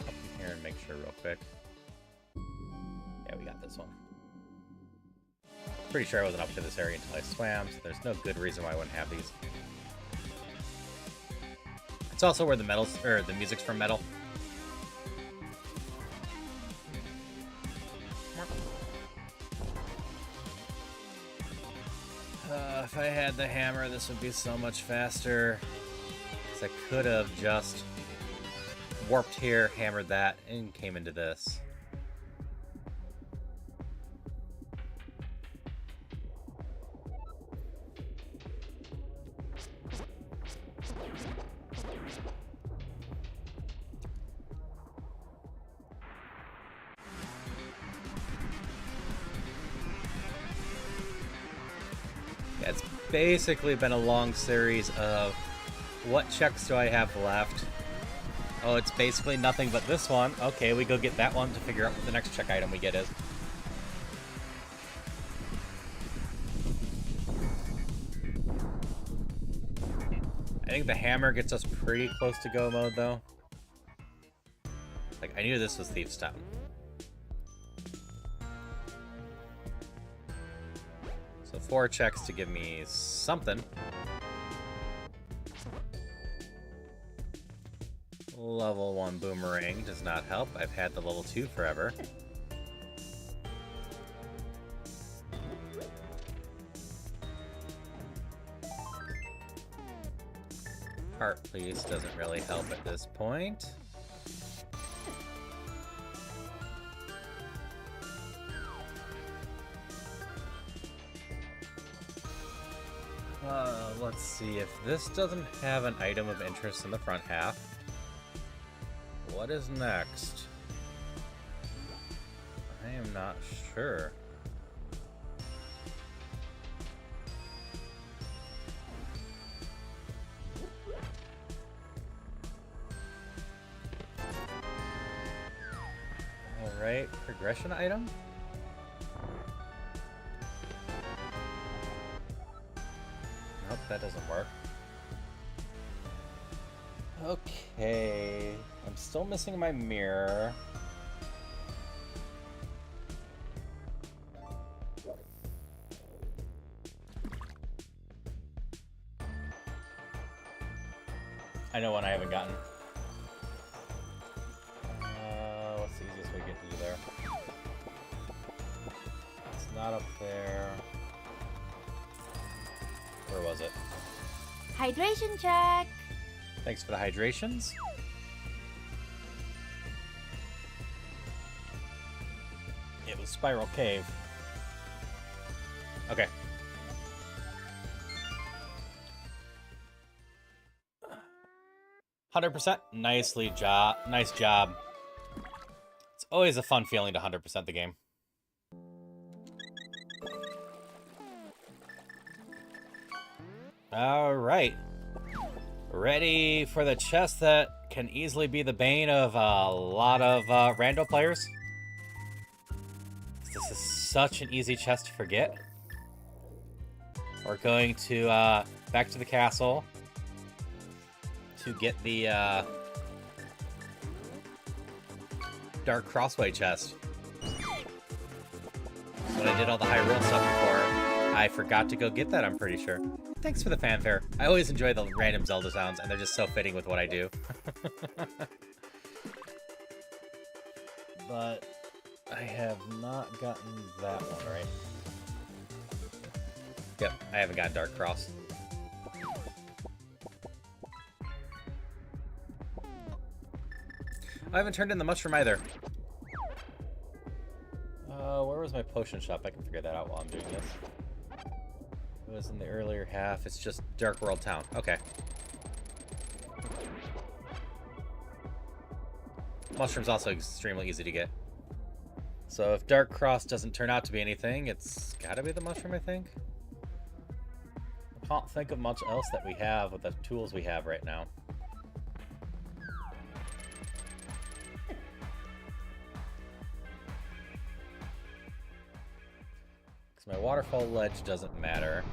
Up in here and make sure real quick. Yeah, we got this one. Pretty sure I wasn't up to this area until I swam, so there's no good reason why I wouldn't have these. It's also where the music's from Metal. If I had the hammer, this would be so much faster. Because I could have just warped here, hammered that, and came into this. It's basically been a long series of what checks do I have left? Oh, it's basically nothing but this one. Okay, we go get that one to figure out what the next check item we get is. I think the hammer gets us pretty close to go mode, though. Like, I knew this was Thief's Stone. So 4 checks to give me something. Level 1 boomerang does not help. I've had the level 2 forever. Heart, please, doesn't really help at this point. Let's see, if this doesn't have an item of interest in the front half, what is next? I am not sure. Alright, progression item? Nope, that doesn't work. Okay, I'm still missing my mirror. I know one I haven't gotten. What's the easiest way to get you there? It's not up there. Where was it? Hydration check. Thanks for the hydrations. It was Spiral Cave. Okay. %. Nice job. It's always a fun feeling to 100% the game. Alright. Ready for the chest that can easily be the bane of a lot of Rando players? This is such an easy chest to forget. We're going to back to the castle to get the Dark Crossway chest. When I did all the Hyrule stuff before, I forgot to go get that, I'm pretty sure. Thanks for the fanfare. I always enjoy the random Zelda sounds, and they're just so fitting with what I do. But I have not gotten that one right. Yep, I haven't gotten Dark Cross. I haven't turned in the mushroom either. Where was my potion shop? I can figure that out while I'm doing this. It was in the earlier half. It's just Dark World Town. Okay. Mushroom's also extremely easy to get. So if Dark Cross doesn't turn out to be anything, it's gotta be the mushroom, I think. I can't think of much else that we have with the tools we have right now. My waterfall ledge doesn't matter.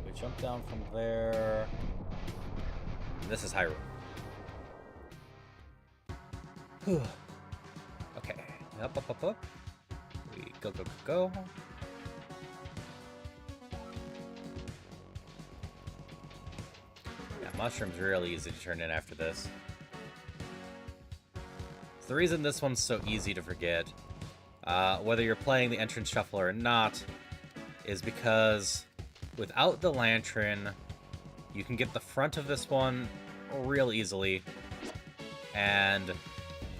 We jump down from there. This is Hyrule. Whew. Okay. Up. We go. Yeah, mushroom's really easy to turn in after this. It's the reason this one's so easy to forget. Whether you're playing the entrance shuffle or not, is because without the lantern, you can get the front of this one real easily, and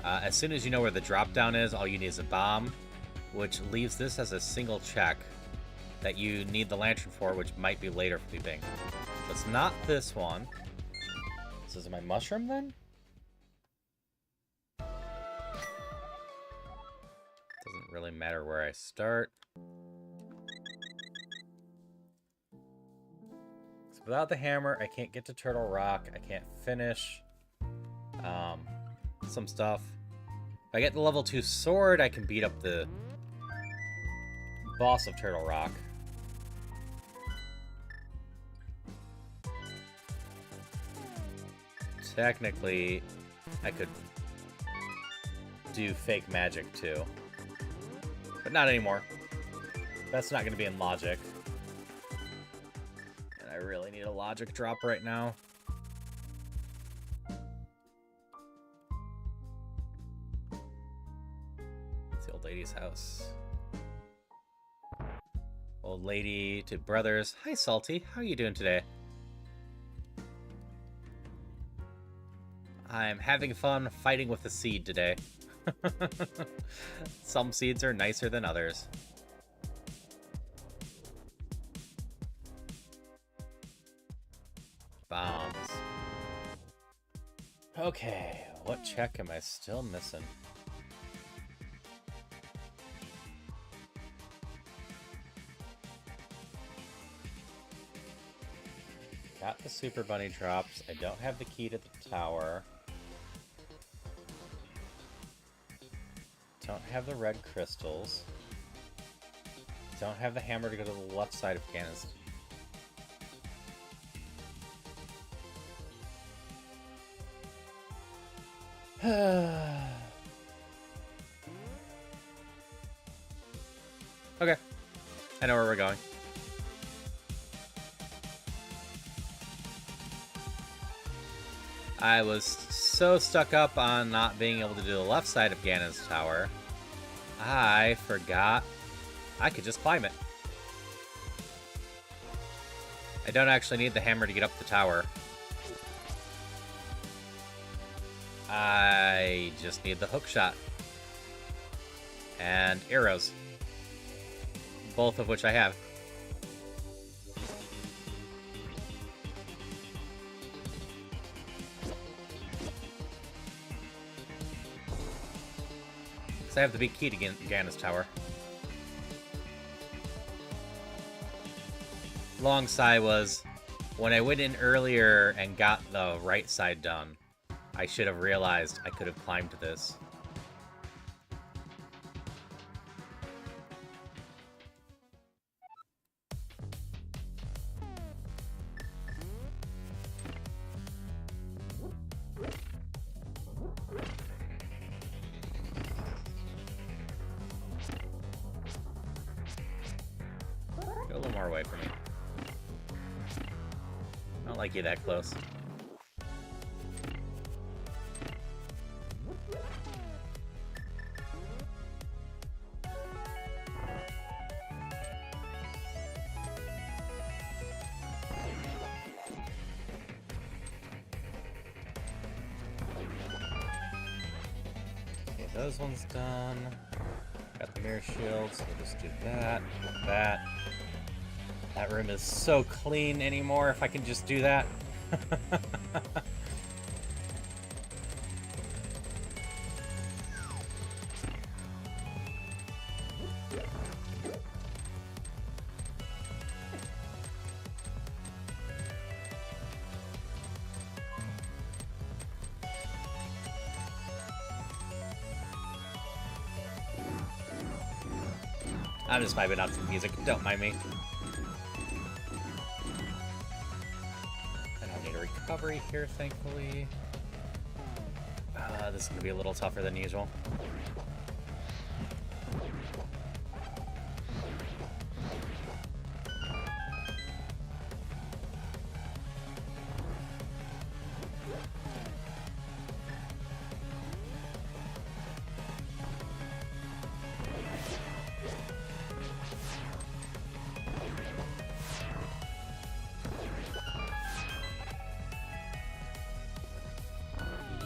as soon as you know where the drop down is, all you need is a bomb, which leaves this as a single check that you need the lantern for, which might be later flipping. So it's not this one. So is it my mushroom then? Doesn't really matter where I start. So without the hammer, I can't get to Turtle Rock. I can't finish some stuff. If I get the level 2 sword, I can beat up the boss of Turtle Rock. Technically, I could do fake magic too. But not anymore. That's not going to be in logic. And I really need a logic drop right now. It's the old lady's house. Old lady to brothers. Hi, Salty. How are you doing today? I'm having fun fighting with the seed today. Some seeds are nicer than others. Bombs. Okay, what check am I still missing? Got the Super Bunny drops. I don't have the key to the tower. Don't have the red crystals. Don't have the hammer to go to the left side of Ganon. Okay. I know where we're going. I was so stuck up on not being able to do the left side of Ganon's tower, I forgot I could just climb it. I don't actually need the hammer to get up the tower. I just need the hook shot. And arrows. Both of which I have. Because I have the big key to Ganon's tower. Long sigh was, when I went in earlier and got the right side done, I should have realized I could have climbed this. Go a little more away from me. I don't like you that close. Okay, those ones done. Got the mirror shield, so we'll just do that, that. That room is so clean anymore, if I can just do that. I'm just vibing out to the music, don't mind me. Recovery here, thankfully. This is going to be a little tougher than usual.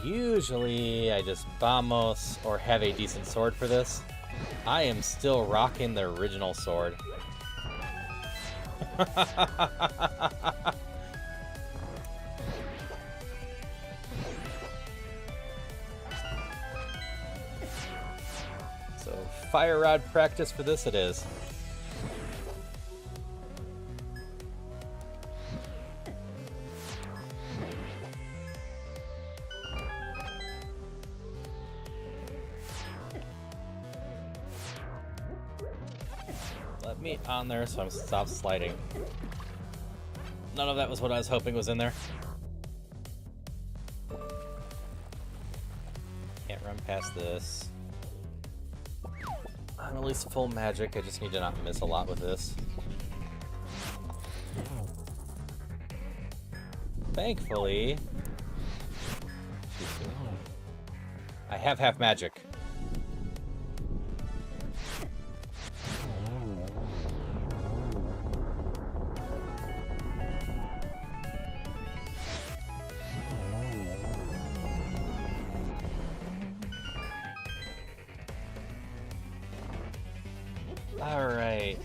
Usually, I just Vamos or have a decent sword for this. I am still rocking the original sword. So, fire rod practice for this it is. Me on there, so I'm stop sliding. None of that was what I was hoping was in there. Can't run past this. I'm at least full magic. I just need to not miss a lot with this. Thankfully, I have half magic. Alright,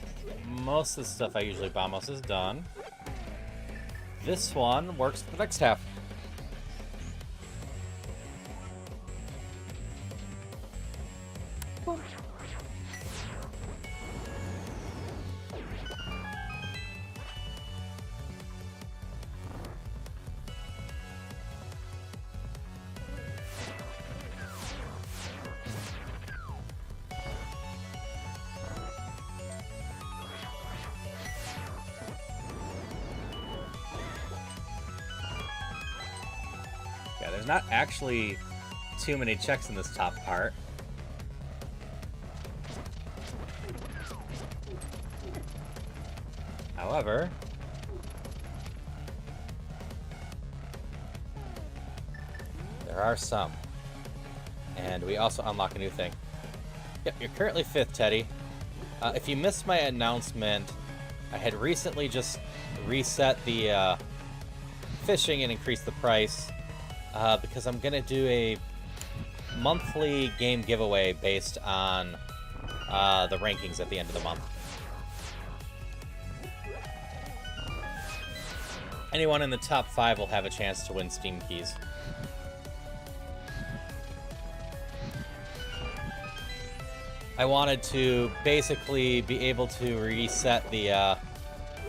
most of the stuff I usually Vamos is done. This one works for the next half. Yeah, there's not actually too many checks in this top part. However, There are some. And we also unlock a new thing. Yep, you're currently 5th, Teddy. If you missed my announcement, I had recently just reset the fishing and increased the price because I'm going to do a monthly game giveaway based on the rankings at the end of the month. Anyone in the top 5 will have a chance to win Steam keys. I wanted to basically be able to reset the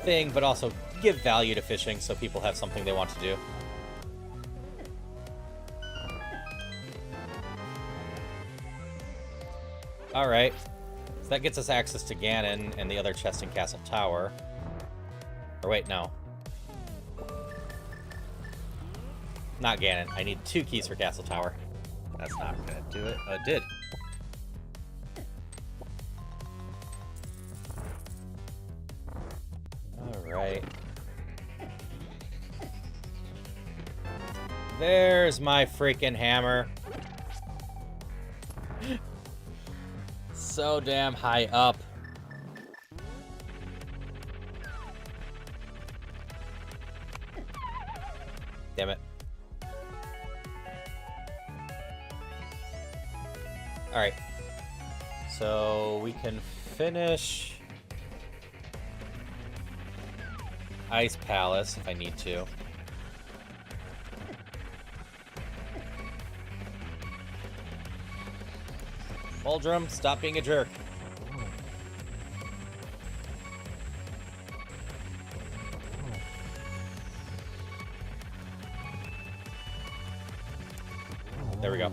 thing, but also give value to fishing so people have something they want to do. Alright, so that gets us access to Ganon and the other chest in Castle Tower. Or wait, no. Not Ganon. I need 2 keys for Castle Tower. That's not gonna do it. Oh, it did. Alright. There's my freaking hammer. So damn high up. Damn it. Alright. So we can finish Ice Palace if I need to. Uldrum, stop being a jerk. There we go.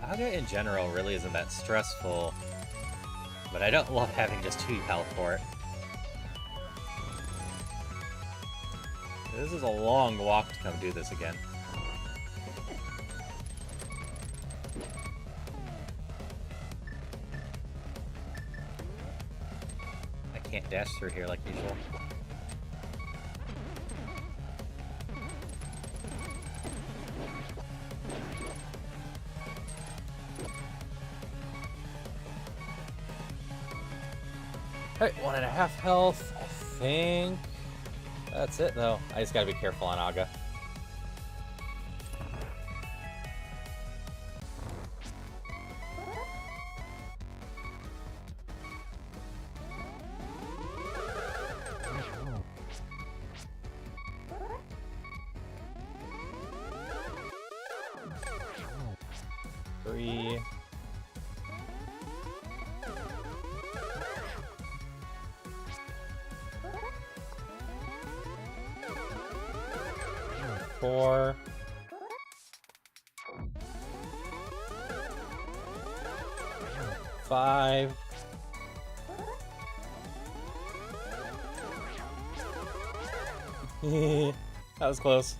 Aga in general really isn't that stressful, but I don't love having just 2 health for it. This is a long walk to come do this again. I can't dash through here like usual. Alright, 1.5 health, I think. That's it, though. I just gotta be careful on Aga. Three. 4. 5. That was close.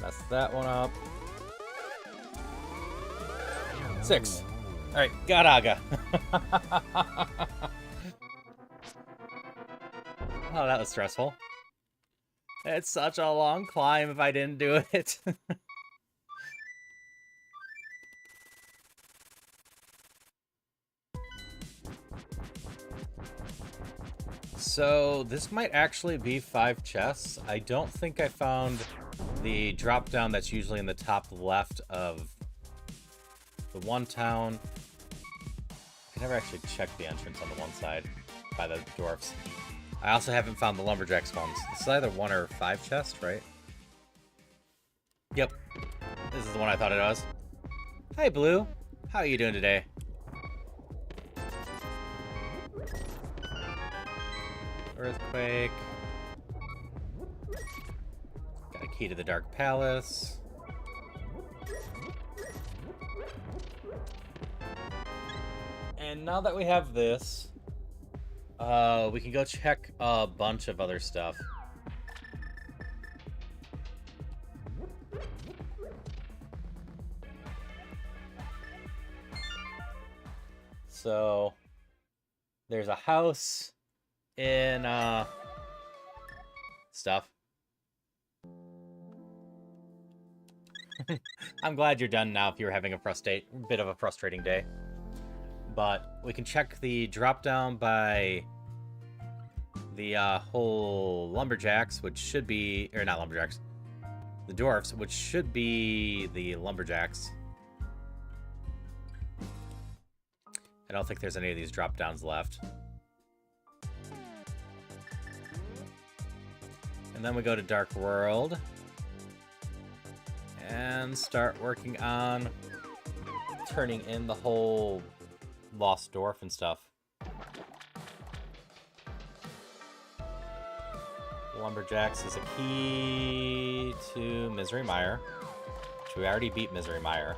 Mess that one up. 6. Alright, got Aga. Oh, that was stressful. It's such a long climb if I didn't do it. So, this might actually be 5 chests. I don't think I found the drop down that's usually in the top left of the one town. I never actually checked the entrance on the one side by the dwarfs. I also haven't found the lumberjacks ones. This is either 1 or 5 chests, right? Yep. This is the one I thought it was. Hi, Blue. How are you doing today? Earthquake. Got a key to the Dark Palace. And now that we have this, we can go check a bunch of other stuff. So there's a house in stuff. I'm glad you're done now if you were having a bit of a frustrating day. But we can check the drop down by the whole lumberjacks, which should be, or not lumberjacks, the dwarfs, which should be the lumberjacks. I don't think there's any of these drop downs left. And then we go to Dark World and start working on turning in the whole lost dwarf and stuff. Lumberjacks is a key to Misery Mire, which we already beat Misery Mire.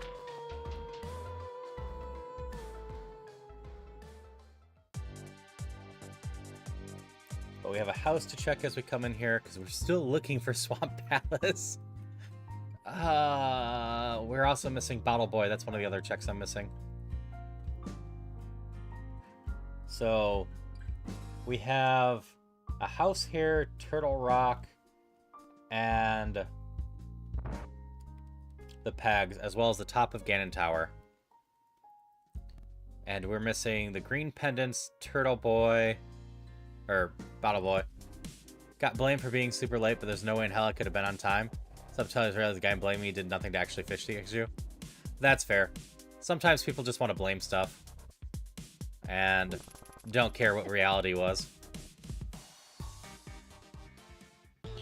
But we have a house to check as we come in here, because we're still looking for Swamp Palace. We're also missing Bottle Boy. That's one of the other checks I'm missing. So, we have a house here, Turtle Rock, and the Pegs, as well as the top of Ganon Tower. And we're missing the green pendants, Turtle Boy, or Bottle Boy. Got blamed for being super late, but there's no way in hell I could have been on time. Sometimes I realized the guy blaming me did nothing to actually fish the issue. That's fair. Sometimes people just want to blame stuff and don't care what reality was. Okay,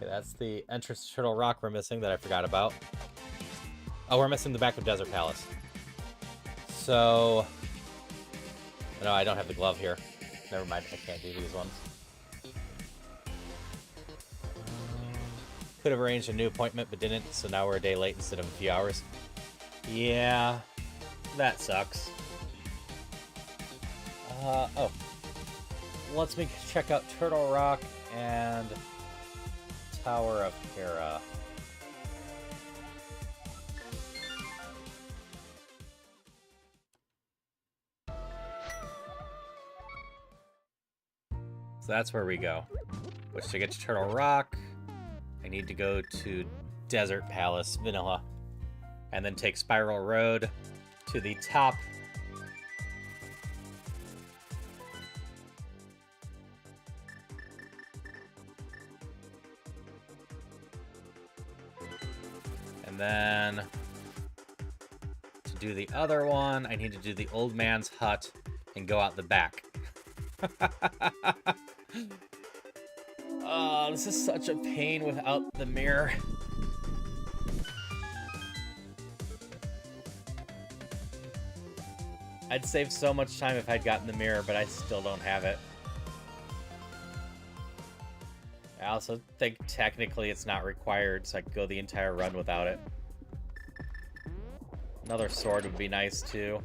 that's the entrance to Turtle Rock we're missing that I forgot about. Oh, we're missing the back of Desert Palace. So... No, I don't have the glove here. Never mind, I can't do these ones. Could have arranged a new appointment, but didn't, so now we're a day late instead of a few hours. Yeah, that sucks. Oh. Let's check out Turtle Rock and Tower of Hera. So that's where we go. Which, to get to Turtle Rock, I need to go to Desert Palace, Vanilla, and then take Spiral Road to the top. And then to do the other one, I need to do the old man's hut and go out the back. Oh, this is such a pain without the mirror. I'd save so much time if I'd gotten the mirror, but I still don't have it. I also think technically it's not required, so I could go the entire run without it. Another sword would be nice, too.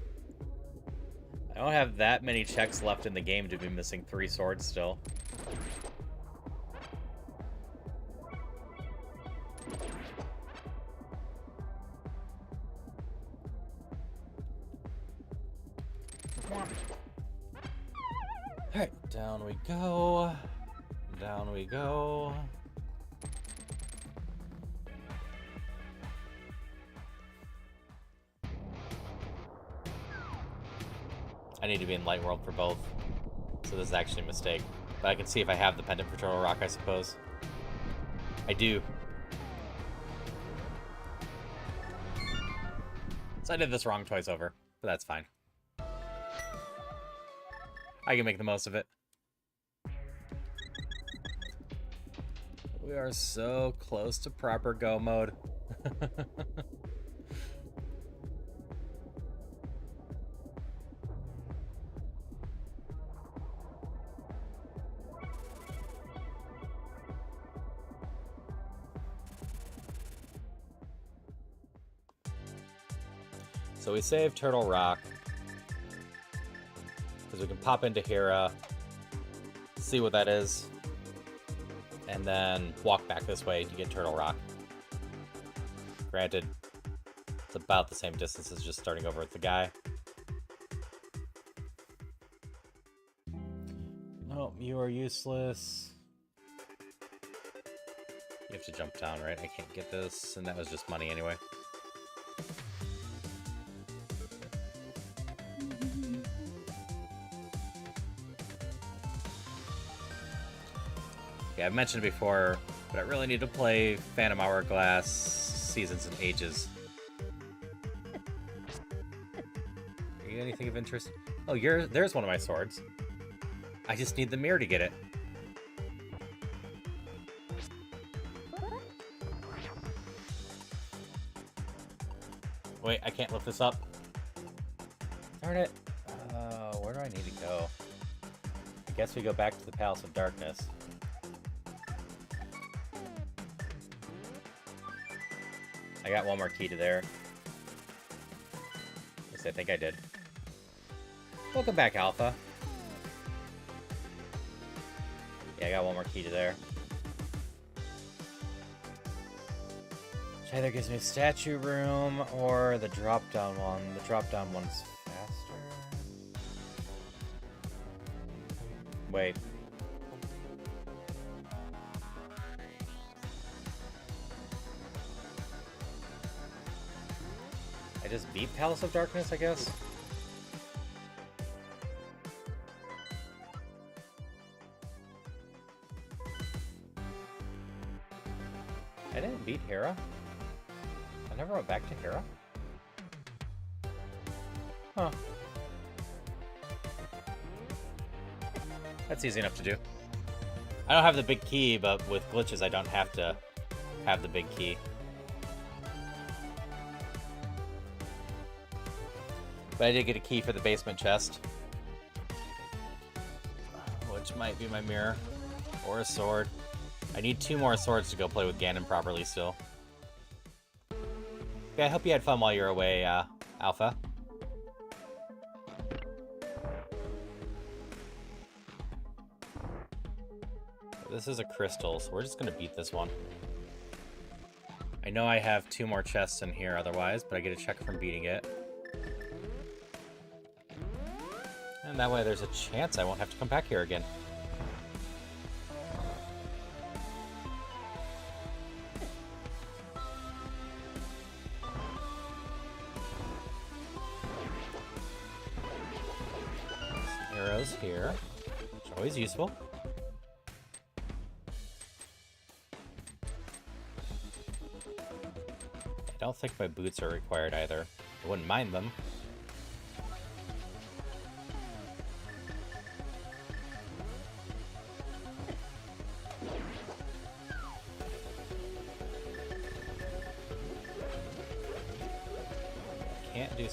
I don't have that many checks left in the game to be missing 3 swords still. Alright, down we go. Down we go. I need to be in Light World for both, so this is actually a mistake. But I can see if I have the pendant for Turtle Rock, I suppose. I do. So I did this wrong twice over, but that's fine. I can make the most of it. We are so close to proper go mode. So we saved Turtle Rock, because we can pop into Hera, see what that is, and then walk back this way to get Turtle Rock. Granted, it's about the same distance as just starting over with the guy. Oh, you are useless. You have to jump down, right? I can't get this, and that was just money anyway. Yeah, I've mentioned it before, but I really need to play Phantom Hourglass Seasons and Ages. Are you anything of interest? Oh, there's one of my swords. I just need the mirror to get it. Wait, I can't lift this up. Darn it. Where do I need to go? I guess we go back to the Palace of Darkness. I got one more key to there. At least I think I did. Welcome back, Alpha. Yeah, I got one more key to there. Which either gives me statue room or the drop-down one. The drop-down one's faster. Wait. I just beat Palace of Darkness, I guess? I didn't beat Hera? I never went back to Hera? Huh. That's easy enough to do. I don't have the big key, but with glitches I don't have to have the big key. But I did get a key for the basement chest. Which might be my mirror. Or a sword. I need 2 more swords to go play with Ganon properly still. Okay, I hope you had fun while you were away, Alpha. This is a crystal, so we're just gonna beat this one. I know I have 2 more chests in here otherwise, but I get a check from beating it. And that way there's a chance I won't have to come back here again. Some arrows here, which are always useful. I don't think my boots are required either. I wouldn't mind them. Can't do...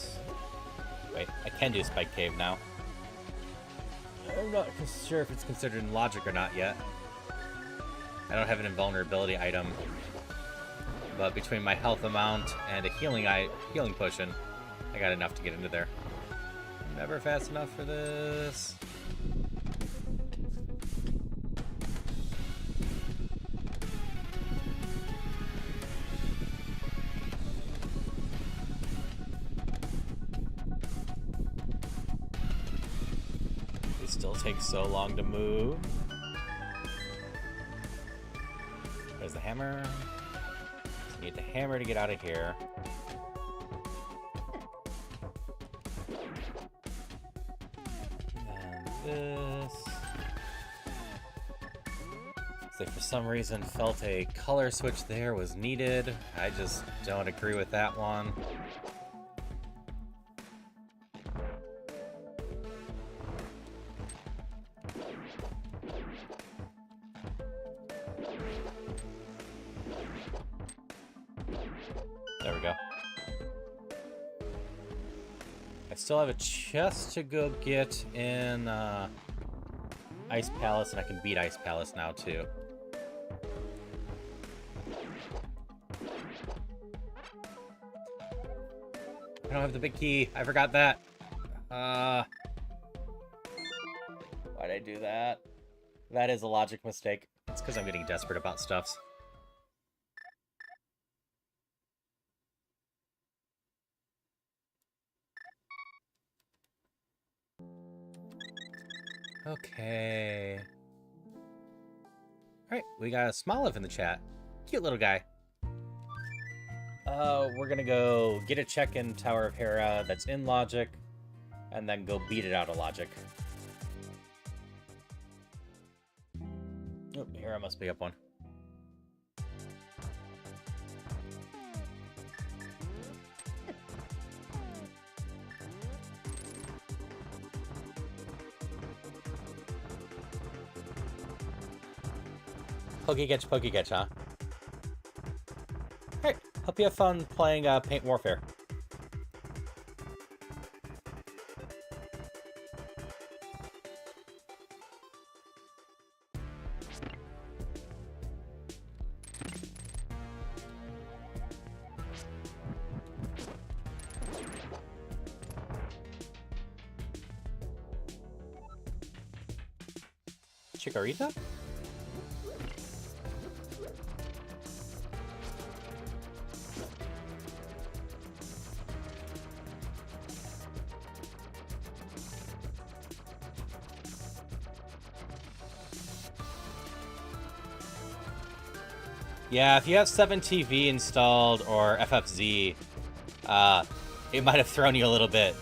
Wait, I can do Spike Cave now. I'm not sure if it's considered in logic or not yet. I don't have an invulnerability item. But between my health amount and a healing potion, I got enough to get into there. Never fast enough for this. It still takes so long to move. There's the hammer. Need the hammer to get out of here. And this. So for some reason felt a color switch there was needed. I just don't agree with that one. There we go. I still have a chest to go get in Ice Palace, and I can beat Ice Palace now too. I don't have the big key. I forgot that. Why'd I do that? That is a logic mistake. It's because I'm getting desperate about stuffs. Okay. Alright, we got a Smoliv in the chat. Cute little guy. We're gonna go get a check-in Tower of Hera that's in Logic, and then go beat it out of Logic. Oh, Hera must be up one. Pokey catch, huh? Alright, hope you have fun playing Paint Warfare. Chikorita? Yeah, if you have 7TV installed or FFZ, it might have thrown you a little bit.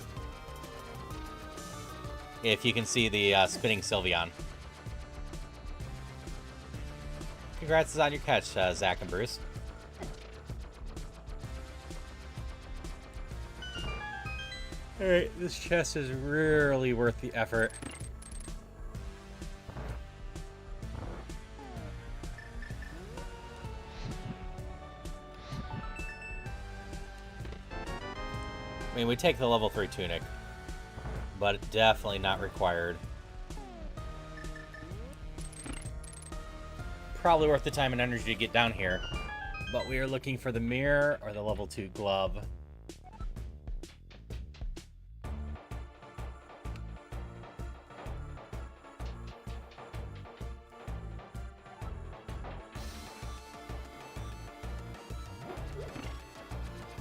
If you can see the spinning Sylveon. Congrats on your catch, Zach and Bruce. Alright, this chest is really worth the effort. I mean, we take the level 3 tunic, but definitely not required. Probably worth the time and energy to get down here, but we are looking for the mirror or the level 2 glove.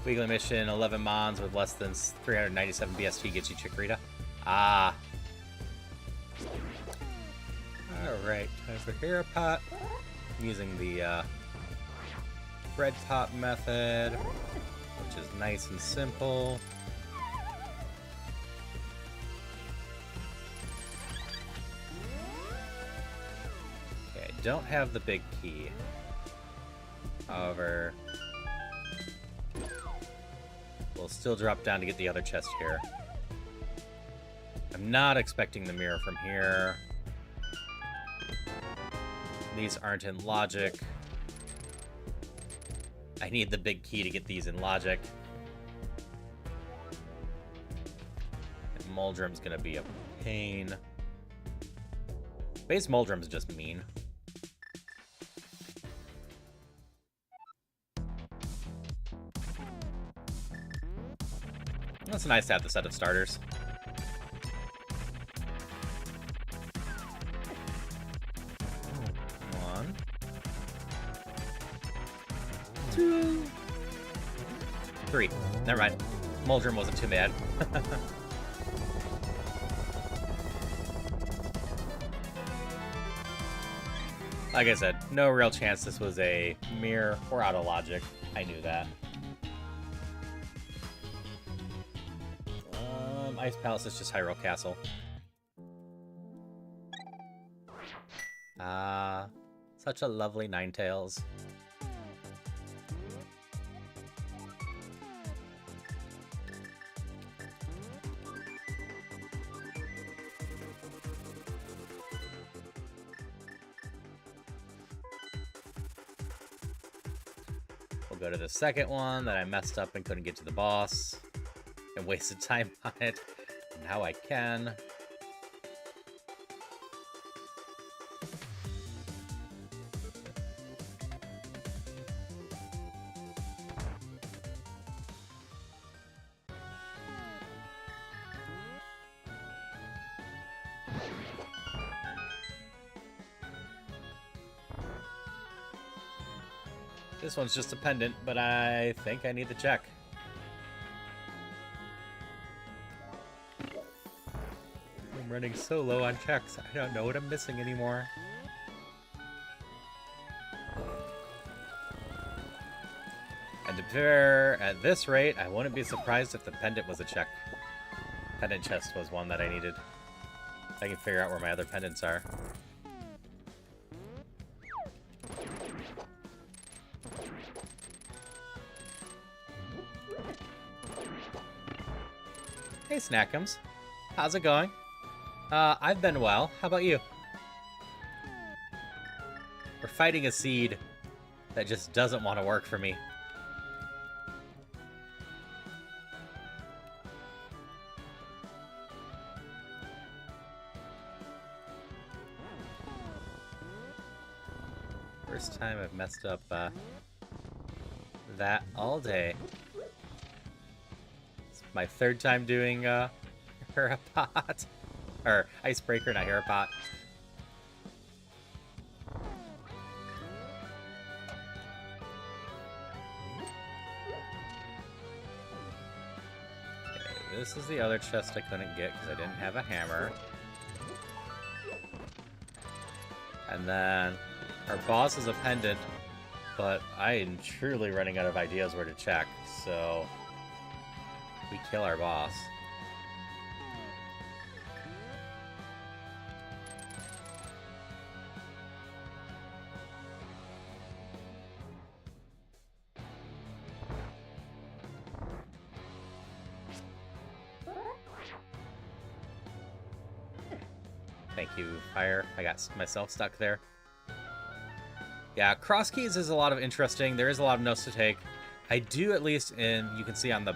Weekly mission, 11 mons with less than 397 BST gets you Chikorita. Ah. Alright, time for Hero Pot. Using the Bread Pop method, which is nice and simple. Okay, I don't have the big key. However, we'll still drop down to get the other chest here. I'm not expecting the mirror from here. These aren't in Logic. I need the big key to get these in Logic. And Moldrum's gonna be a pain. Base Moldrum's just mean. It's nice to have the set of starters. One. Two. Three. Never mind. Moldrum wasn't too bad. Like I said, no real chance this was a mirror or out of Logic. I knew that. Ice Palace is just Hyrule Castle. Ah, such a lovely Ninetales. We'll go to the second one that I messed up and couldn't get to the boss. And wasted time on it. Now I can. This one's just a pendant, but I think I need the check. running so low on checks. I don't know what I'm missing anymore. And to be fair, at this rate, I wouldn't be surprised if the pendant was a check. Pendant chest was one that I needed. I can figure out where my other pendants are. Hey, Snackums. How's it going? I've been well. How about you? We're fighting a seed that just doesn't want to work for me. First time I've messed up that all day. It's my third time doing Herapot. Or Icebreaker, not Herapot. Okay, this is the other chest I couldn't get because I didn't have a hammer. And then our boss is a pendant, but I am truly running out of ideas where to check, so we kill our boss. Thank you, fire. I got myself stuck there. Yeah, Crosskeys is a lot of interesting. There is a lot of notes to take. I do, at least in, you can see on the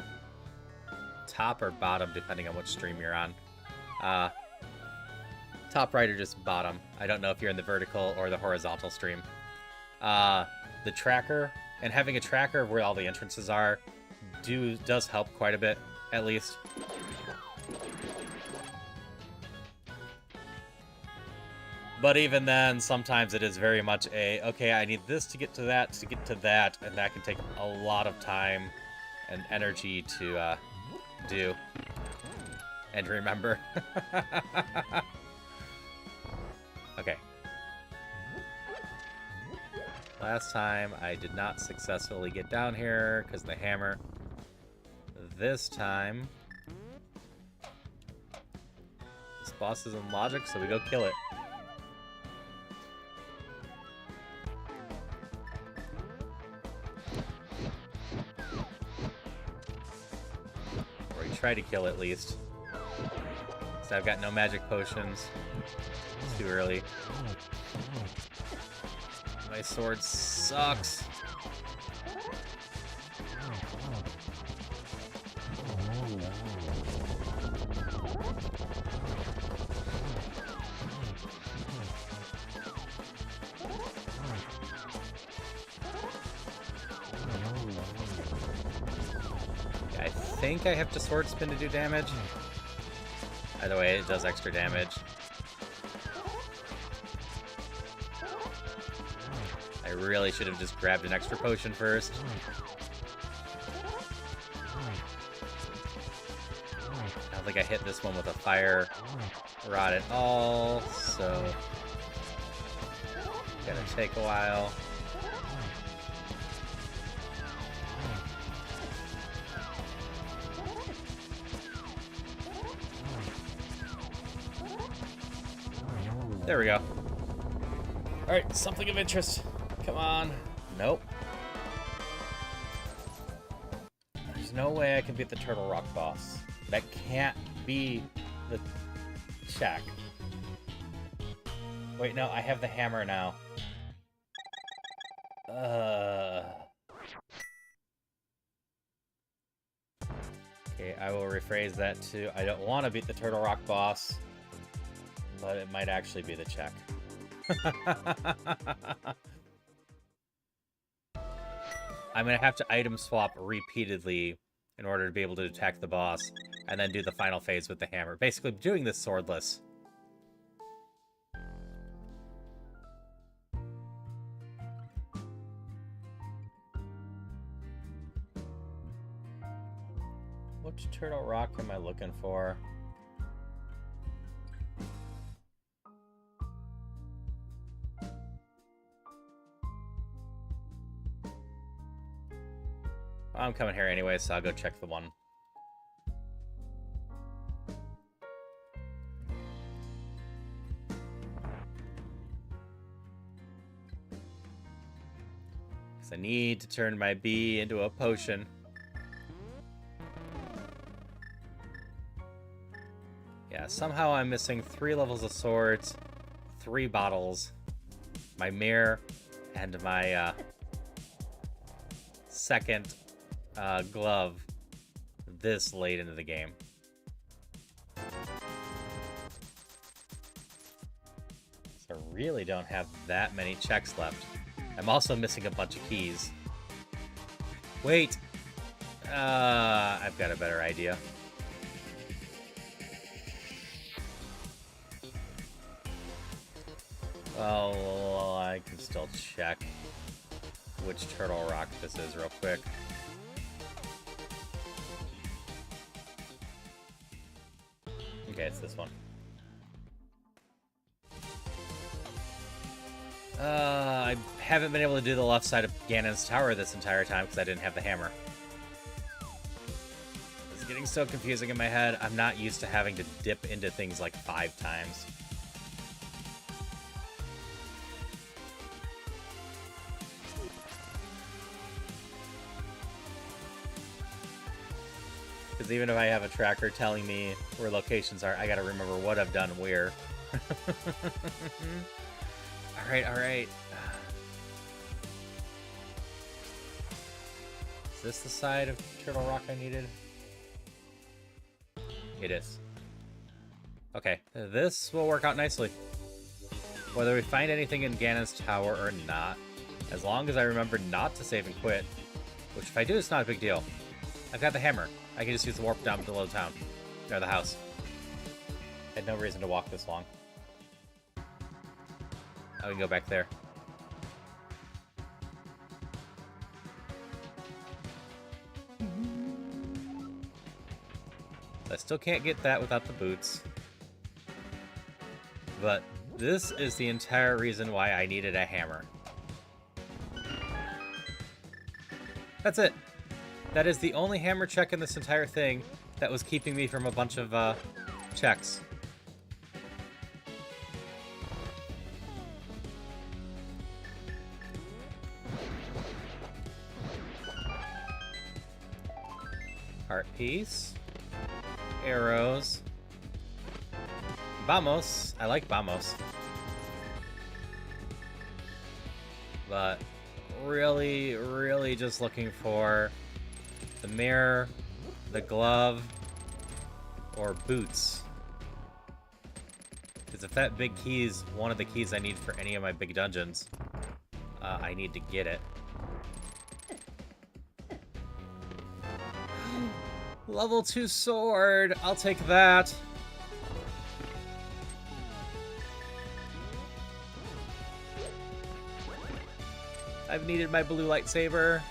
top or bottom, depending on which stream you're on. Top right or just bottom. I don't know if you're in the vertical or the horizontal stream. The tracker, and having a tracker of where all the entrances are, does help quite a bit, at least. But even then, sometimes it is very much a, okay, I need this to get to that, and that can take a lot of time and energy to do and remember. Okay. Last time, I did not successfully get down here because of the hammer. This time, this boss is in logic, so we go kill it. Try to kill at least. So I've got no magic potions. It's too early. My sword sucks. I think I have to sword spin to do damage. Either way, it does extra damage. I really should have just grabbed an extra potion first. I don't think I hit this one with a fire rod at all, so gonna take a while. There we go. Alright, something of interest. Come on. Nope. There's no way I can beat the Turtle Rock boss. That can't be the check. Wait, no, I have the hammer now. Okay, I will rephrase that to, I don't want to beat the Turtle Rock boss. But it might actually be the check. I'm going to have to item swap repeatedly in order to be able to attack the boss, and then do the final phase with the hammer. Basically, doing this swordless. Which Turtle Rock am I looking for? I'm coming here anyway, so I'll go check the one. Because I need to turn my bee into a potion. Yeah, somehow I'm missing 3 levels of swords, 3 bottles, my mirror, and my second glove this late into the game. So I really don't have that many checks left. I'm also missing a bunch of keys. Wait! I've got a better idea. Well, I can still check which turtle rock this is real quick. Okay, it's this one. I haven't been able to do the left side of Ganon's tower this entire time because I didn't have the hammer. It's getting so confusing in my head. I'm not used to having to dip into things like 5 times. Because even if I have a tracker telling me where locations are, I gotta remember what I've done where. Alright. Is this the side of Turtle Rock I needed? It is. Okay, this will work out nicely. Whether we find anything in Ganon's tower or not, as long as I remember not to save and quit, which if I do, it's not a big deal. I've got the hammer. I can just use the warp down below town. Or the house. Had no reason to walk this long. I can go back there. I still can't get that without the boots. But this is the entire reason why I needed a hammer. That's it. That is the only hammer check in this entire thing that was keeping me from a bunch of checks. Heart piece. Arrows. Vamos. I like Vamos. But really just looking for the mirror, the glove, or boots. Because if that big key is one of the keys I need for any of my big dungeons, I need to get it. Level 2 sword! I'll take that! I've needed my blue lightsaber.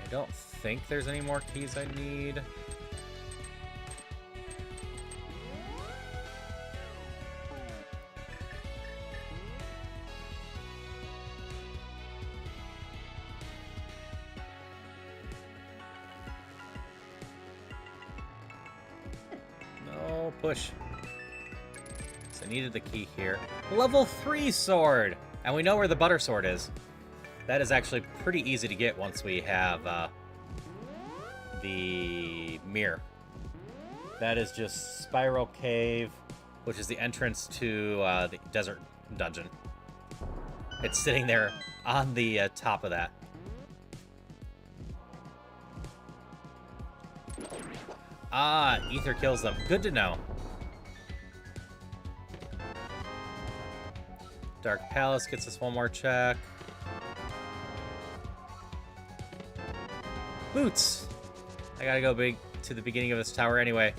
I don't think there's any more keys I need. No, push. So I needed the key here. Level 3 sword! And we know where the butter sword is. That is actually pretty easy to get once we have the mirror. That is just Spiral Cave, which is the entrance to the desert dungeon. It's sitting there on the top of that. Ah, ether kills them. Good to know. Dark Palace gets us one more check. Boots! I gotta go big to the beginning of this tower anyway.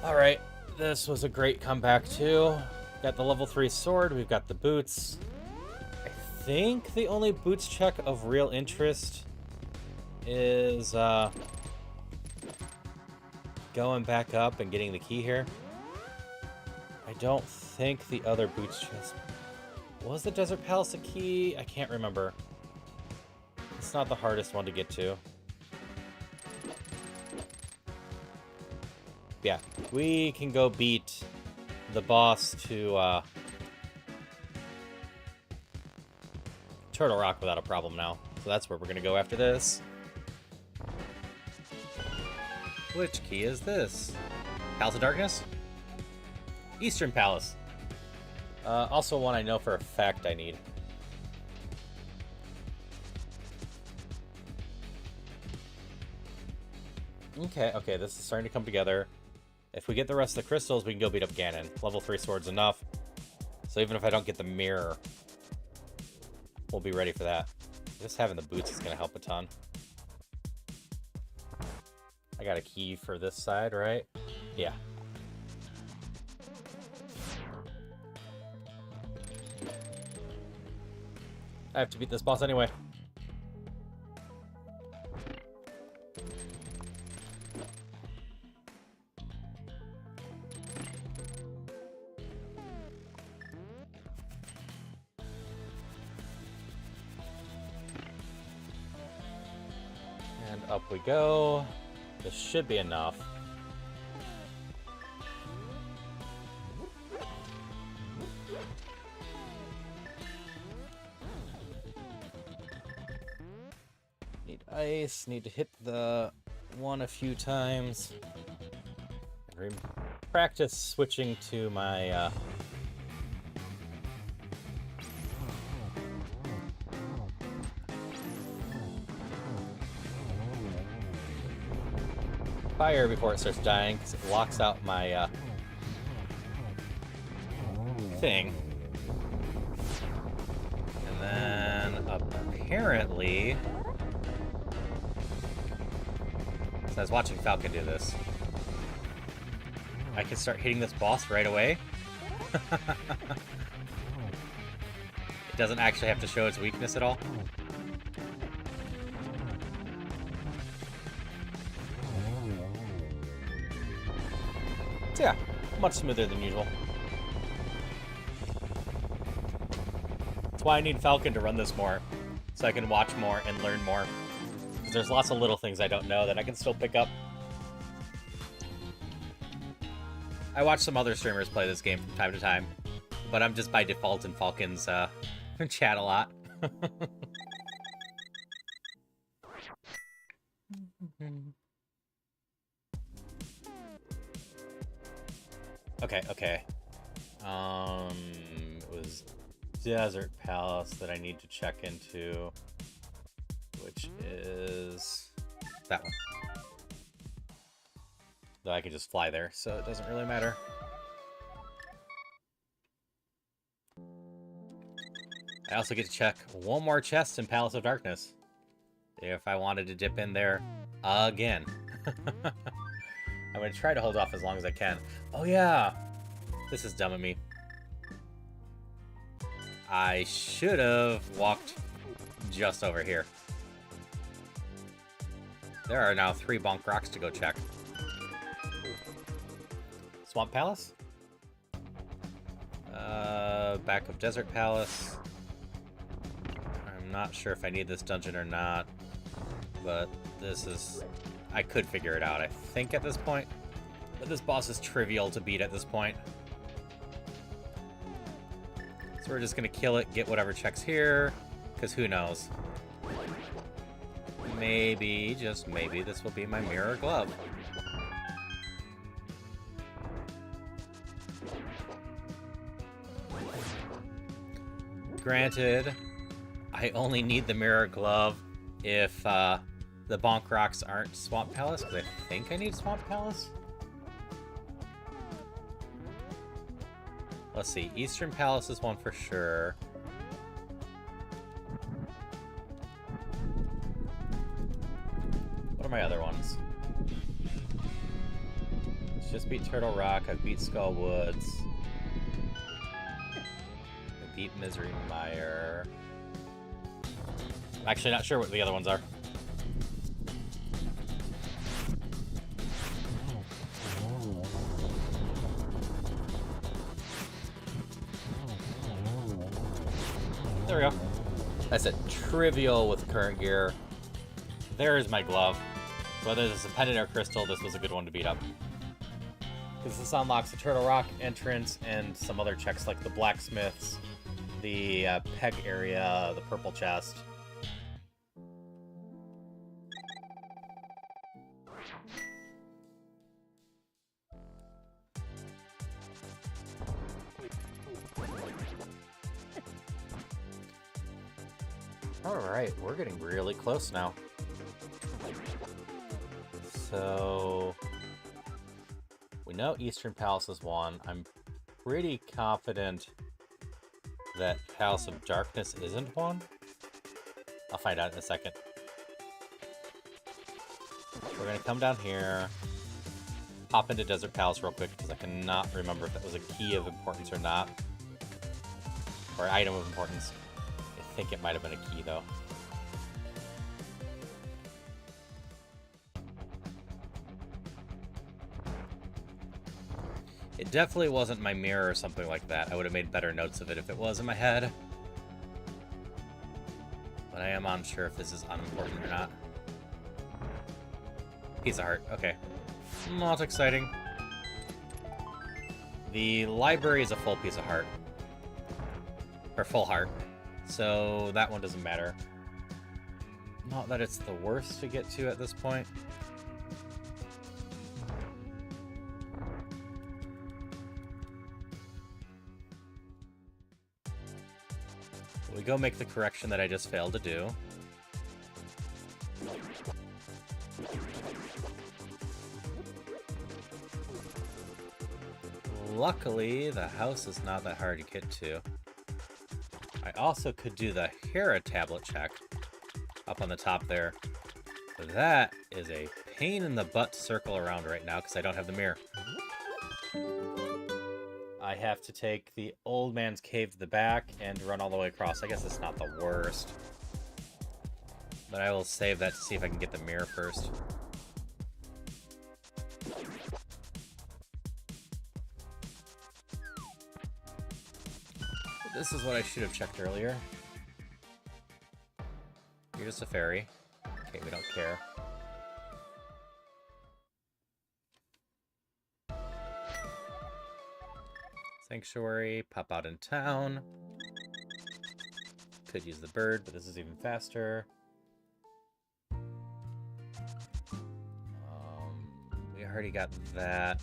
Alright, this was a great comeback too. Got the level 3 sword, we've got the boots. I think the only boots check of real interest is going back up and getting the key here. I don't think the other boots chest... Was the Desert Palace a key? I can't remember. It's not the hardest one to get to. Yeah, we can go beat the boss to Turtle Rock without a problem now. So that's where we're going to go after this. Which key is this? Palace of Darkness? Eastern Palace. Also one I know for a fact I need. Okay, this is starting to come together. If we get the rest of the crystals, we can go beat up Ganon. Level 3 sword's enough. So even if I don't get the mirror, we'll be ready for that. Just having the boots is going to help a ton. I got a key for this side, right? Yeah. I have to beat this boss anyway. And up we go. This should be enough. Need ice, need to hit the one a few times. Practice switching to my fire before it starts dying, because it locks out my thing. And then apparently, so I was watching Falcon do this, I can start hitting this boss right away. It doesn't actually have to show its weakness at all. So yeah, much smoother than usual. That's why I need Falcon to run this more, so I can watch more and learn more. Because there's lots of little things I don't know that I can still pick up. I watch some other streamers play this game from time to time, but I'm just by default in Falcon's chat a lot. Okay. It was Desert Palace that I need to check into, which is that one. Though I can just fly there, so it doesn't really matter. I also get to check one more chest in Palace of Darkness, if I wanted to dip in there again. I'm going to try to hold off as long as I can. Oh yeah! This is dumb of me. I should have walked just over here. There are now 3 bonk rocks to go check. Swamp Palace? Back of Desert Palace. I'm not sure if I need this dungeon or not, but this is... I could figure it out, I think, at this point. But this boss is trivial to beat at this point. So we're just gonna kill it, get whatever checks here, because who knows? Maybe, just maybe, this will be my mirror glove. Granted, I only need the mirror glove if the bonk rocks aren't Swamp Palace, because I think I need Swamp Palace. Let's see, Eastern Palace is one for sure. What are my other ones? Let's just beat Turtle Rock, I beat Skull Woods. I beat Misery Mire. I'm actually not sure what the other ones are. there we go. I said trivial with current gear. There is my glove. Whether this is a pendant or crystal, this was a good one to beat up. Because this unlocks the Turtle Rock entrance and some other checks like the blacksmiths, the peg area, the purple chest. Alright, we're getting really close now. So we know Eastern Palace is one. I'm pretty confident that Palace of Darkness isn't one. I'll find out in a second. We're gonna come down here, pop into Desert Palace real quick, because I cannot remember if that was a key of importance or not. Or item of importance. I think it might have been a key, though. It definitely wasn't my mirror or something like that. I would have made better notes of it if it was in my head. But I am unsure if this is unimportant or not. Piece of heart. Okay. Not exciting. The library is a full piece of heart. Or full heart. So that one doesn't matter. Not that it's the worst to get to at this point. We go make the correction that I just failed to do. Luckily, the house is not that hard to get to. I also could do the Hera tablet check up on the top there. But that is a pain in the butt to circle around right now because I don't have the mirror. I have to take the old man's cave to the back and run all the way across. I guess it's not the worst. But I will save that to see if I can get the mirror first. This is what I should have checked earlier. You're just a fairy. Okay, we don't care. Sanctuary, pop out in town. Could use the bird, but this is even faster. We already got that.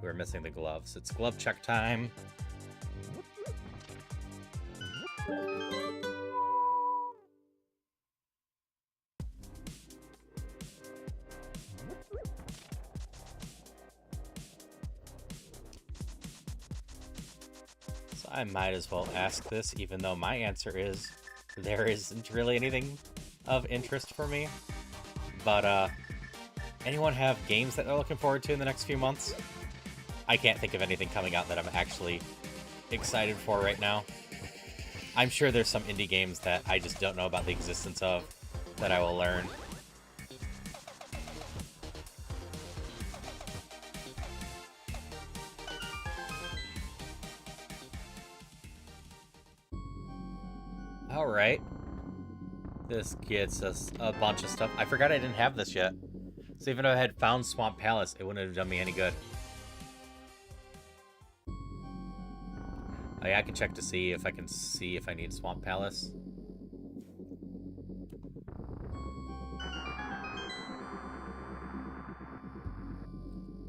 We were missing the gloves. It's glove check time. So I might as well ask this, even though my answer is there isn't really anything of interest for me. But, anyone have games that they're looking forward to in the next few months? I can't think of anything coming out that I'm actually excited for right now. I'm sure there's some indie games that I just don't know about the existence of that I will learn. Alright. This gets us a bunch of stuff. I forgot I didn't have this yet. So even if I had found Swamp Palace, it wouldn't have done me any good. Oh, yeah, I can check to see if I need Swamp Palace.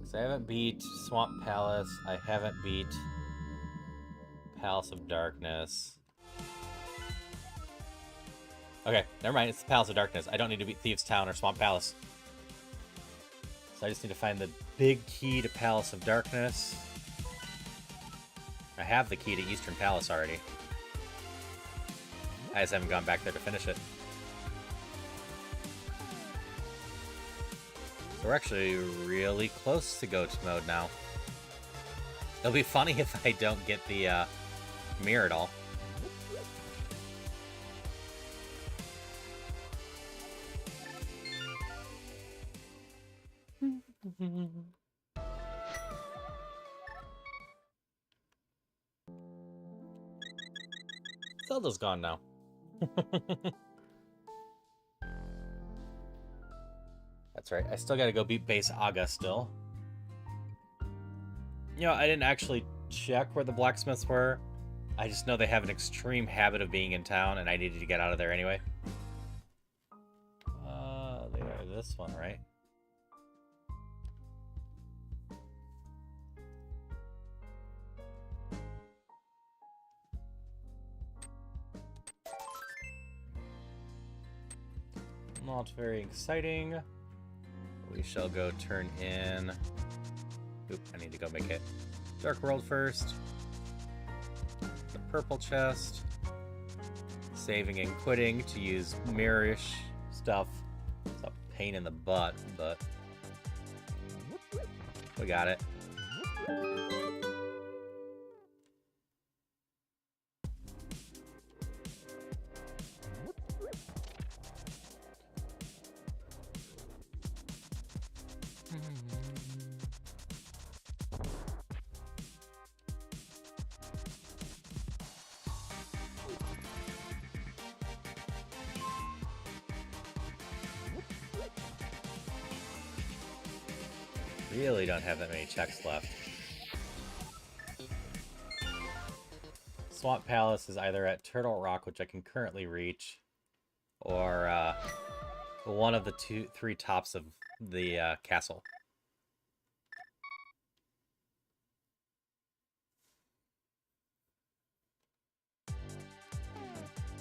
So I haven't beat Swamp Palace. I haven't beat Palace of Darkness. Okay, never mind. It's the Palace of Darkness. I don't need to beat Thieves' Town or Swamp Palace. So I just need to find the big key to Palace of Darkness. I have the key to Eastern Palace already. I just haven't gone back there to finish it. So we're actually really close to Ghost Mode now. It'll be funny if I don't get the mirror at all. Zelda's gone now. That's right. I still gotta go beat base Aga still. You know, I didn't actually check where the blacksmiths were. I just know they have an extreme habit of being in town, and I needed to get out of there anyway. They are this one, right? Not very exciting. We shall go turn in... Oop, I need to go make it Dark World first. The purple chest. Saving and quitting to use mirrorish stuff. It's a pain in the butt, but we got it. Really don't have that many checks left. Swamp Palace is either at Turtle Rock, which I can currently reach, or one of the three tops of the castle.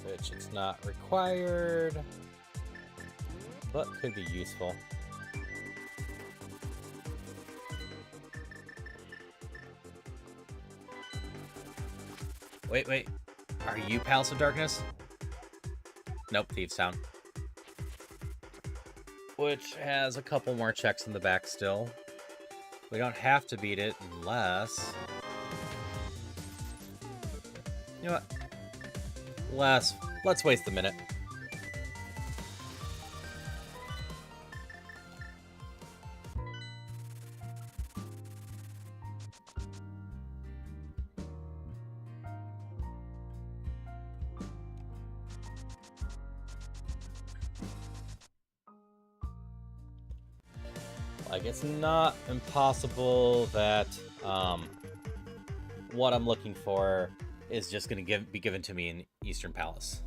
Which it's not required, but could be useful. Wait. Are you Palace of Darkness? Nope, Thieves Town. Which has a couple more checks in the back still. We don't have to beat it unless... You know what? Let's waste a minute. Like, it's not impossible that what I'm looking for is just going to be given to me in Eastern Palace.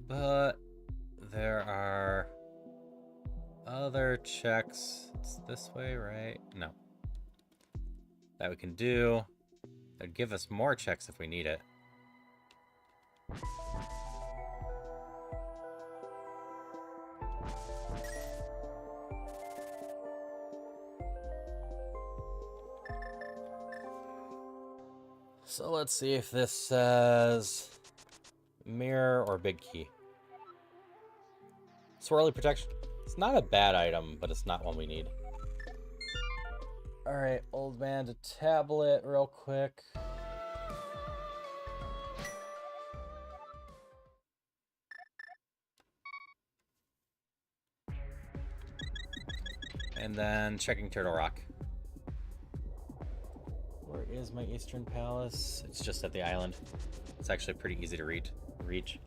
But there are other checks. It's this way, right? No. That we can do. That'd give us more checks if we need it. So let's see if this says mirror or big key. Swirly protection. It's not a bad item, but it's not one we need. Alright, old man to tablet real quick. And then checking Turtle Rock. Where is my Eastern Palace? It's just at the island. It's actually pretty easy to reach.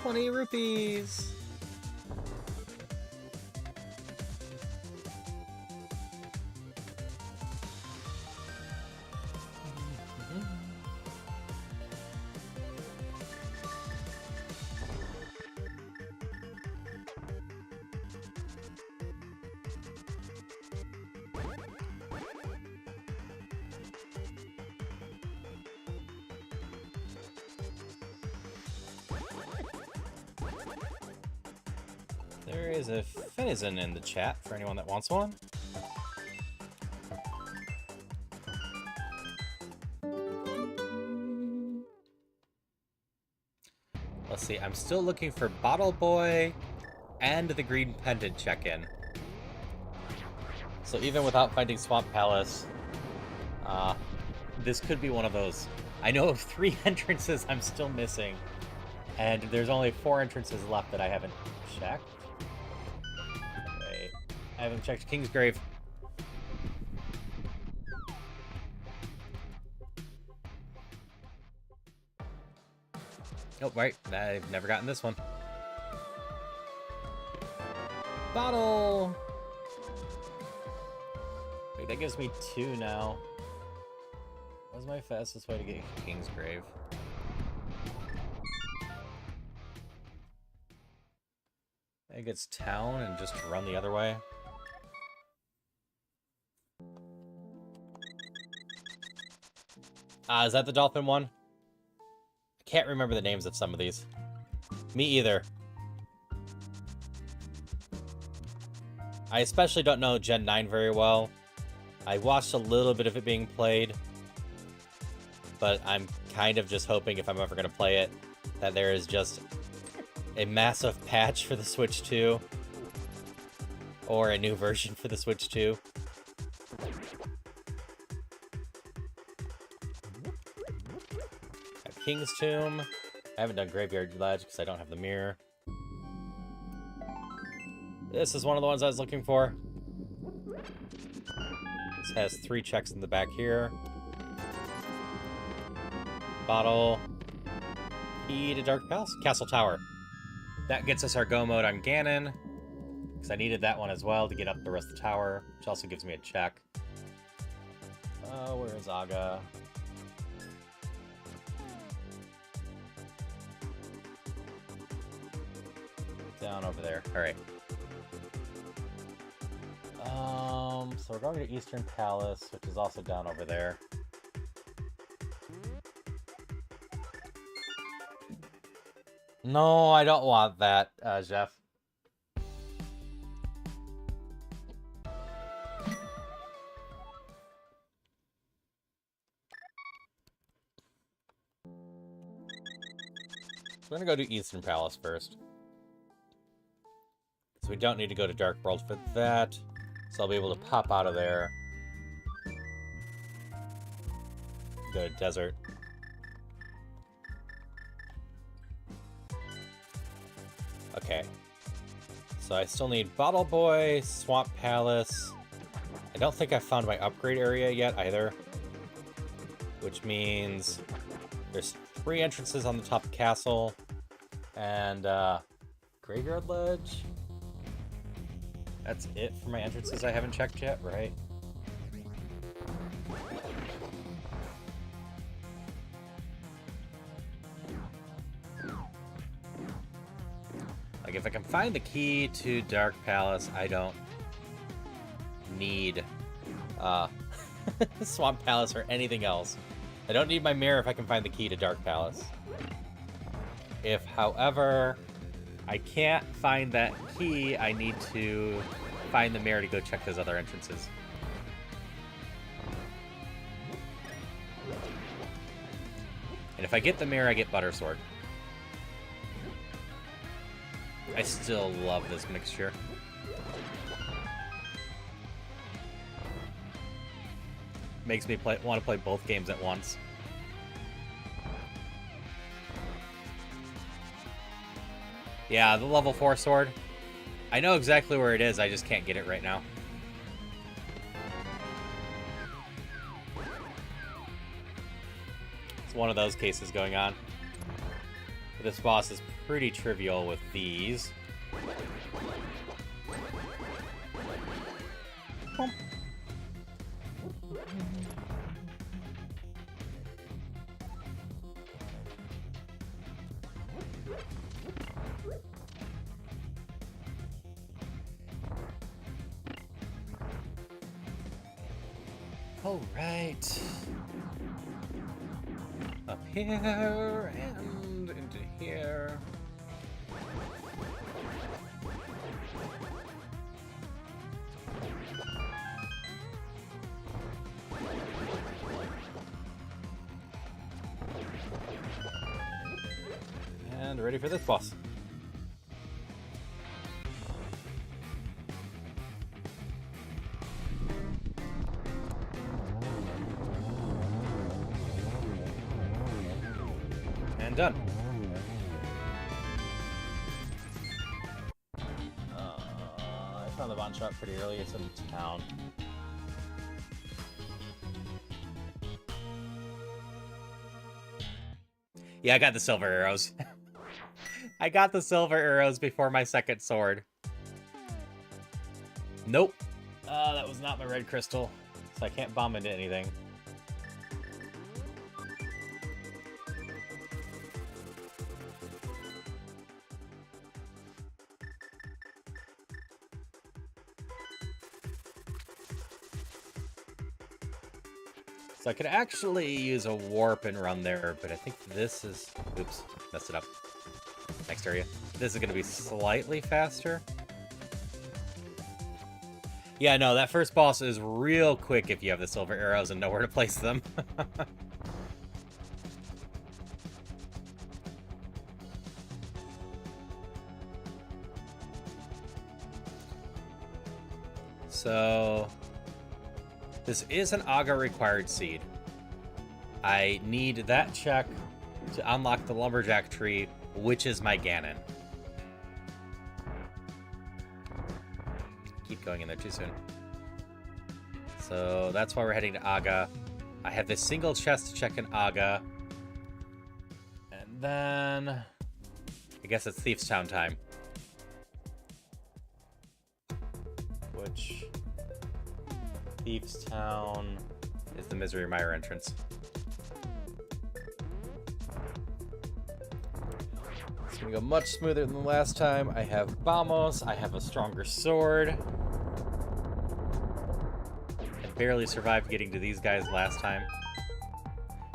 ₹20. There is a Finizen in the chat for anyone that wants one. Let's see, I'm still looking for Bottle Boy and the Green Pendant check-in. So even without finding Swamp Palace, this could be one of those. I know of 3 entrances I'm still missing, and there's only 4 entrances left that I haven't checked. Wait, I haven't checked Kingsgrave. Oh, right, I've never gotten this one. Bottle! Wait, that gives me 2 now. What's my fastest way to get Kingsgrave? I think it's town and just run the other way. Is that the dolphin one? I can't remember the names of some of these. Me either. I especially don't know Gen 9 very well. I watched a little bit of it being played, but I'm kind of just hoping if I'm ever going to play it, that there is just a massive patch for the Switch 2, or a new version for the Switch 2. Got King's Tomb. I haven't done Graveyard Ledge because I don't have the mirror. This is one of the ones I was looking for. This has 3 checks in the back here. Bottle. Key to Dark Palace. Castle Tower. That gets us our go mode on Ganon, because I needed that one as well to get up the rest of the tower, which also gives me a check. Where is Aga? Down over there. Alright. So we're going to Eastern Palace, which is also down over there. No, I don't want that, Jeff. So we're gonna go to Eastern Palace first. So we don't need to go to Dark World for that. So I'll be able to pop out of there. Go to Desert. Okay. So I still need Bottle Boy, Swamp Palace. I don't think I found my upgrade area yet either. Which means there's 3 entrances on the top of Castle. And Graveyard Ledge. That's it for my entrances I haven't checked yet, right? Like, if I can find the key to Dark Palace, I don't need Swamp Palace or anything else. I don't need my mirror if I can find the key to Dark Palace. If, however, I can't find that key, I need to find the mirror to go check those other entrances. And if I get the mirror, I get Butter Sword. I still love this mixture. Makes me want to play both games at once. Yeah, the level 4 sword. I know exactly where it is, I just can't get it right now. It's one of those cases going on. This boss is pretty trivial with these. All right. Up here and into here. And ready for this boss. And done. I found the bond shop pretty early. It's in town. Yeah, I got the silver arrows. I got the silver arrows before my second sword. Nope. That was not my red crystal, so I can't bomb into anything. So I could actually use a warp and run there, but I think this is... Oops, messed it up. Next area. This is going to be slightly faster. Yeah, no, that first boss is real quick if you have the silver arrows and know where to place them. So... this is an Aga required seed. I need that check to unlock the lumberjack tree, which is my Ganon. Keep going in there too soon. So that's why we're heading to Aga. I have this single chest to check in Aga. And then... I guess it's Thief's Town time. Which... Thief's Town is the Misery Mire entrance. It's gonna go much smoother than the last time. I have Vamos, I have a stronger sword. I barely survived getting to these guys last time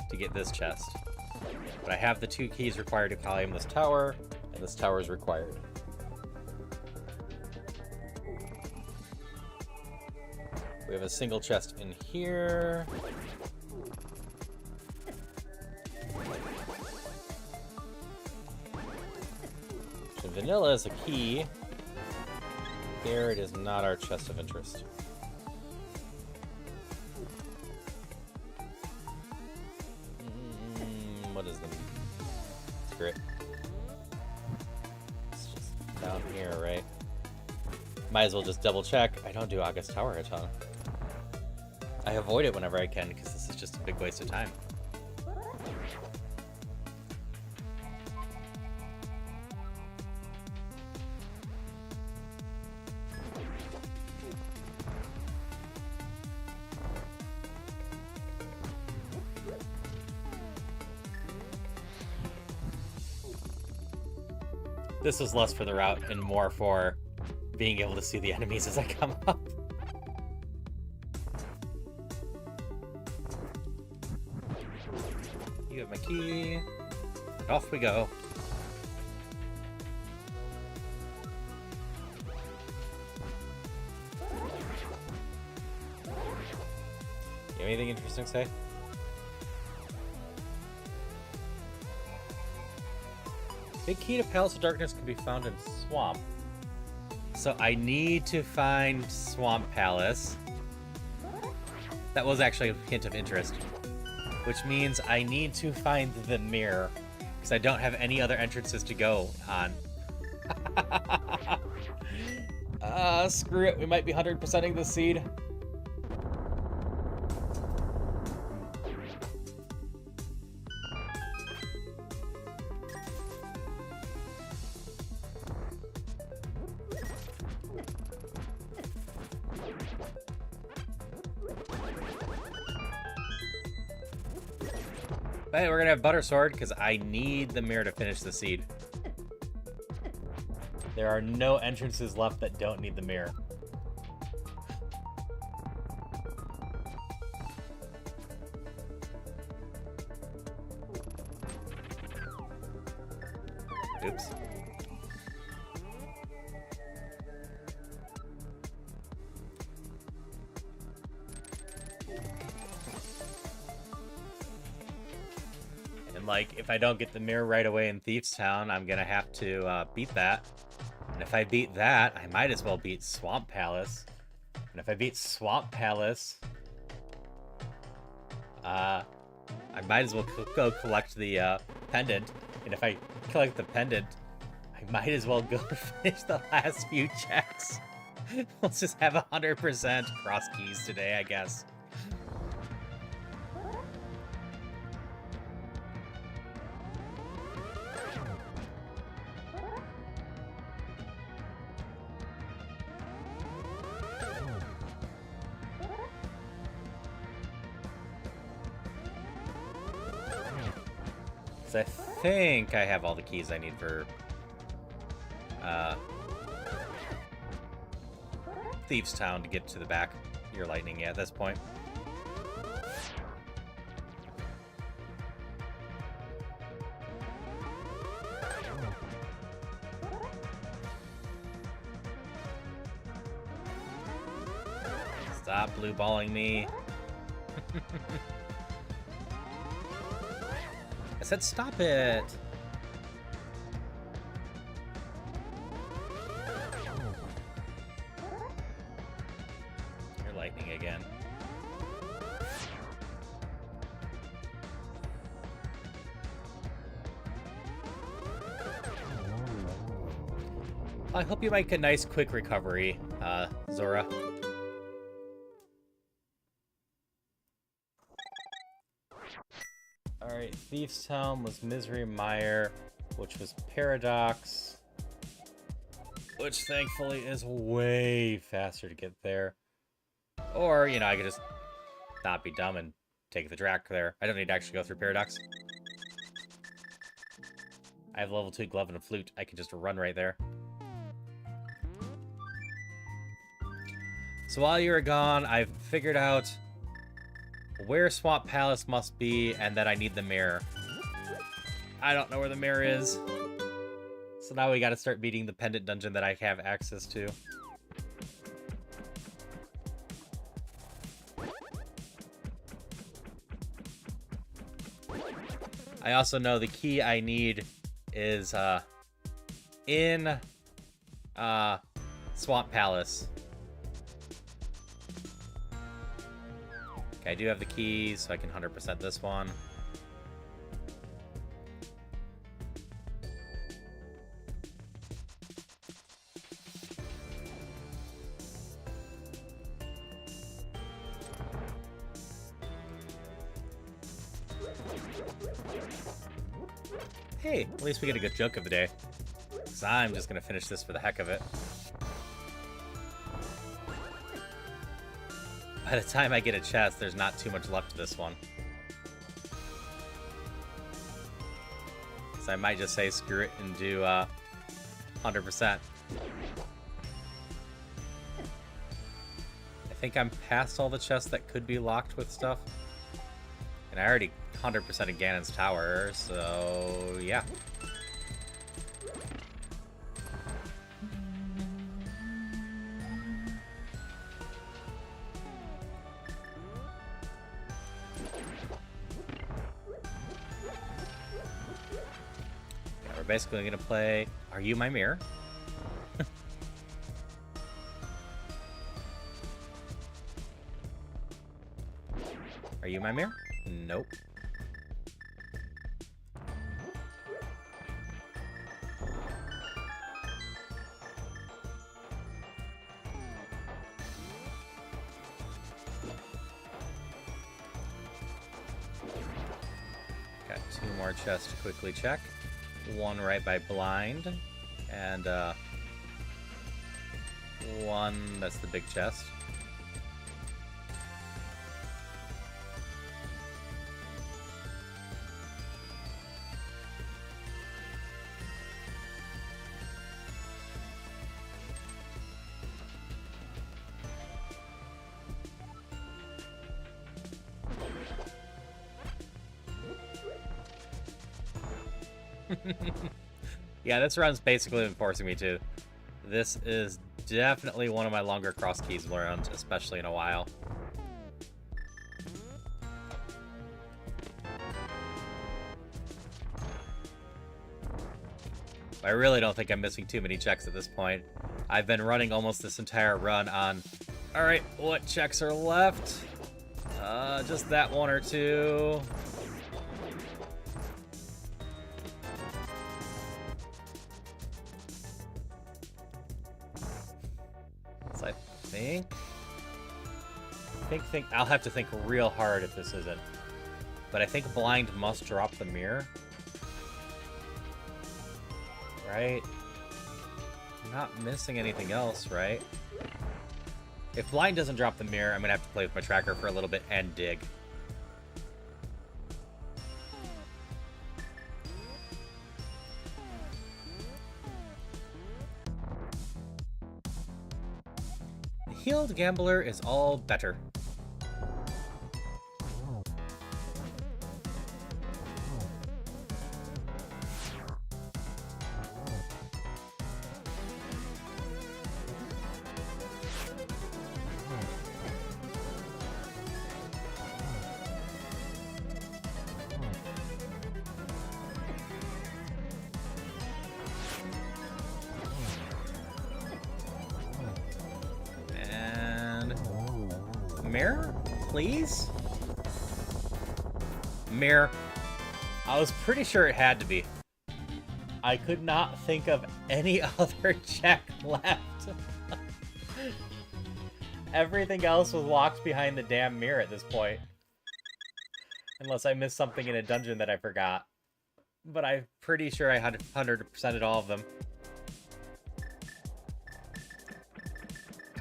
to get this chest. But I have the 2 keys required to climb this tower, and this tower is required. We have a single chest in here. So vanilla is a key. Garrett is not our chest of interest. What is the... Screw it. It's just down here, right? Might as well just double check. I don't do August Tower a ton. I avoid it whenever I can, because this is just a big waste of time. This was less for the route and more for being able to see the enemies as I come up. You have my key. Off we go. You have anything interesting to say? Big key to Palace of Darkness can be found in Swamp. So I need to find Swamp Palace. That was actually a hint of interest. Which means I need to find the mirror. Because I don't have any other entrances to go on. Screw it. We might be 100%ing this seed. But hey, we're gonna have Butter Sword because I need the mirror to finish the seed. There are no entrances left that don't need the mirror. Oops. like, if I don't get the mirror right away in Thieves Town, I'm gonna have to beat that. And if I beat that, I might as well beat Swamp Palace. And if I beat Swamp Palace, I might as well go collect the pendant. And if I collect the pendant, I might as well go finish the last few checks. Let's just have 100% Crosskeys today, I guess. I think I have all the keys I need for Thieves Town to get to the back. You're lightning at this point. Stop blue balling me. I said stop it! You're lightning again. I hope you make a nice quick recovery, Zora. Alright, Thieves Town was Misery Mire, which was Paradox, which thankfully is way faster to get there. Or, you know, I could just not be dumb and take the track there. I don't need to actually go through Paradox. I have level 2 glove and a flute. I can just run right there. So while you were gone, I've figured out where Swamp Palace must be, and that I need the mirror. I don't know where the mirror is. So now we gotta start beating the pendant dungeon that I have access to. I also know the key I need is in Swamp Palace. Okay, I do have the keys, so I can 100% this one. Hey, at least we get a good joke of the day. Because I'm just going to finish this for the heck of it. By the time I get a chest, there's not too much left to this one. So I might just say screw it and do 100%. I think I'm past all the chests that could be locked with stuff. And I already 100% in Ganon's tower, so yeah. We're basically gonna play Are You My Mirror? Are you my mirror? Nope. Got 2 more chests to quickly check. One right by blind, and one that's the big chest. Yeah, this run's basically been forcing me to. This is definitely one of my longer Crosskeys runs, especially in a while. I really don't think I'm missing too many checks at this point. I've been running almost this entire run on... Alright, what checks are left? Just that one or two. So I think... I'll have to think real hard if this isn't. But I think blind must drop the mirror. Right? I'm not missing anything else, right? If blind doesn't drop the mirror, I'm gonna have to play with my tracker for a little bit and dig. The healed gambler is all better. Mirror, please? Mirror. I was pretty sure it had to be. I could not think of any other check left. Everything else was locked behind the damn mirror at this point. Unless I missed something in a dungeon that I forgot. But I'm pretty sure I had 100%ed all of them.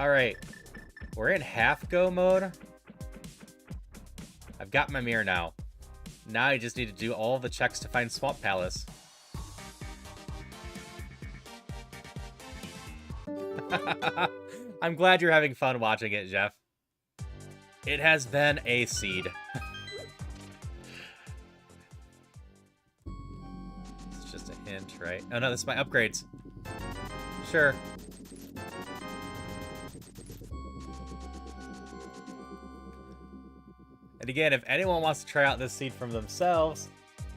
Alright. We're in half-go mode. I've got my mirror now. Now I just need to do all the checks to find Swamp Palace. I'm glad you're having fun watching it, Jeff. It has been a seed. It's just a hint, right? Oh no, this is my upgrades. Sure. And again, if anyone wants to try out this seed from themselves,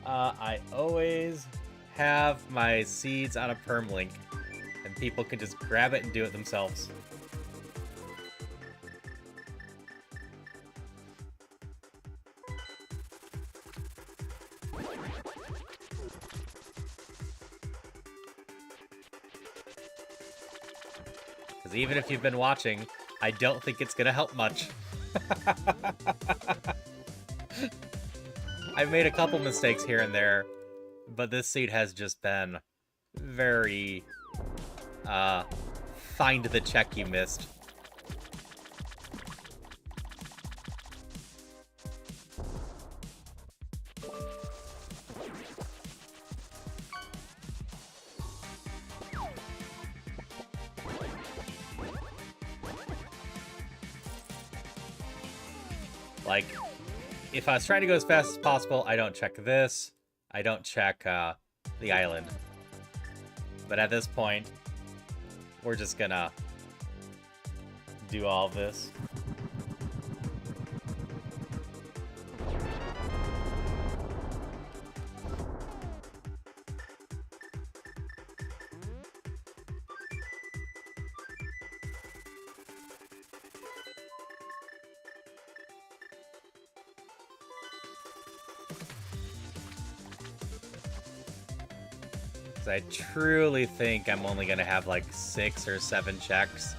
I always have my seeds on a perm link, and people can just grab it and do it themselves. Because even if you've been watching, I don't think it's going to help much. I've made a couple mistakes here and there, but this seed has just been very, find the check you missed. Like, if I was trying to go as fast as possible, I don't check this. I don't check the island. But at this point, we're just gonna do all of this. I truly think I'm only going to have like 6 or 7 checks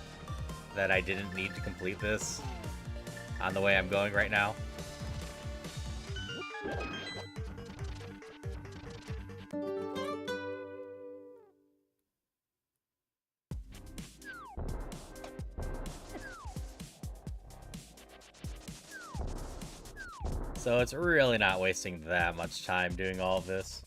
that I didn't need to complete this on the way I'm going right now. So it's really not wasting that much time doing all of this.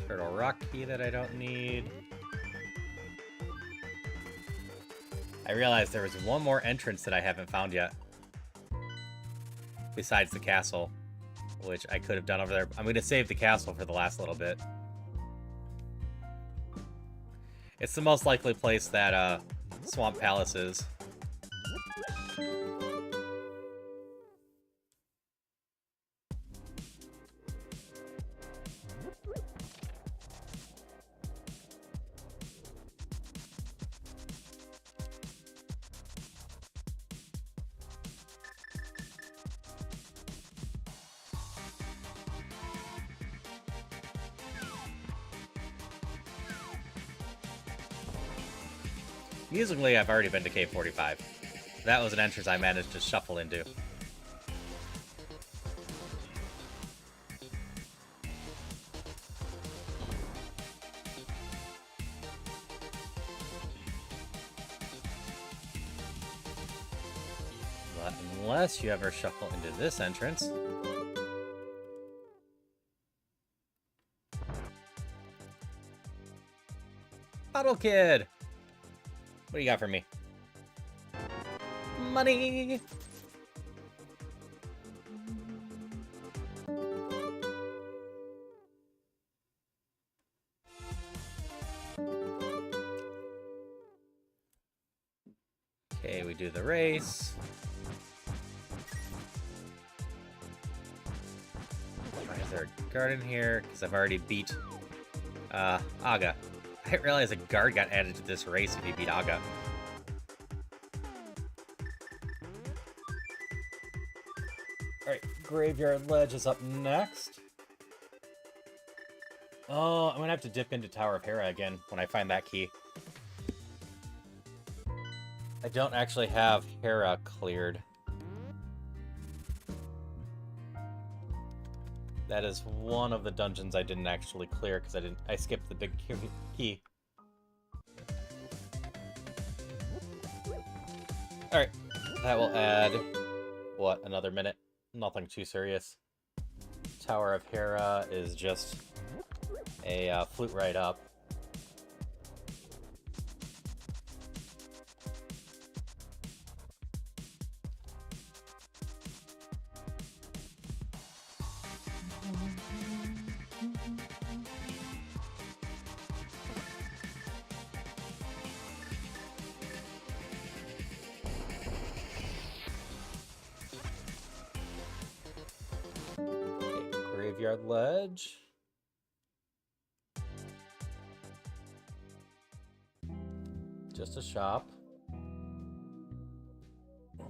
Turtle rock key that I don't need. I realized there was one more entrance that I haven't found yet. Besides the castle. which I could have done over there. I'm going to save the castle for the last little bit. It's the most likely place that Swamp Palace is. Musically, I've already been to Cave 45. That was an entrance I managed to shuffle into. But unless you ever shuffle into this entrance. Bottle Kid! What do you got for me? Money! Okay, we do the race. Why is there a garden here? Because I've already beat Aga. I didn't realize a guard got added to this race if you beat Aga. Alright, Graveyard Ledge is up next. Oh, I'm gonna have to dip into Tower of Hera again when I find that key. I don't actually have Hera cleared. That is one of the dungeons I didn't actually clear because I skipped the big key. Alright, that will add, what, another minute? Nothing too serious. Tower of Hera is just a flute right up. Graveyard Ledge. Just a shop. Okay.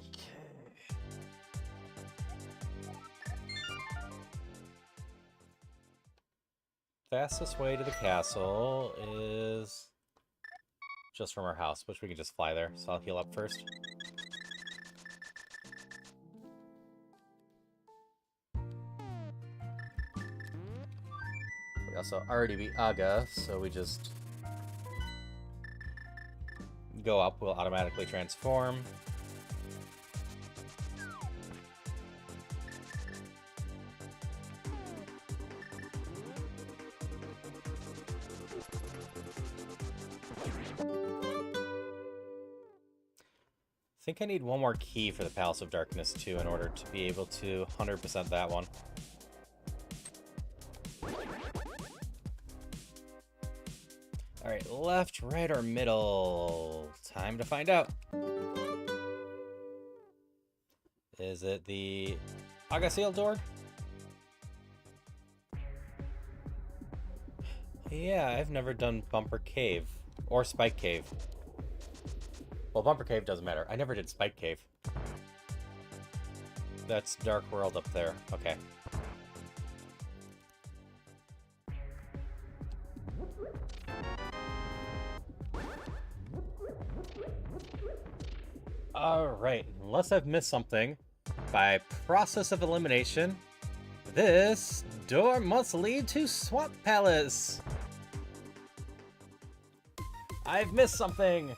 Fastest way to the castle is just from our house, which we can just fly there. So I'll heal up first. We also already beat Aga, so we just go up, we'll automatically transform. I think I need one more key for the Palace of Darkness too in order to be able to 100% that one. Alright, left, right, or middle? Time to find out. Is it the Agasil door? Yeah, I've never done Bumper Cave. Or Spike Cave. Well, Bumper Cave doesn't matter. I never did Spike Cave. That's Dark World up there. Okay. Alright, unless I've missed something, by process of elimination, this door must lead to Swamp Palace! I've missed something!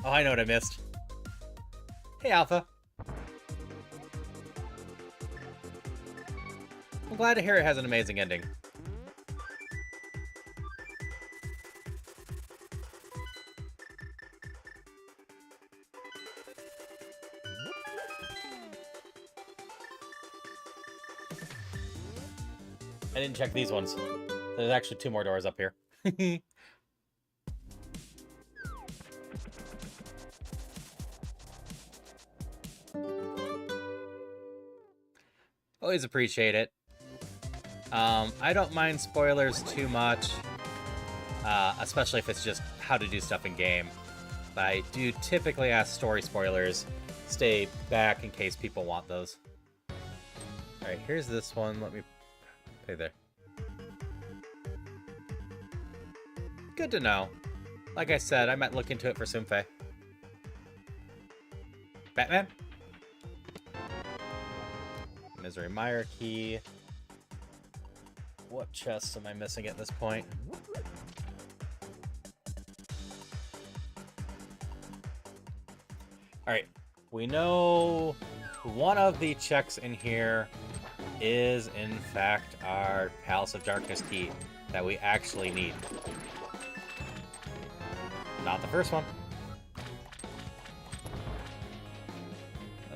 Oh, I know what I missed. Hey, Alpha. I'm glad to hear it has an amazing ending. I didn't check these ones. There's actually 2 more doors up here. Always appreciate it. I don't mind spoilers too much, especially if it's just how to do stuff in game. But I do typically ask story spoilers. Stay back in case people want those. Alright, here's this one. Let me pay there. Good to know. Like I said, I might look into it for Sunfei. Batman? Misery Mire key. What chests am I missing at this point? Alright, we know one of the checks in here is, in fact, our Palace of Darkness key that we actually need. Not the first one.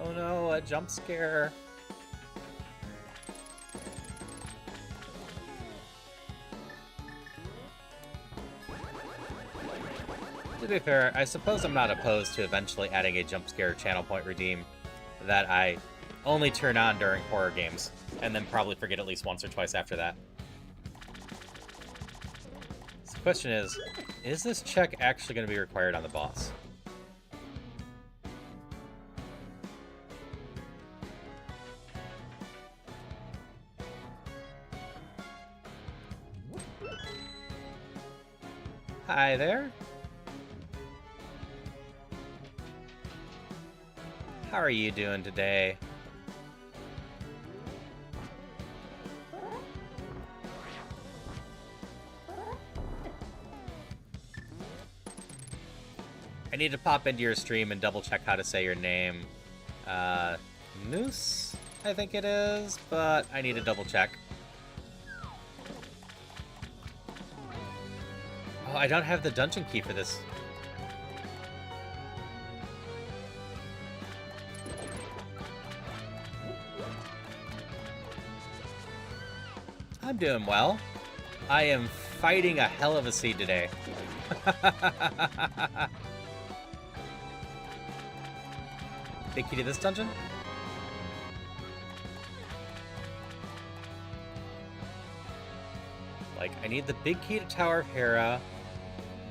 Oh no, a jump scare. To be fair, I suppose I'm not opposed to eventually adding a jump scare channel point redeem that I only turn on during horror games, and then probably forget at least once or twice after that. So the question is this check actually going to be required on the boss? Hi there. How are you doing today? I need to pop into your stream and double check how to say your name. Noose, I think it is, but I need to double check. Oh, I don't have the dungeon key for this. I'm doing well. I am fighting a hell of a seed today. Big key to this dungeon? Like, I need the big key to Tower of Hera,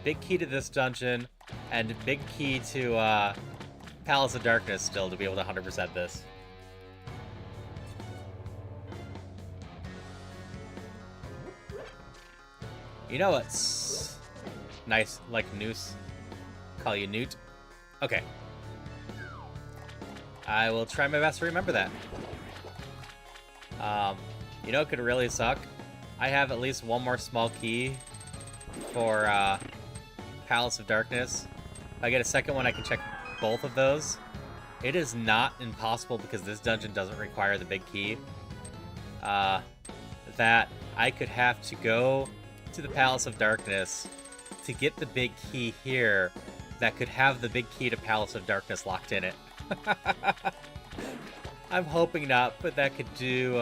big key to this dungeon, and big key to Palace of Darkness still to be able to 100% this. You know what's nice, like Noose? Call you Newt? Okay. I will try my best to remember that. You know, it could really suck. I have at least one more small key for Palace of Darkness. If I get a second one, I can check both of those. It is not impossible, because this dungeon doesn't require the big key, that I could have to go to the Palace of Darkness to get the big key here that could have the big key to Palace of Darkness locked in it. I'm hoping not, but that could do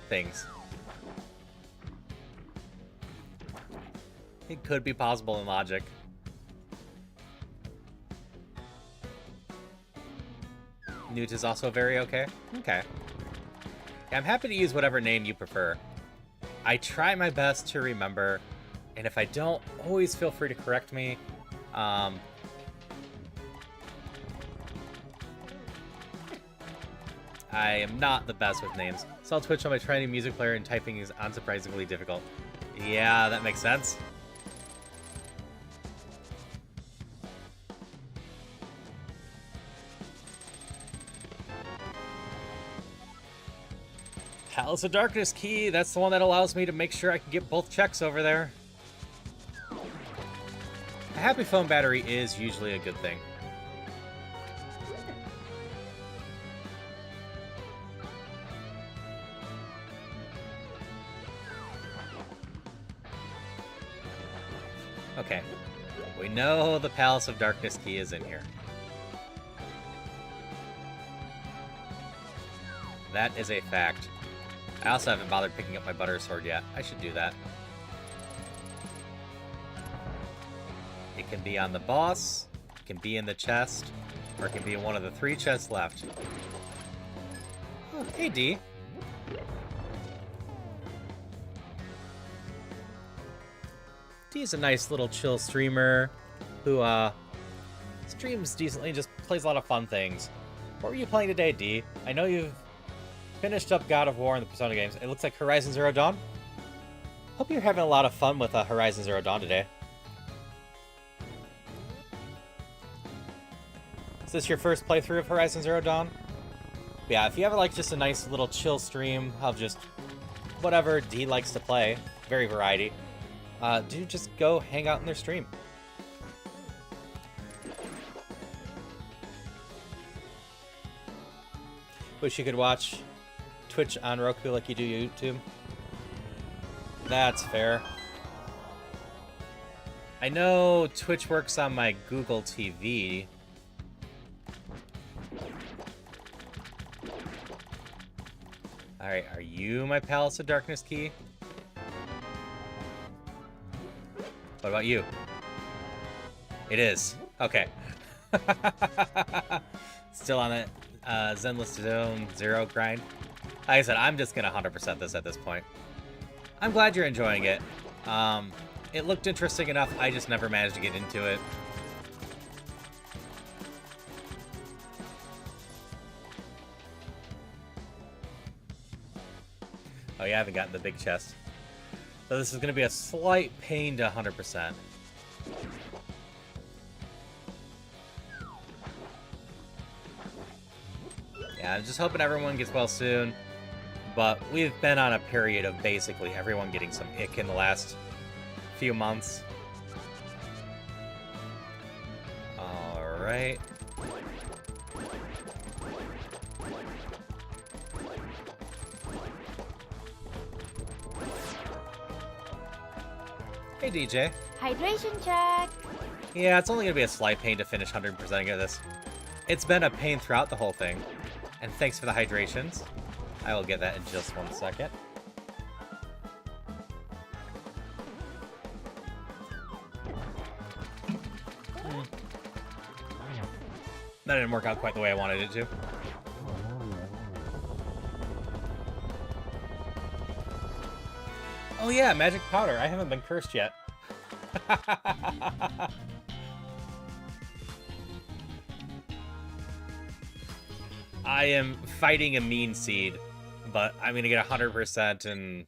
things. It could be possible in logic. Newt is also very okay. Okay. Yeah, I'm happy to use whatever name you prefer. I try my best to remember, and if I don't, always feel free to correct me. I am not the best with names. Saw Twitch on my tiny music player, and typing is unsurprisingly difficult. Yeah, that makes sense. Palace of Darkness key, that's the one that allows me to make sure I can get both checks over there. A happy phone battery is usually a good thing. Okay, we know the Palace of Darkness key is in here. That is a fact. I also haven't bothered picking up my butter sword yet. I should do that. It can be on the boss, it can be in the chest, or it can be in one of the 3 chests left. Oh, hey, D. D is a nice little chill streamer who, streams decently, just plays a lot of fun things. What were you playing today, D? I know you've finished up God of War and the Persona games. It looks like Horizon Zero Dawn. Hope you're having a lot of fun with Horizon Zero Dawn today. Is this your first playthrough of Horizon Zero Dawn? Yeah, if you have like just a nice little chill stream of just whatever D likes to play, very variety, do just go hang out in their stream. Wish you could watch Twitch on Roku like you do YouTube. That's fair. I know Twitch works on my Google TV. Alright, are you my Palace of Darkness key? What about you? It is. Okay. Still on it. Zenless Zone Zero grind. Like I said, I'm just gonna 100% this at this point. I'm glad you're enjoying it. It looked interesting enough, I just never managed to get into it. Oh yeah, I haven't gotten the big chest. So this is gonna be a slight pain to 100%. Yeah, I'm just hoping everyone gets well soon. But we've been on a period of basically everyone getting some ick in the last few months. Alright. Hey, DJ. Hydration check. Yeah, it's only going to be a slight pain to finish 100%ing of this. It's been a pain throughout the whole thing. And thanks for the hydrations. I will get that in just 1 second. That didn't work out quite the way I wanted it to. Oh yeah, magic powder. I haven't been cursed yet. I am fighting a mean seed, but I'm gonna get 100% in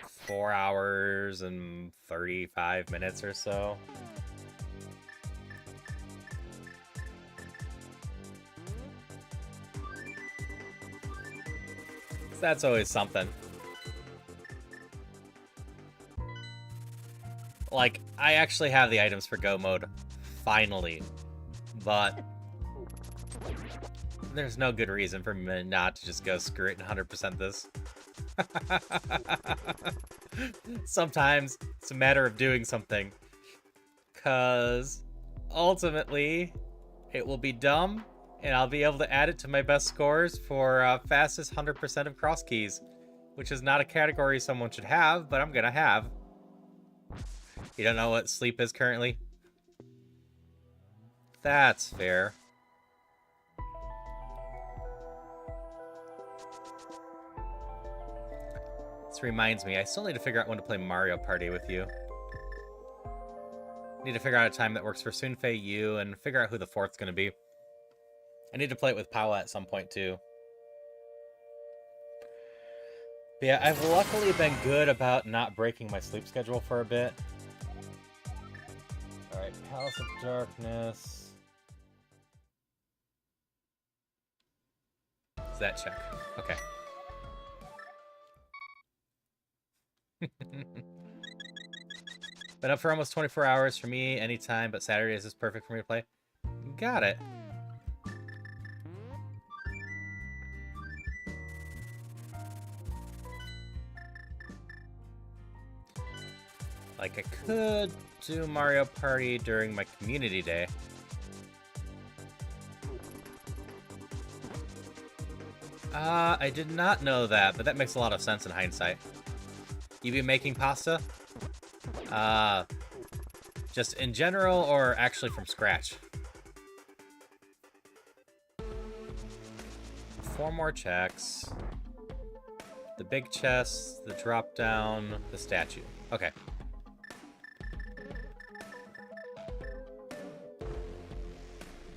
4 hours and 35 minutes or so. That's always something. Like, I actually have the items for Go mode, finally, but there's no good reason for me not to just go screw it and 100% this. Sometimes it's a matter of doing something, because ultimately it will be dumb, and I'll be able to add it to my best scores for fastest 100% of Crosskeys, which is not a category someone should have, but I'm gonna have. You don't know what sleep is currently? That's fair. This reminds me, I still need to figure out when to play Mario Party with you. Need to figure out a time that works for Sunfei, you, and figure out who the fourth's gonna be. I need to play it with Paula at some point, too. But yeah, I've luckily been good about not breaking my sleep schedule for a bit. Alright, Palace of Darkness. Is that check? Okay. Been up for almost 24 hours for me, anytime, but Saturdays is perfect for me to play. Got it. Like, I could do Mario Party during my community day. I did not know that, but that makes a lot of sense in hindsight. You be making pasta? Just in general, or actually from scratch? 4 more checks. The big chest, the drop down, the statue. Okay.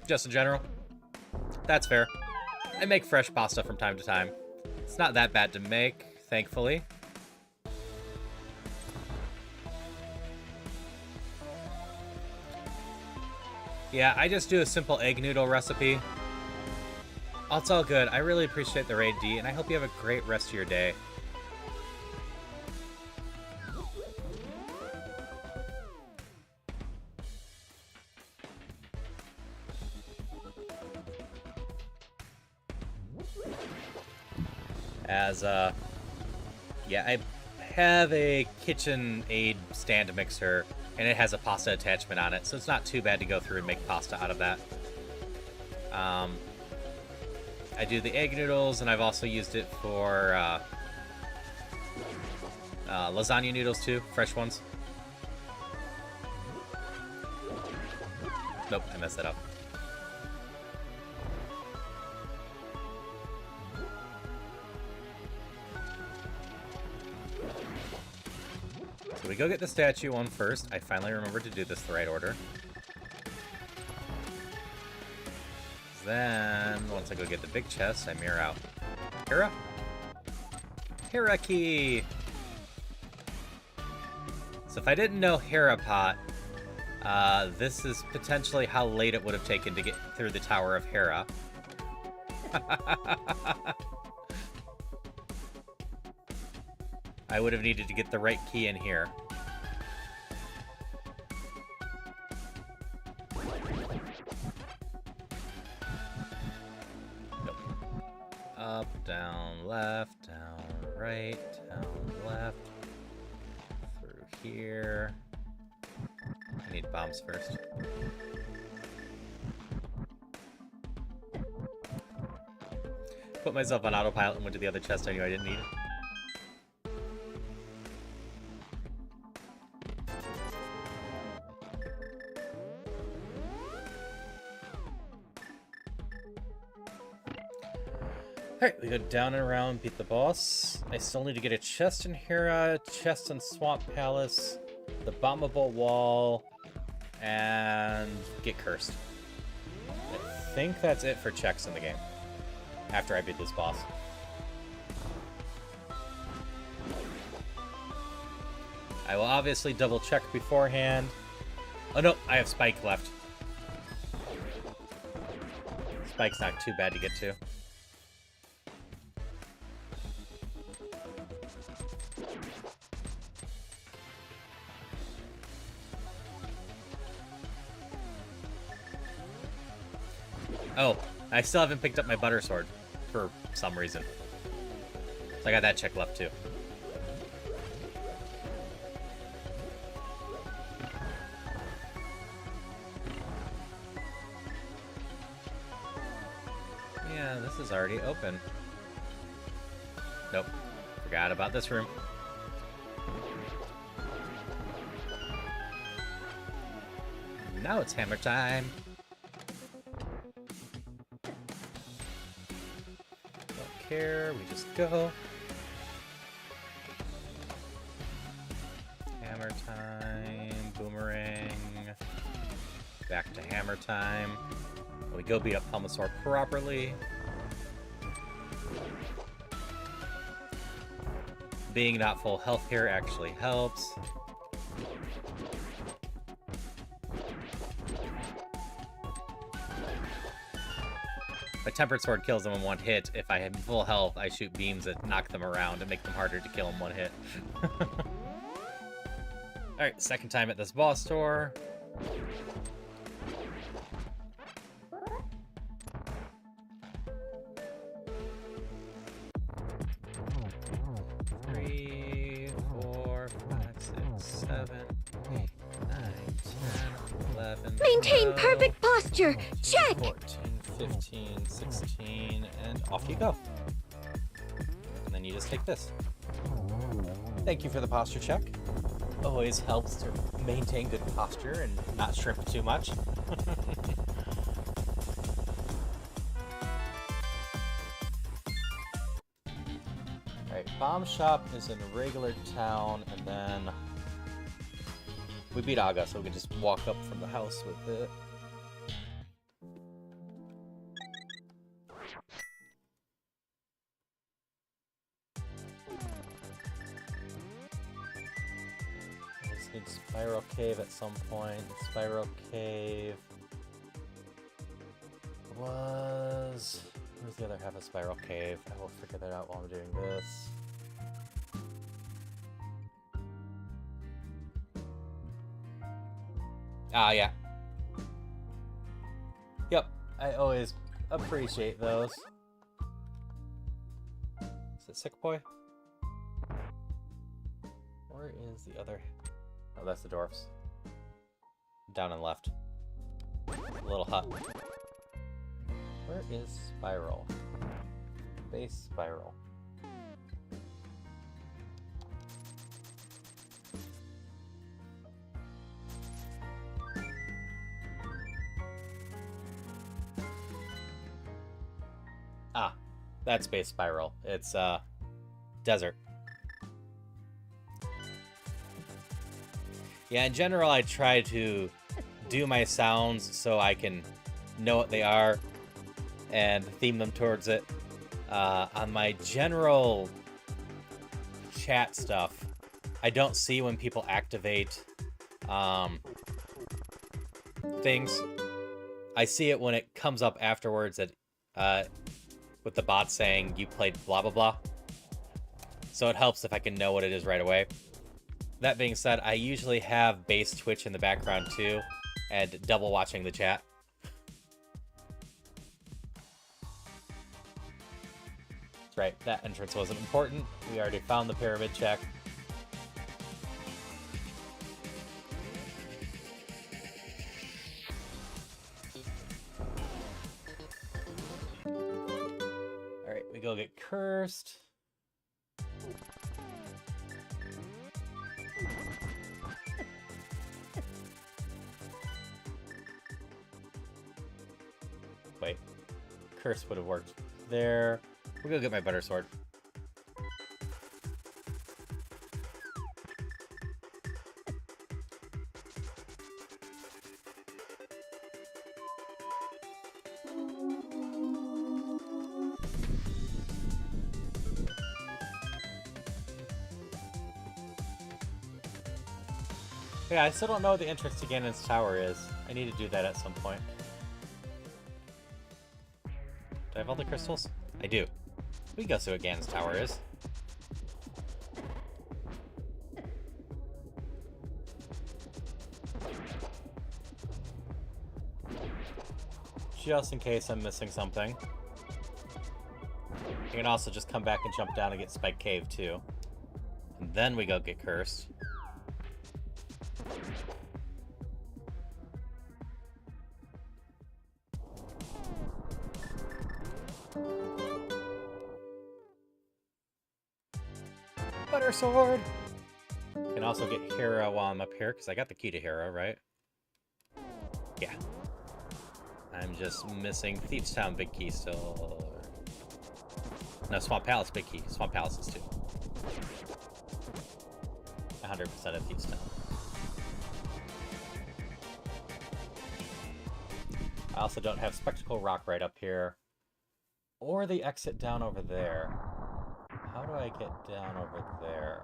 Just in general? That's fair. I make fresh pasta from time to time. It's not that bad to make, thankfully. Yeah, I just do a simple egg noodle recipe. Oh, it's all good. I really appreciate the raid, D, and I hope you have a great rest of your day. As, yeah, I have a KitchenAid stand mixer, and it has a pasta attachment on it, so it's not too bad to go through and make pasta out of that. I do the egg noodles, and I've also used it for lasagna noodles too, fresh ones. Nope, I messed that up. So we go get the statue one first. I finally remembered to do this the right order. Then, once I go get the big chest, I mirror out. Hera? Hera key! So if I didn't know Hera pot, this is potentially how late it would have taken to get through the Tower of Hera. I would have needed to get the right key in here. Up, down, left, down, right, down, left. Through here. I need bombs first. Put myself on autopilot and went to the other chest I knew I didn't need. Alright, we go down and around, beat the boss. I still need to get a chest in Hera, chest in Swamp Palace, the bombable wall, and get cursed. I think that's it for checks in the game, after I beat this boss. I will obviously double check beforehand. Oh no, I have Spike left. Spike's not too bad to get to. Oh, I still haven't picked up my butter sword for some reason. So I got that check left too. Yeah, this is already open. Nope, forgot about this room. Now it's hammer time. Care, we just go. Hammer time, boomerang. Back to hammer time. We go beat up Helmasaur properly. Being not full health here actually helps. My Tempered Sword kills them in one hit. If I have full health, I shoot beams that knock them around and make them harder to kill in one hit. Alright, second time at this boss door. Three, 4, 5, 6, 7, 8, 9, 10, 11. Maintain 12, perfect posture. Check. 14, 15, 16, and off you go. then you just take this. Thank you for the posture check. Always helps to maintain good posture and not shrimp too much. Alright, Bomb Shop is in regular town, and then we beat Aga, so we can just walk up from the house with it. I just need Spiral Cave at some point. Spiral Cave was... Where's the other half of Spiral Cave? I will figure that out while I'm doing this. Ah, yeah. Yep, I always appreciate those. Is it Sick Boy? Where is the other... Oh, that's the dwarfs. Down and left. Little hut. Where is Spiral? Base Spiral. Ah, that's Base Spiral. It's, desert. Yeah, in general, I try to do my sounds so I can know what they are and theme them towards it. On my general chat stuff, I don't see when people activate things. I see it when it comes up afterwards that with the bot saying you played blah blah blah. So it helps if I can know what it is right away. That being said, I usually have base Twitch in the background too, and double watching the chat. That's right, that entrance wasn't important. We already found the pyramid check. Alright, we go get cursed. Wait, curse would have worked there. We'll go get my butter sword. Yeah, I still don't know what the entrance to Ganon's Tower is. I need to do that at some point. Do I have all the crystals? I do. We can go see what Ganon's Tower is. Just in case I'm missing something. You can also just come back and jump down and get Spike Cave too. And then we go get cursed. Butter sword! Can also get Hera while I'm up here, because I got the key to Hera, right? Yeah. I'm just missing Thieves Town big key still. No, Swamp Palace big key. Swamp Palace is too. 100% of Thieves Town. I also don't have Spectacle Rock right up here. Or the exit down over there. How do I get down over there?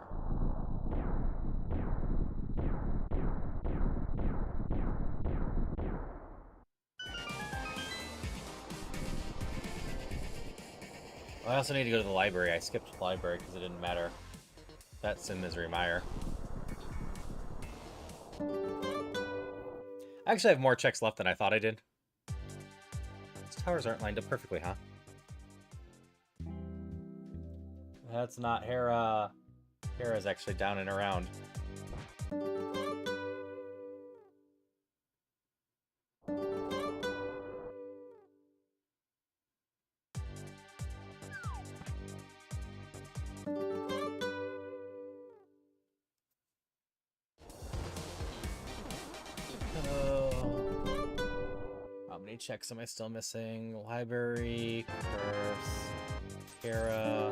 I also need to go to the library. I skipped the library because it didn't matter. That's in Misery Mire. I actually have more checks left than I thought I did. These towers aren't lined up perfectly, huh? That's not Hera. Hera's actually down and around. many checks am I still missing? Library, curse, Terra.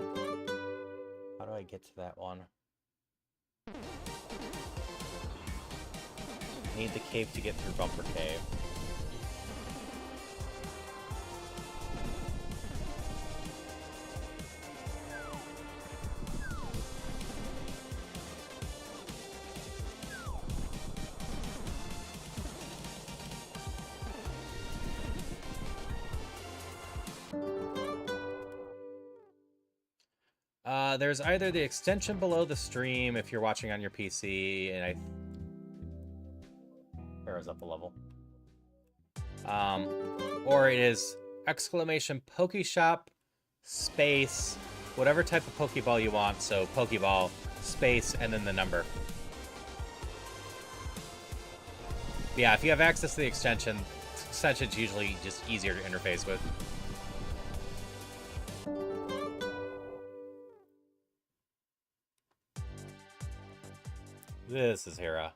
How do I get to that one? I need the cave to get through Bumper Cave. There's either the extension below the stream if you're watching on your PC, and Arrow's up a level. Or it is exclamation Pokeshop space whatever type of Pokeball you want. So Pokeball space and then the number. Yeah, if you have access to the extension's usually just easier to interface with. This is Hera.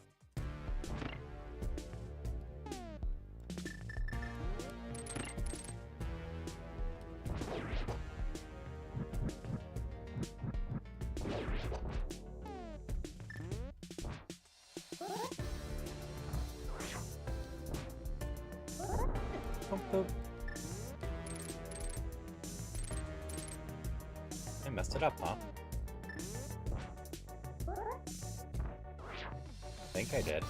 I messed it up, huh? I think I did.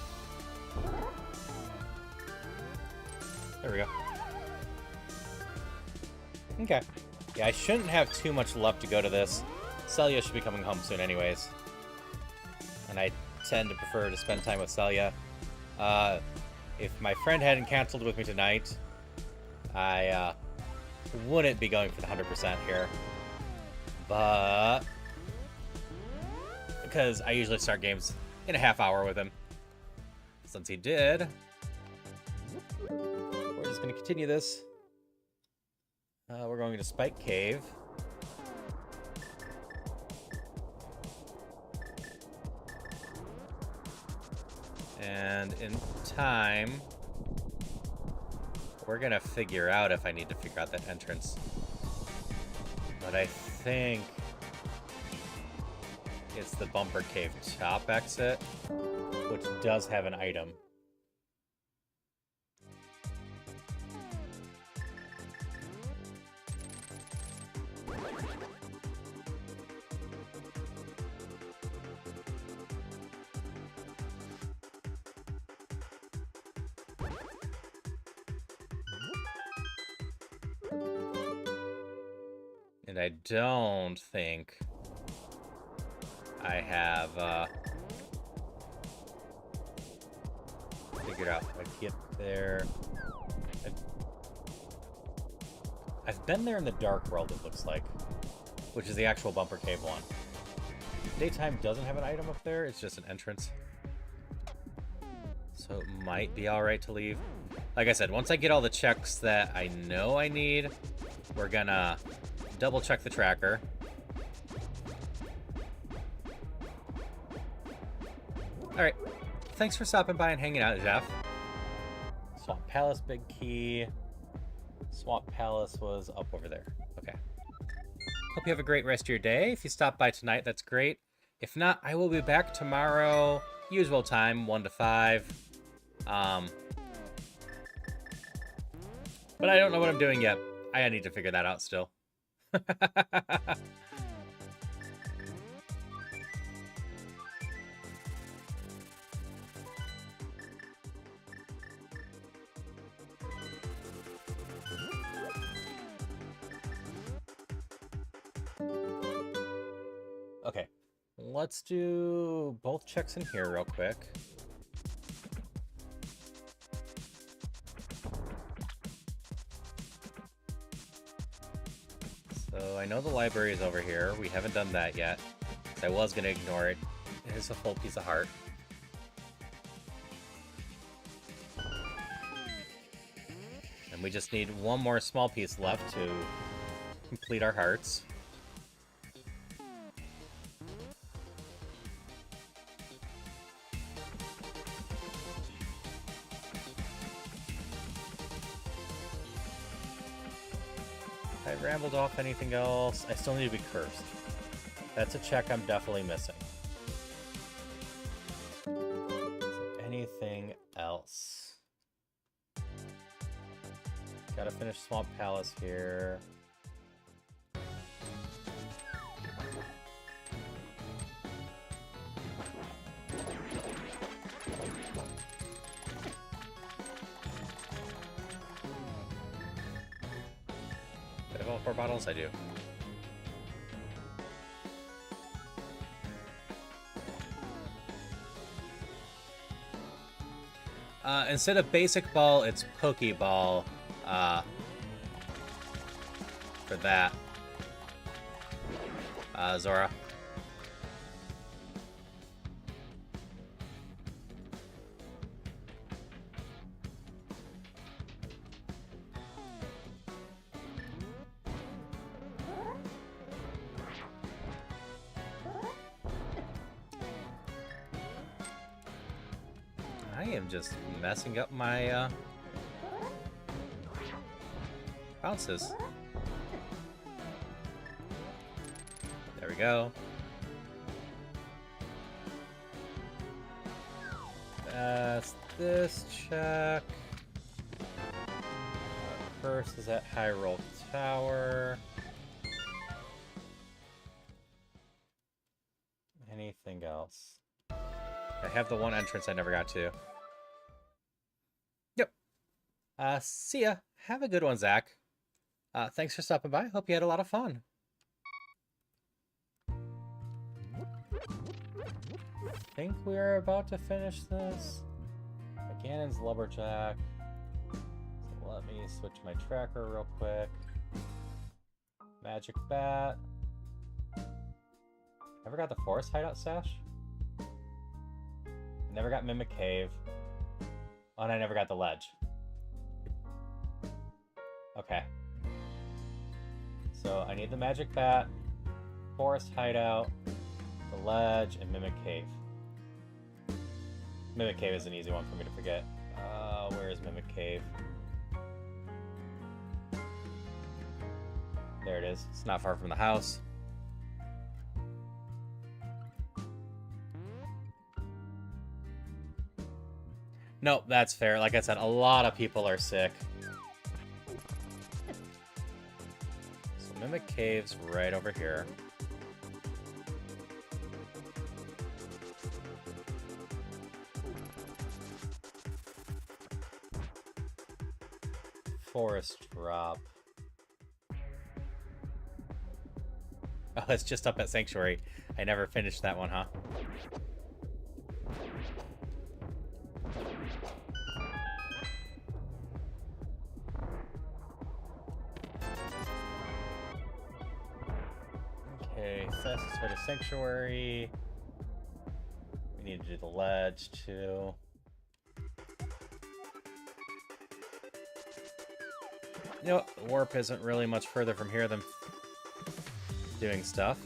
There we go. Okay. Yeah, I shouldn't have too much left to go to this. Celia should be coming home soon anyways. And I tend to prefer to spend time with Celia. If my friend hadn't canceled with me tonight, I wouldn't be going for the 100% here. But because I usually start games in a half hour with him. Since he did, we're just going to continue this. We're going to Spike Cave. And in time, we're going to figure out if I need to figure out that entrance. But I think it's the Bumper Cave top exit, which does have an item. And I don't think I have figured out how to get there. I've been there in the Dark World, it looks like, which is the actual Bumper Cave one. Daytime doesn't have an item up there, it's just an entrance. So it might be alright to leave. Like I said, once I get all the checks that I know I need, we're gonna double check the tracker. Alright, thanks for stopping by and hanging out, Jeff. Swamp Palace, big key. Swamp Palace was up over there. Okay. Hope you have a great rest of your day. If you stop by tonight, that's great. If not, I will be back tomorrow, usual time, 1 to 5. But I don't know what I'm doing yet. I need to figure that out still. Okay, let's do both checks in here real quick. So I know the library is over here. We haven't done that yet. I was going to ignore it. It is a full piece of heart. And we just need one more small piece left to complete our hearts. I rambled off anything else. I still need to be cursed. That's a check I'm definitely missing. Is there anything else? Gotta finish Swamp Palace here. Do I have all 4 bottles? I do. Instead of basic ball, it's Pokeball. For that. Zora. I am just messing up my bounces. There we go. That's this check. First is at Hyrule Tower. Anything else? I have the one entrance I never got to. Yep. See ya. Have a good one, Zach. Thanks for stopping by. Hope you had a lot of fun. I think we're about to finish this. Ganon's Lumberjack. So let me switch my tracker real quick. Magic Bat. Never got the Forest Hideout Sash. Never got Mimic Cave. Oh, and I never got the Ledge. Okay. So I need the Magic Bat, Forest Hideout, the Ledge, and Mimic Cave. Mimic Cave is an easy one for me to forget. Where is Mimic Cave? There it is. It's not far from the house. Nope, that's fair. Like I said, a lot of people are sick. So Mimic Cave's right over here. Forest Drop. Oh, it's just up at Sanctuary. I never finished that one, huh? Okay, fastest way to Sanctuary. We need to do the Ledge, too. You know, Warp isn't really much further from here than doing stuff.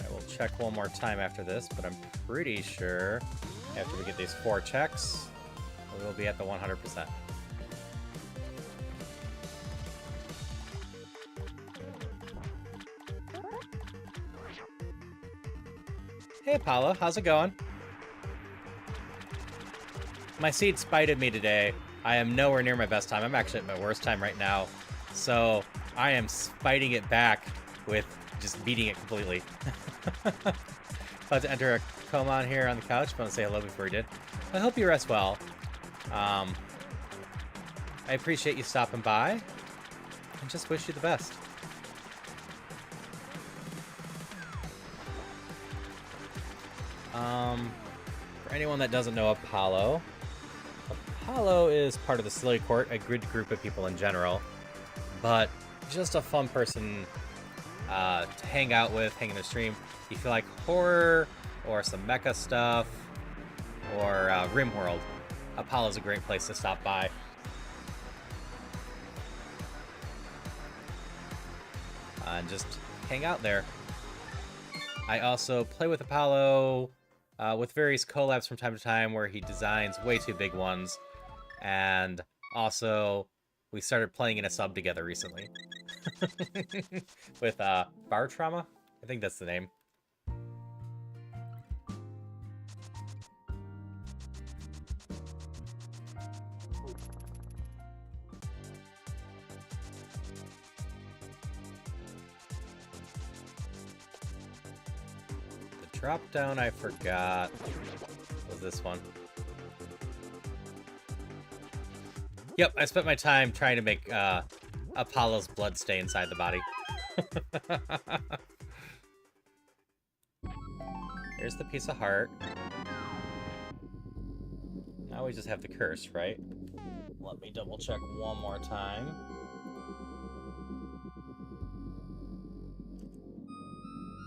I will check one more time after this, but I'm pretty sure after we get these 4 checks, we will be at the 100%. Hey, Paula, how's it going? My seed spited me today. I am nowhere near my best time. I'm actually at my worst time right now. So I am fighting it back with just beating it completely. About to enter a coma on here on the couch. I want to say hello before he did. I hope you rest well. I appreciate you stopping by. And just wish you the best. For anyone that doesn't know Apollo, Apollo is part of the Silly Court, a good group of people in general, but just a fun person to hang out with, hang in the stream. If you feel like horror or some mecha stuff or RimWorld, Apollo's a great place to stop by. And just hang out there. I also play with Apollo with various collabs from time to time where he designs way too big ones. And also We started playing in a sub together recently. With Bar Trauma? I think that's the name. The drop down I forgot was this one. Yep, I spent my time trying to make Apollo's blood stay inside the body. Here's the piece of heart. Now we just have the curse, right? Let me double check one more time.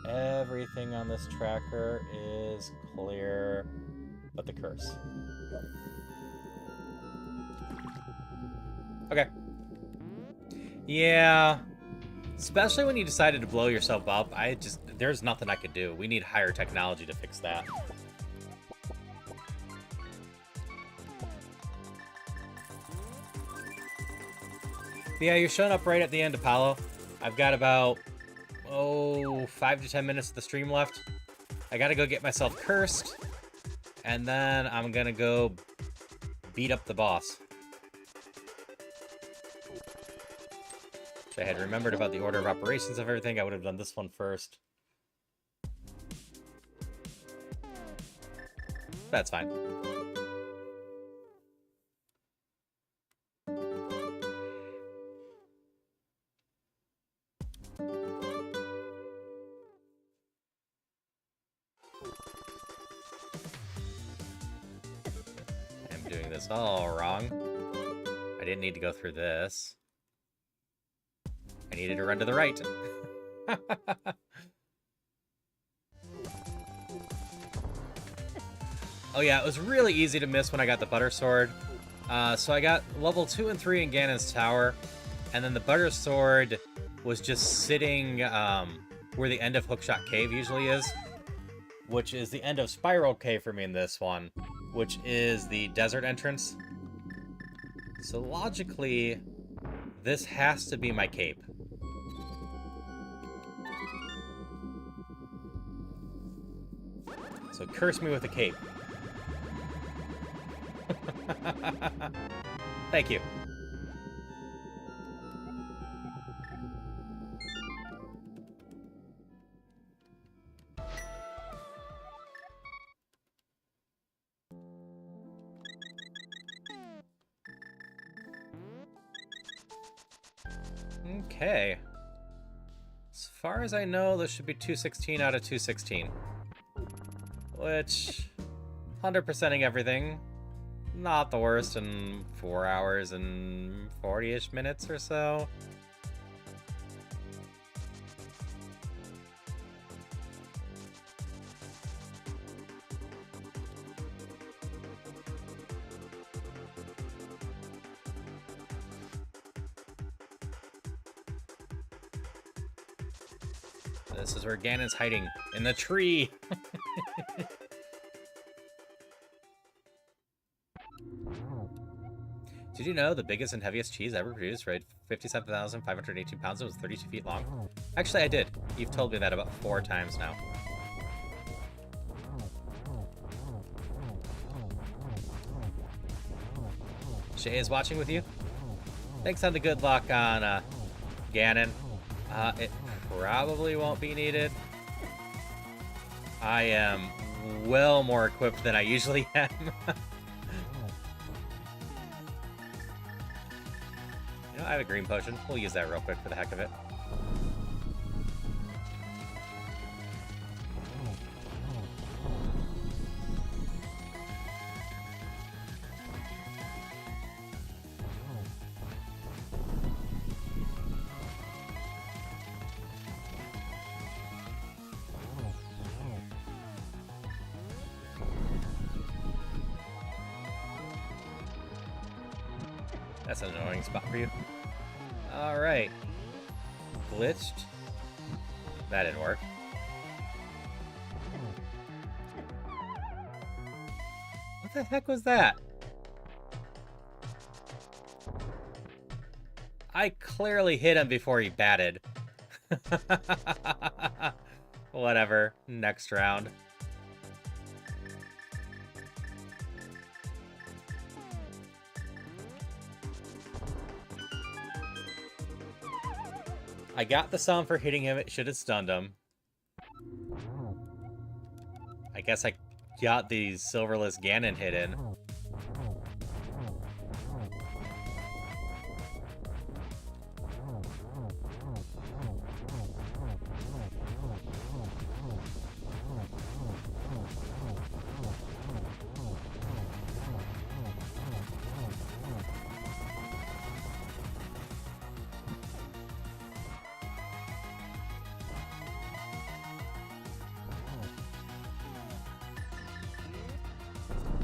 Everything on this tracker is clear, but the curse. Okay. Yeah. Especially when you decided to blow yourself up, there's nothing I could do. We need higher technology to fix that. Yeah, you're showing up right at the end, Apollo. I've got about, 5 to 10 minutes of the stream left. I gotta go get myself cursed, and then I'm gonna go beat up the boss. If I had remembered about the order of operations of everything, I would have done this one first. That's fine. I'm doing this all wrong. I didn't need to go through this. I needed to run to the right. Oh yeah, it was really easy to miss when I got the Butter Sword. So I got level 2 and 3 in Ganon's Tower, and then the Butter Sword was just sitting where the end of Hookshot Cave usually is, which is the end of Spiral Cave for me in this one, which is the desert entrance. So logically, this has to be my cape. So curse me with a cape. Thank you. Okay. As far as I know, this should be 216 out of 216. Which, 100%ing everything, not the worst in 4 hours and 40-ish minutes or so. This is where Ganon's hiding, in the tree. Did you know the biggest and heaviest cheese ever produced weighed 57,518 pounds and was 32 feet long? Actually, I did. You've told me that about 4 times now. Shay is watching with you. Thanks on the good luck on Ganon. It probably won't be needed. I am well more equipped than I usually am. You know, I have a green potion. We'll use that real quick for the heck of it. That's an annoying spot for you. Alright. Glitched. That didn't work. What the heck was that? I clearly hit him before he batted. Whatever. Next round. I got the sound for hitting him. It should have stunned him. I guess I got the Silverless Ganon hidden.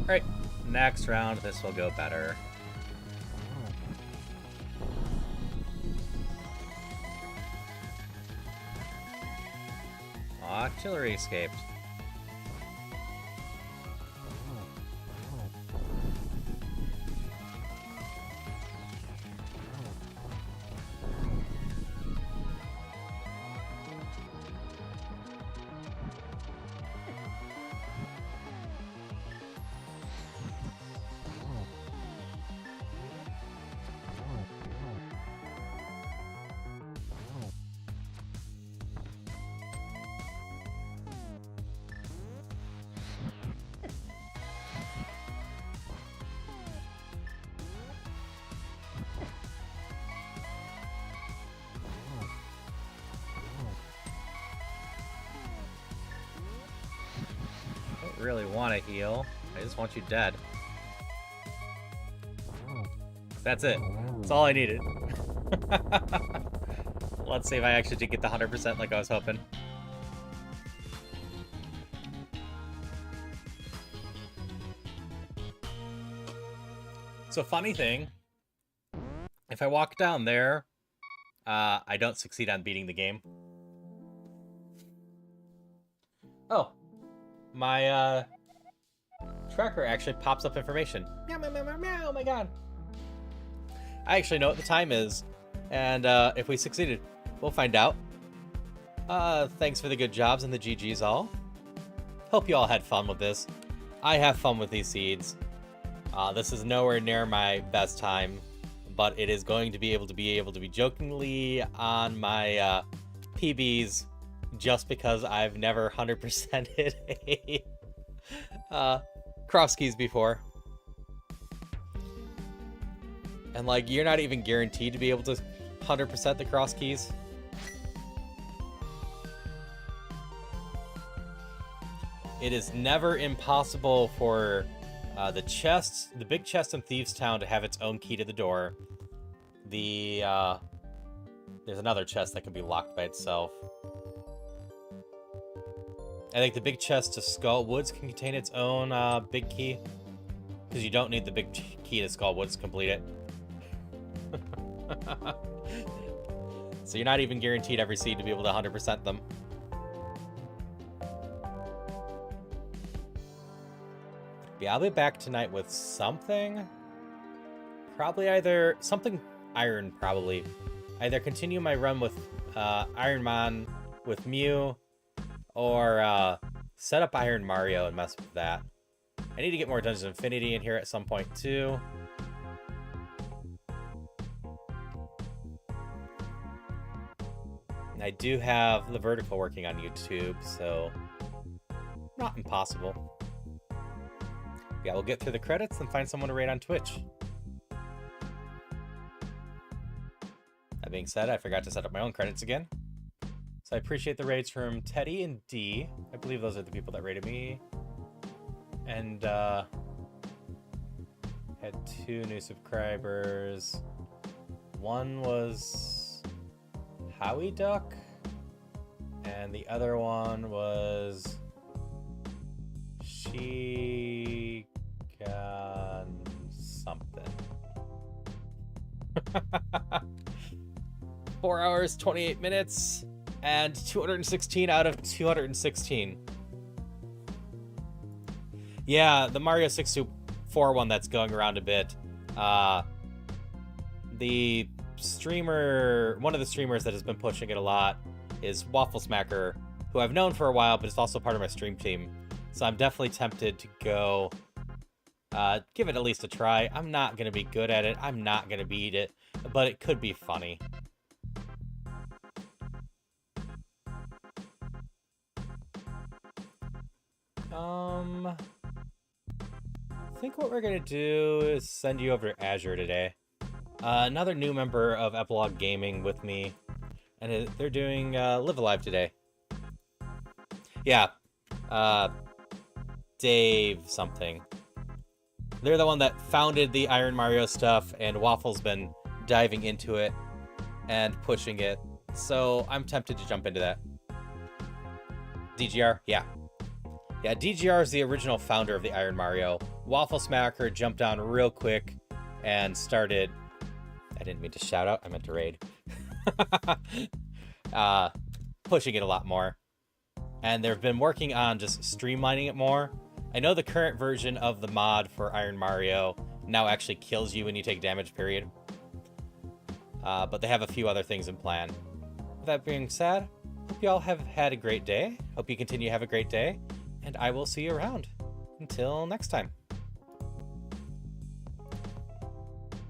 Alright, next round, this will go better. Artillery escaped. Really want to heal. I just want you dead. That's it. That's all I needed. Let's see if I actually did get the 100% like I was hoping. So funny thing, if I walk down there, I don't succeed on beating the game. Oh. My tracker actually pops up information. Meow, meow, meow, meow, meow, oh my god. I actually know what the time is. And if we succeeded, we'll find out. Thanks for the good jobs and the GGs all. Hope you all had fun with this. I have fun with these seeds. This is nowhere near my best time, but it is going to be able to be jokingly on my PBs. Just because I've never 100% hit a Crosskeys before. And like, you're not even guaranteed to be able to 100% the Crosskeys. It is never impossible for the big chest in Thieves Town to have its own key to the door. There's another chest that can be locked by itself. I think the big chest to Skull Woods can contain its own big key. Because you don't need the big key to Skull Woods to complete it. So you're not even guaranteed every seed to be able to 100% them. Yeah, I'll be back tonight with something. Probably either something iron, probably. Either continue my run with Iron Man with Mew, or set up Iron Mario and mess with that. I need to get more Dungeons Infinity in here at some point too. And I do have the Vertical working on YouTube, so not impossible. Yeah, we'll get through the credits and find someone to raid on Twitch. That being said, I forgot to set up my own credits again. So I appreciate the raids from Teddy and D. I believe those are the people that raided me. And had 2 new subscribers. One was Howie Duck. And the other one was She got something. 4 hours, 28 minutes. And 216 out of 216. Yeah, the Mario 64 one that's going around a bit. The one of the streamers that has been pushing it a lot is Waffle Smacker, who I've known for a while, but is also part of my stream team. So I'm definitely tempted to go give it at least a try. I'm not going to be good at it. I'm not going to beat it, but it could be funny. I think what we're going to do is send you over to Azure today. Another new member of Epilogue Gaming with me, and they're doing Live Alive today. Yeah, Dave something. They're the one that founded the Iron Mario stuff, and Waffle's been diving into it and pushing it, so I'm tempted to jump into that. DGR? Yeah. Yeah, DGR is the original founder of the Iron Mario. Waffle Smacker jumped on real quick and started... I didn't mean to shout out, I meant to raid. Pushing it a lot more. And they've been working on just streamlining it more. I know the current version of the mod for Iron Mario now actually kills you when you take damage, period. But they have a few other things in plan. With that being said, hope you all have had a great day. Hope you continue to have a great day. And I will see you around. Until next time.